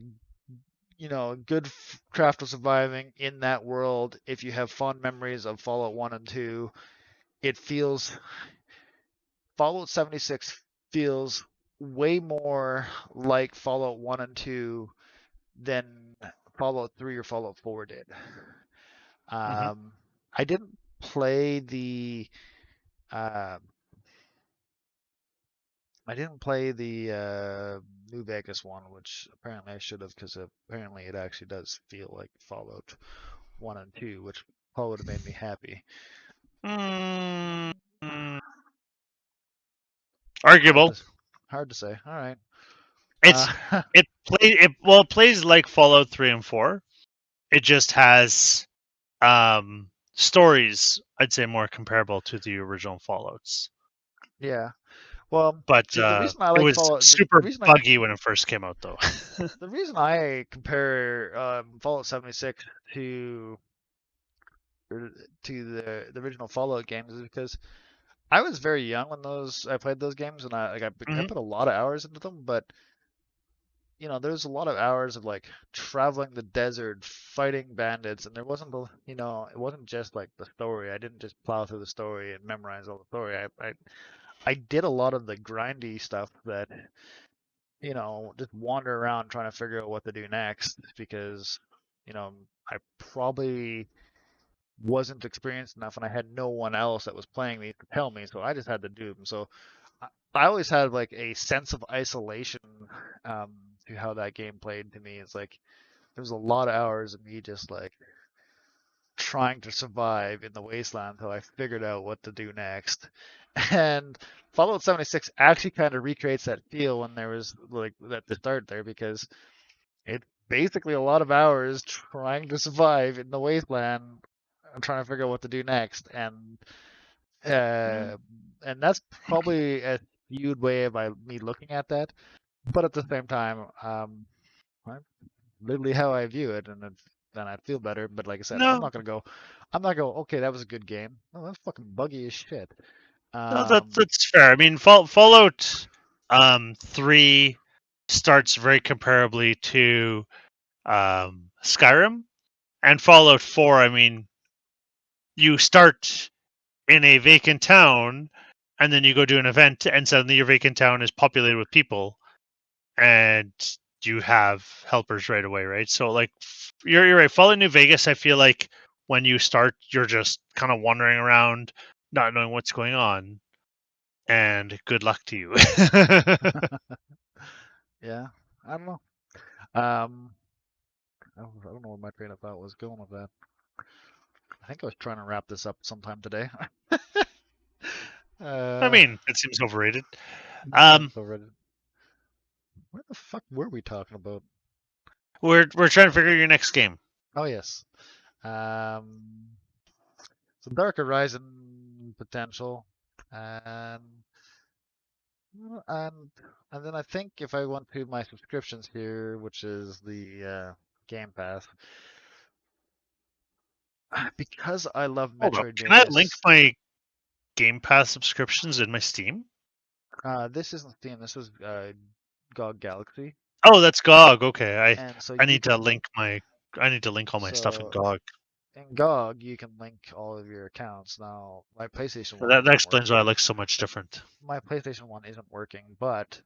good craft of surviving in that world. If you have fond memories of Fallout 1 and 2, it feels Fallout 76 feels way more like Fallout 1 and 2 than Fallout 3 or Fallout 4 did. Hmm. Um, I didn't play the uh, New Vegas one, which apparently I should have, because apparently it actually does feel like Fallout 1 and 2, which probably would have made me happy. Mm, What arguable. does Hard to say. All right. It's it plays like Fallout 3 and 4. It just has stories, I'd say, more comparable to the original Fallouts. yeah. Well, But see, the reason I it like was Fallout, the super reason I buggy when it first came out, though. the reason I compare Fallout 76 to the original Fallout games is because I was very young when I played those games, and I Mhm. put a lot of hours into them. But there's a lot of hours of like traveling the desert, fighting bandits, and there wasn't it wasn't just like the story. I didn't just plow through the story and memorize all the story. I did a lot of the grindy stuff that just wander around trying to figure out what to do next because I probably wasn't experienced enough and I had no one else that was playing these to tell me, so I just had to do them. So I always had like a sense of isolation um, to how that game played to me. It's like there was a lot of hours of me just like trying to survive in the wasteland until I figured out what to do next. And Fallout 76 actually kind of recreates that feel when there was like at the start there because it's basically a lot of hours trying to survive in the wasteland and trying to figure out what to do next. Uh, and that's probably a skewed way of me looking at that. But at the same time, literally how I view it, and then I feel better. But like I said, No, I'm not going. Okay, that was a good game. Oh, that's fucking buggy as shit. no, Um, that's fair. I mean, Fallout 3 starts very comparably to Skyrim, and Fallout 4. I mean, you start in a vacant town, and then you go do an event, and suddenly your vacant town is populated with people, and you have helpers right away, right? So like, you're right. Fallout New Vegas, I feel like when you start, you're just kind of wandering around, not knowing what's going on, and good luck to you. yeah, I don't know. Um, I don't know where my train of thought was going with that. I think I was trying to wrap this up sometime today. I uh, mean, it seems overrated. yeah, Um, it's already. Where the fuck were we talking about? we're trying to figure your next game. Oh yes. Um, some Dark Horizon potential, and and and then I think if I went to my subscriptions here, which is the Game Pass, because I love Hold up, can I link Metroidvanias. my Game Pass subscriptions in my Steam? This isn't Steam. This was GOG Galaxy, Oh, that's GOG. Okay, and so I you need can to link. link my I need to link all my stuff in So GOG. in GOG, you can link all of your accounts. Now, my PlayStation So one that isn't explains why working. it looks so much different. My PlayStation one isn't working, but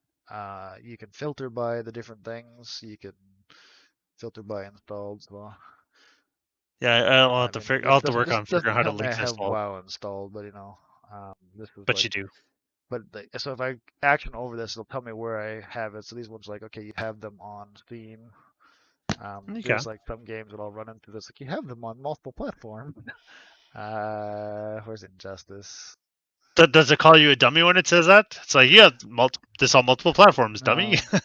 you can filter by the different things. You can filter by installed. So Yeah, I'll have I to mean, I'll have to doesn't work this on figuring doesn't out how to tell me link I this have all. WoW installed, but this is But like, you do. so if I action over this, it'll tell me where I have it. So these ones like, okay, you have them on Steam. You There's can. like some games that I'll run into this, like you have them on multiple platforms. Where's Injustice? Does it call you a dummy when it says that? It's like, yeah, this on multiple platforms, dummy. No.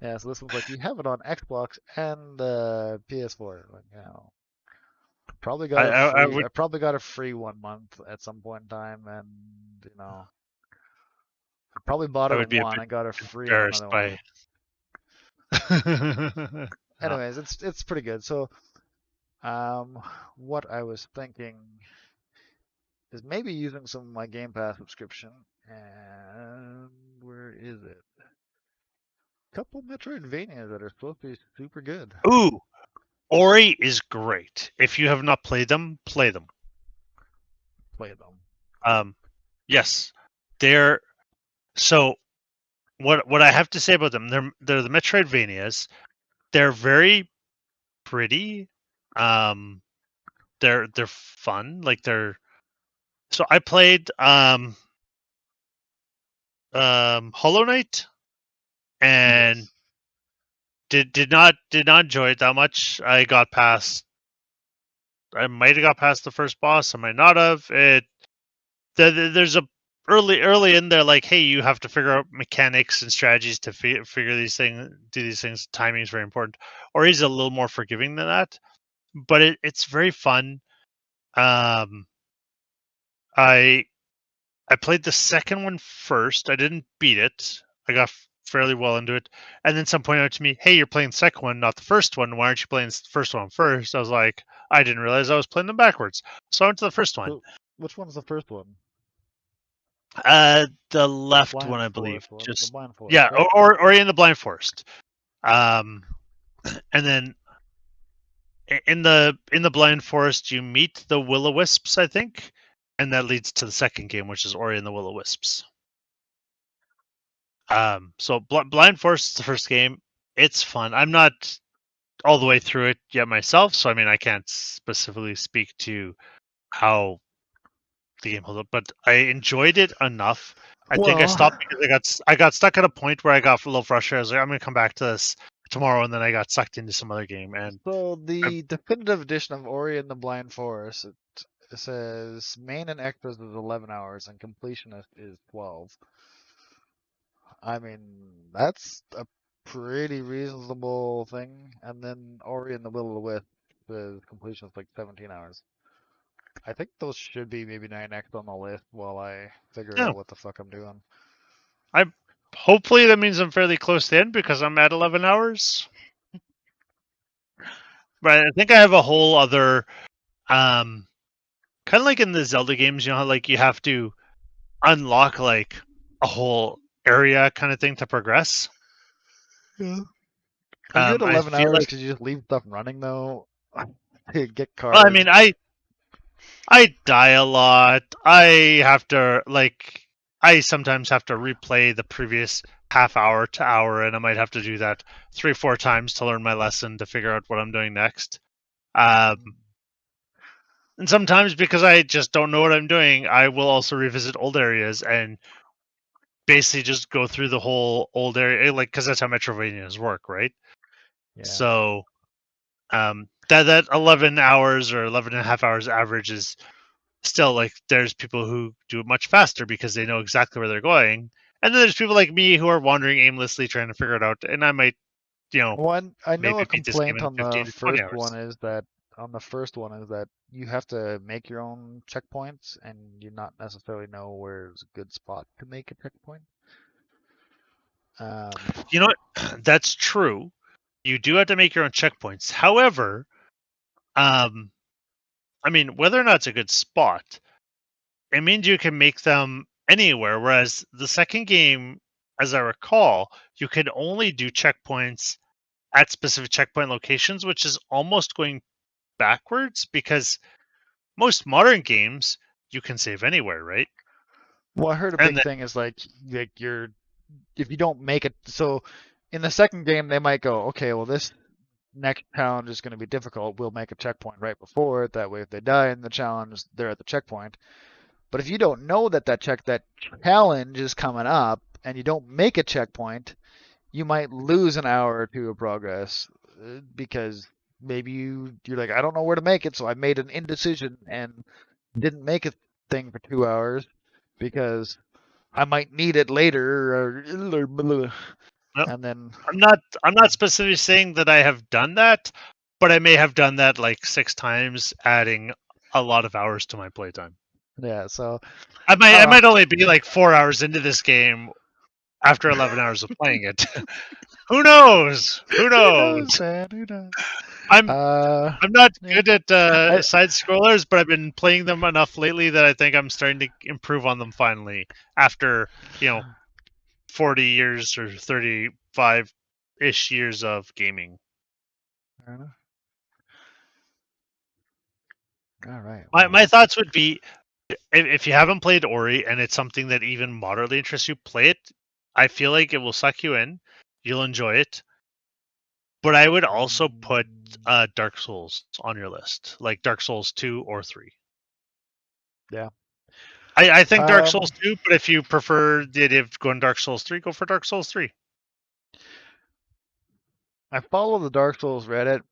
Yeah, so this one's like you have it on Xbox and PS4. Like, probably got it I free. would I probably got it free 1 month at some point in time, and I probably bought I it would on be a one bit and got it free on embarrassed another one. by. No. Anyways, it's pretty good. So, um, what I was thinking is maybe using some of my Game Pass subscription, and where is it? Couple Metroidvanias that are supposed to be super good. Ooh, Ori is great. If you have not played them, play them. Play them. Um, yes, they're so. What I have to say about them, they're the Metroidvanias. They're very pretty. Um, they're fun. Like they're so I played Hollow Knight and Yes. did not enjoy it that much. I might have got past the first boss. I might not have. There's a early in there, like, hey, you have to figure out mechanics and strategies to figure these things, do these things. Timing is very important. Or he's a little more forgiving than that, but it's very fun. Um, I I played the second one first. I didn't beat it. I got fairly well into it, and then some pointed out to me, "Hey, you're playing the second one, not the first one. Why aren't you playing the first one first?" I was like, "I didn't realize I was playing them backwards." So I went to the first one. So, which one's the first one? The The left one, blind I believe. forest one. The Just blind forest, yeah, right? or in the blind forest. Um, and then in the blind forest, you meet the will-o-wisps, I think, and that leads to the second game, which is Ori and the Will-o-wisps. So blind forest is the first game. It's fun. I'm not all the way through it yet myself, so I mean, I can't specifically speak to how the game holds up, but I enjoyed it enough. I think I Well, stopped because I got stuck at a point where I got a little frustrated. I was like, I'm gonna come back to this tomorrow, and then I got sucked into some other game. And so I, the definitive edition of Ori and the Blind Forest, it says main and extras is 11 hours and completion is 12. I mean, that's a pretty reasonable thing. And then Ori and the Will of the Wisp, the completion is like 17 hours. I think those should be maybe 9x on the list while I figure yeah, out what the fuck I'm doing. I hopefully that means I'm fairly close to the end because I'm at 11 hours. But I think I have a whole other kind of like in the Zelda games, you know, how like you have to unlock like a whole area kind of thing to progress. Yeah. Are you at I 11 feel hours like, because you just leave stuff running though? To get well, I mean, cards. I die a lot. I have to like I sometimes have to replay the previous half hour to hour, and I might have to do that 3 4 times to learn my lesson to figure out what I'm doing next. Um, and sometimes because I just don't know what I'm doing, I will also revisit old areas and basically just go through the whole old area, like because that's how Metroidvanias work, right? Yeah. So that 11 hours or 11 and a half hours average is still like there's people who do it much faster because they know exactly where they're going, and then there's people like me who are wandering aimlessly trying to figure it out, and I might, you know, Well, I know maybe a beat this game complaint in on the 15 to 20 first one hours. is that you have to make your own checkpoints and you not necessarily know where's a good spot to make a checkpoint. Um, You know what? That's true. You do have to make your own checkpoints. However, um, I mean, whether or not it's a good spot, it means you can make them anywhere. Whereas the second game, as I recall, you can only do checkpoints at specific checkpoint locations, which is almost going backwards because most modern games you can save anywhere, right? well, I heard a And big then thing is like you're if you don't make it, so in the second game they might go, okay, well this next challenge is going to be difficult. We'll make a checkpoint right before it. That way, if they die in the challenge, they're at the checkpoint. But if you don't know that challenge is coming up and you don't make a checkpoint, you might lose an hour or two of progress because maybe you're like, I don't know where to make it, so I made an indecision and didn't make a thing for 2 hours because I might need it later well, and then I'm not specifically saying that I have done that, but I may have done that like 6 times, adding a lot of hours to my playtime. yeah, so I I might don't I know. might only be like 4 hours into this game after 11 hours of playing it. Who knows? Who Who knows? knows, man? Who knows? I'm Uh, I'm not yeah. good at I side scrollers, but I've been playing them enough lately that I think I'm starting to improve on them finally after, you know, 40 years or 35-ish years of gaming. don't know. All right. My Well, thoughts would be if you haven't played Ori and it's something that even moderately interests you, play it. I feel like it will suck you in. You'll enjoy it. But I would also put mm, Dark Souls on your list, like Dark Souls 2 or 3. yeah. I think Dark Um, Souls 2, but if you prefer the idea of going Dark Souls 3, go for Dark Souls 3. I follow the Dark Souls Reddit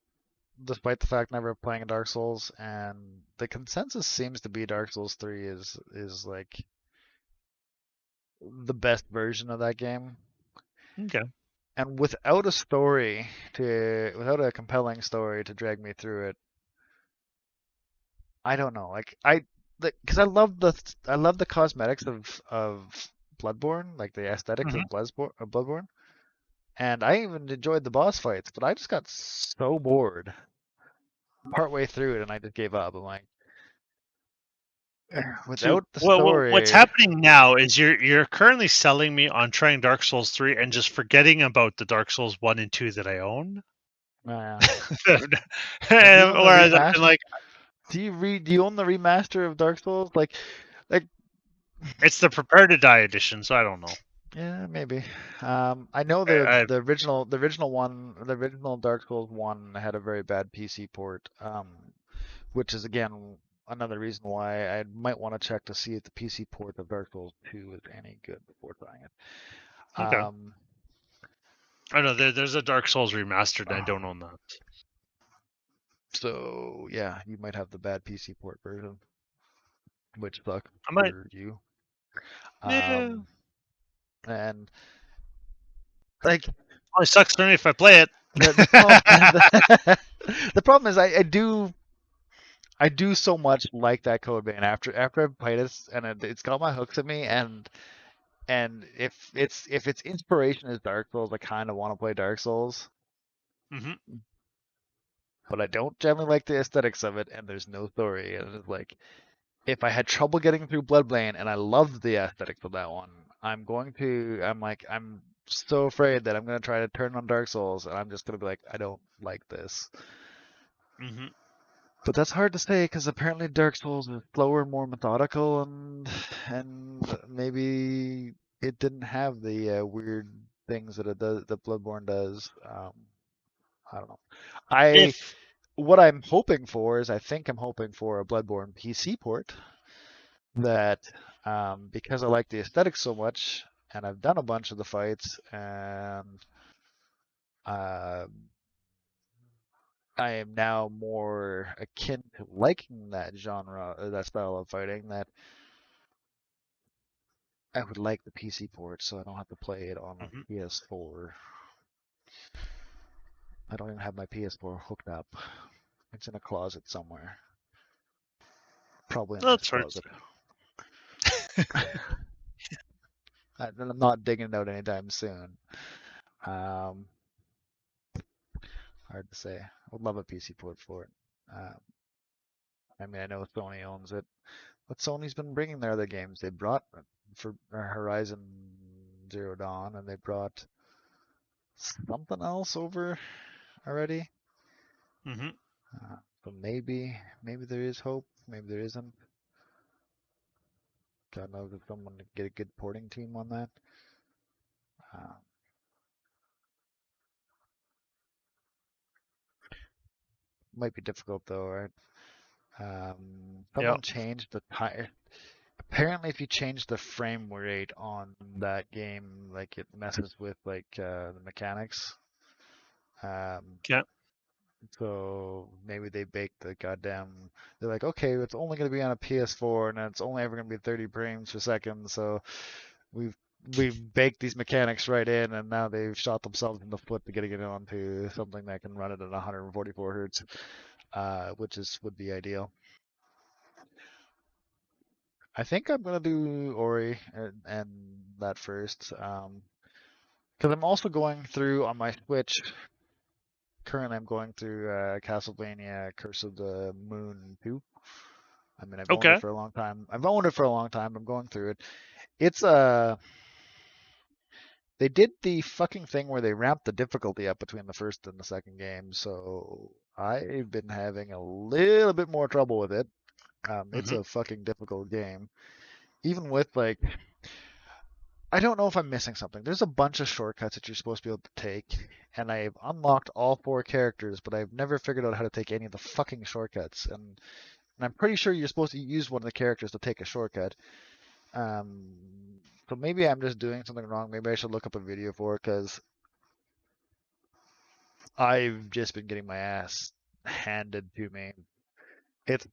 despite the fact never playing a Dark Souls, and the consensus seems to be Dark Souls 3 is like the best version of that game. Okay. And without a compelling story to drag me through it, I don't know. Because I love the cosmetics of Bloodborne, like the aesthetics Hmm. of Bloodborne, and I even enjoyed the boss fights, but I just got so bored partway through it, and I just gave up. I'm like, So without the what's story, happening now is you're currently selling me on trying Dark Souls 3 and just forgetting about the Dark Souls 1 and 2 that I own. uh, have you owned the Whereas I've been remaster? like, Do you own the remaster of Dark Souls? Like it's the Prepare to Die edition, so I don't know. Yeah, maybe. I know I the original Dark Souls 1 had a very bad PC port, which is again another reason why I might want to check to see if the PC port of Dark Souls 2 is any good before trying it. okay. I know there's a Dark Souls remastered, and I don't own that. So yeah, you might have the bad PC port version, which sucks I might. for you. Yeah. Um, and like Only sucks for me if I play it. the problem the problem is I do so much like that code vein after I've played it and it's got my hooks in me and if its inspiration is Dark Souls, I kind of want to play Dark Souls, Hmm. but I don't generally like the aesthetics of it, and there's no story. And it's like if I had trouble getting through Bloodblade and I loved the aesthetics of that one, I'm so afraid that I'm gonna try to turn on Dark Souls and I'm just gonna be like, I don't like this. Hmm. But that's hard to say because apparently Dark Souls is slower, more methodical, and maybe it didn't have the weird things that it does, that Bloodborne does. I don't know. I If What I'm hoping for is I think I'm hoping for a Bloodborne PC port that because I like the aesthetic so much and I've done a bunch of the fights and uh, I am now more akin to liking that genre, that style of fighting, that I would like the PC port so I don't have to play it on a Mhm. PS4. I don't even have my PS4 hooked up. It's in a closet somewhere. Probably in this That's hard. closet. And I'm not digging it out anytime soon. Um, Hard to say. I would love a PC port for it. Um, I mean, I know Sony owns it, but Sony's been bringing their other games. They brought for Horizon Zero Dawn, and they brought something else over already. Hmm. So maybe there is hope. Maybe there isn't. God knows if someone to get a good porting team on that. Uh, Might be difficult though, right? Yeah. Someone changed the time. Apparently, if you change the frame rate on that game, like it messes with the mechanics. Um, Yeah. so maybe they baked the goddamn. They're like, okay, it's only going to be on a PS4, and it's only ever going to be 30 frames per second. So we've we've baked these mechanics right in, and now they've shot themselves in the foot to getting it onto something that can run it at 144 hertz, which is would be ideal. I think I'm gonna do Ori and that first, because I'm also going through on my Switch. Currently, I'm going through Castlevania: Curse of the Moon 2. I mean, I've owned it Okay. for a long time. I've owned it for a long time. I'm going through it. It's they did the fucking thing where they ramped the difficulty up between the first and the second game, so I've been having a little bit more trouble with it. It's Hmm. a fucking difficult game, even with like I don't know if I'm missing something. There's a bunch of shortcuts that you're supposed to be able to take, and I've unlocked all four characters, but I've never figured out how to take any of the fucking shortcuts. And I'm pretty sure you're supposed to use one of the characters to take a shortcut. Um, so maybe I'm just doing something wrong. Maybe I should look up a video for it because I've just been getting my ass handed to me. It's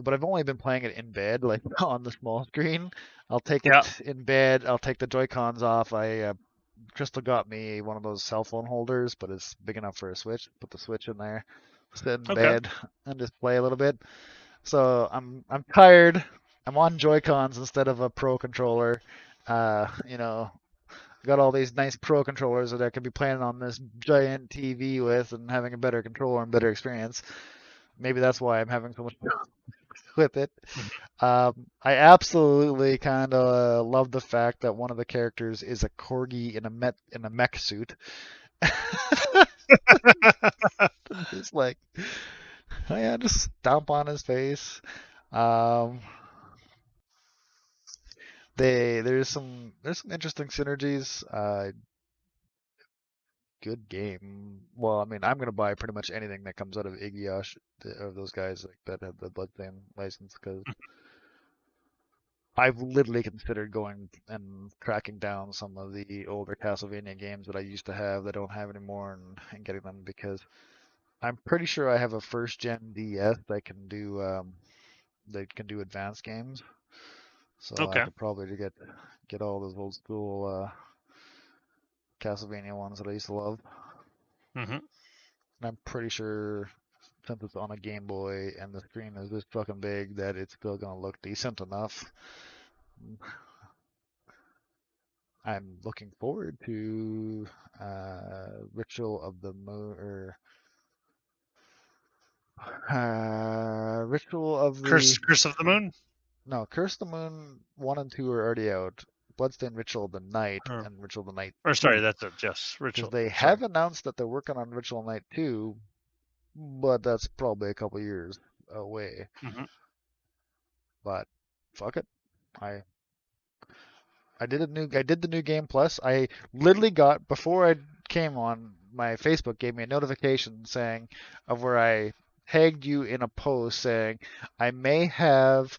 but I've only been playing it in bed, like on the small screen. I'll take Yeah. it in bed. I'll take the Joy Cons off. Crystal got me one of those cell phone holders, but it's big enough for a Switch. Put the Switch in there, sit in Okay. bed, and just play a little bit. So I'm tired. I'm on Joy Cons instead of a Pro controller. You know, got all these nice Pro controllers that I could be playing on this giant TV with and having a better controller and better experience. Maybe that's why I'm having so much with it. Mhm. I absolutely kind of love the fact that one of the characters is a corgi in a mech suit. Just like, oh yeah, just stomp on his face. Um, there's some interesting synergies. Good game. Well, I mean, I'm gonna buy pretty much anything that comes out of Iggy of those guys like that have the Bloodstained license because I've literally considered going and tracking down some of the older Castlevania games that I used to have that I don't have anymore and getting them because I'm pretty sure I have a first gen DS that can do advanced games. So I Okay. could probably get all those old school Castlevania ones that I used to love. Hmm. And I'm pretty sure since it's on a Game Boy and the screen is this fucking big that it's still gonna look decent enough. I'm looking forward to Ritual of the Moon or Ritual of the Curse of the Moon. no Curse of the Moon 1 and 2 are already out. Bloodstained Ritual of the Night Or, and Ritual of the Night or sorry, 2 that's a yes. because Ritual. they Sorry. have announced that they're working on Ritual Night 2, but that's probably a couple years away. Hmm. But fuck it, I I did the new game plus. I literally got before I came on, my Facebook gave me a notification saying of where I tagged you in a post saying I may have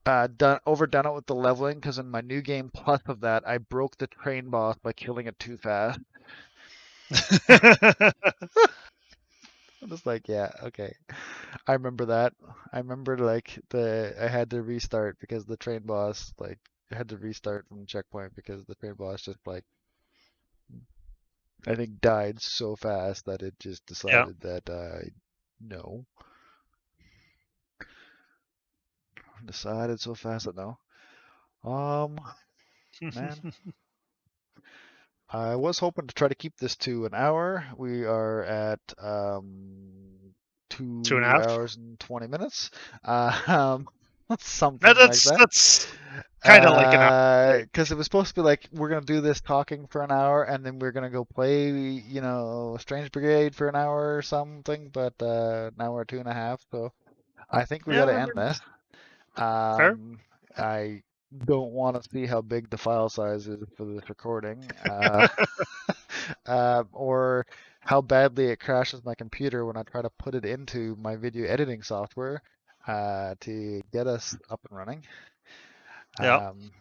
overdone it with the leveling because in my new game plus of that I broke the train boss by killing it too fast. I'm just like, yeah, okay. I remember that. I remember like the I had to restart because the train boss like I had to restart from the checkpoint because the train boss just like I think died so fast that it just Yeah. decided that no. Decided so fast that no. Um, man, I was hoping to try to keep this to an hour. We are at Two and a two half. hours and 20 minutes. Uh, That, something like that's that. that's kind of like an hour. Because it was supposed to be like we're gonna do this talking for an hour and then we're gonna go play, Strange Brigade for an hour or something. But now we're 2.5, so I think we Yeah, gotta I end mean, this. fair. I don't want to see how big the file size is for this recording, or how badly it crashes my computer when I try to put it into my video editing software, to get us up and running. Yeah. Um,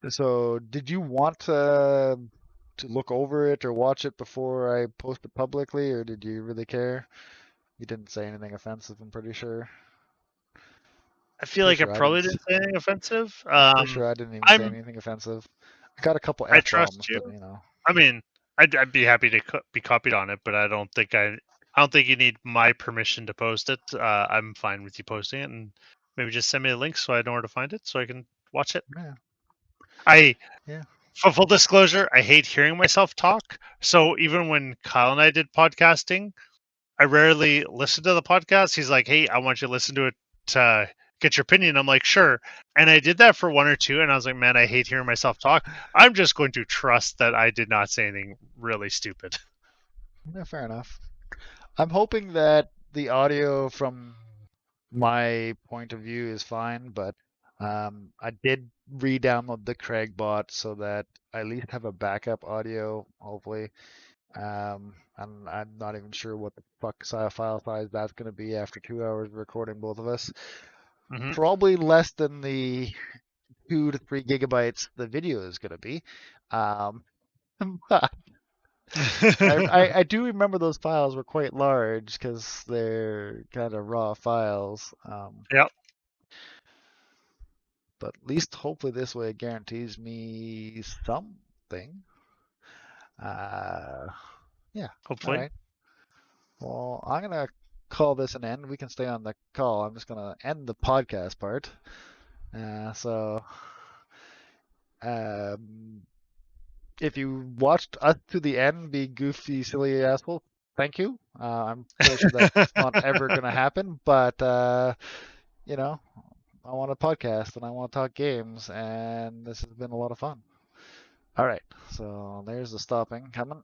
so did you want to look over it or watch it before I post it publicly, or did you really care? You didn't say anything offensive, I'm pretty sure. I feel Pretty like I sure I probably didn't. didn't say anything offensive. Pretty sure I didn't even say I'm anything offensive. I got a couple I F trust bombs, you. but you know. I mean, I'd be happy to be copied on it, but I don't think you need my permission to post it. I'm fine with you posting it, and maybe just send me a link so I know where to find it, so I can watch it. Yeah, I, yeah. for full disclosure, I hate hearing myself talk. So even when Kyle and I did podcasting, I rarely listen to the podcast. He's like, "Hey, I want you to listen to it to get your opinion." I'm like, "Sure." And I did that for one or two, and I was like, "Man, I hate hearing myself talk. I'm just going to trust that I did not say anything really stupid." Yeah, fair enough. I'm hoping that the audio from my point of view is fine, but I did re-download the Craig bot so that I at least have a backup audio, hopefully. And I'm not even sure what the fuck file size that's going to be after 2 hours of recording both of us. Hmm. Probably less than the 2 to 3 gigabytes the video is going to be. Um, but I do remember those files were quite large because they're kind of raw files. Yep. But at least hopefully this way it guarantees me something. Uh, yeah. All Hopefully. right. Well, I'm gonna call this an end. We can stay on the call. I'm just gonna end the podcast part. So, um, if you watched us to the end, be goofy, silly asshole, thank you. I'm pretty sure that's not ever gonna happen, but you know, I want a podcast and I want to talk games, and this has been a lot of fun. All right, so there's the stopping coming.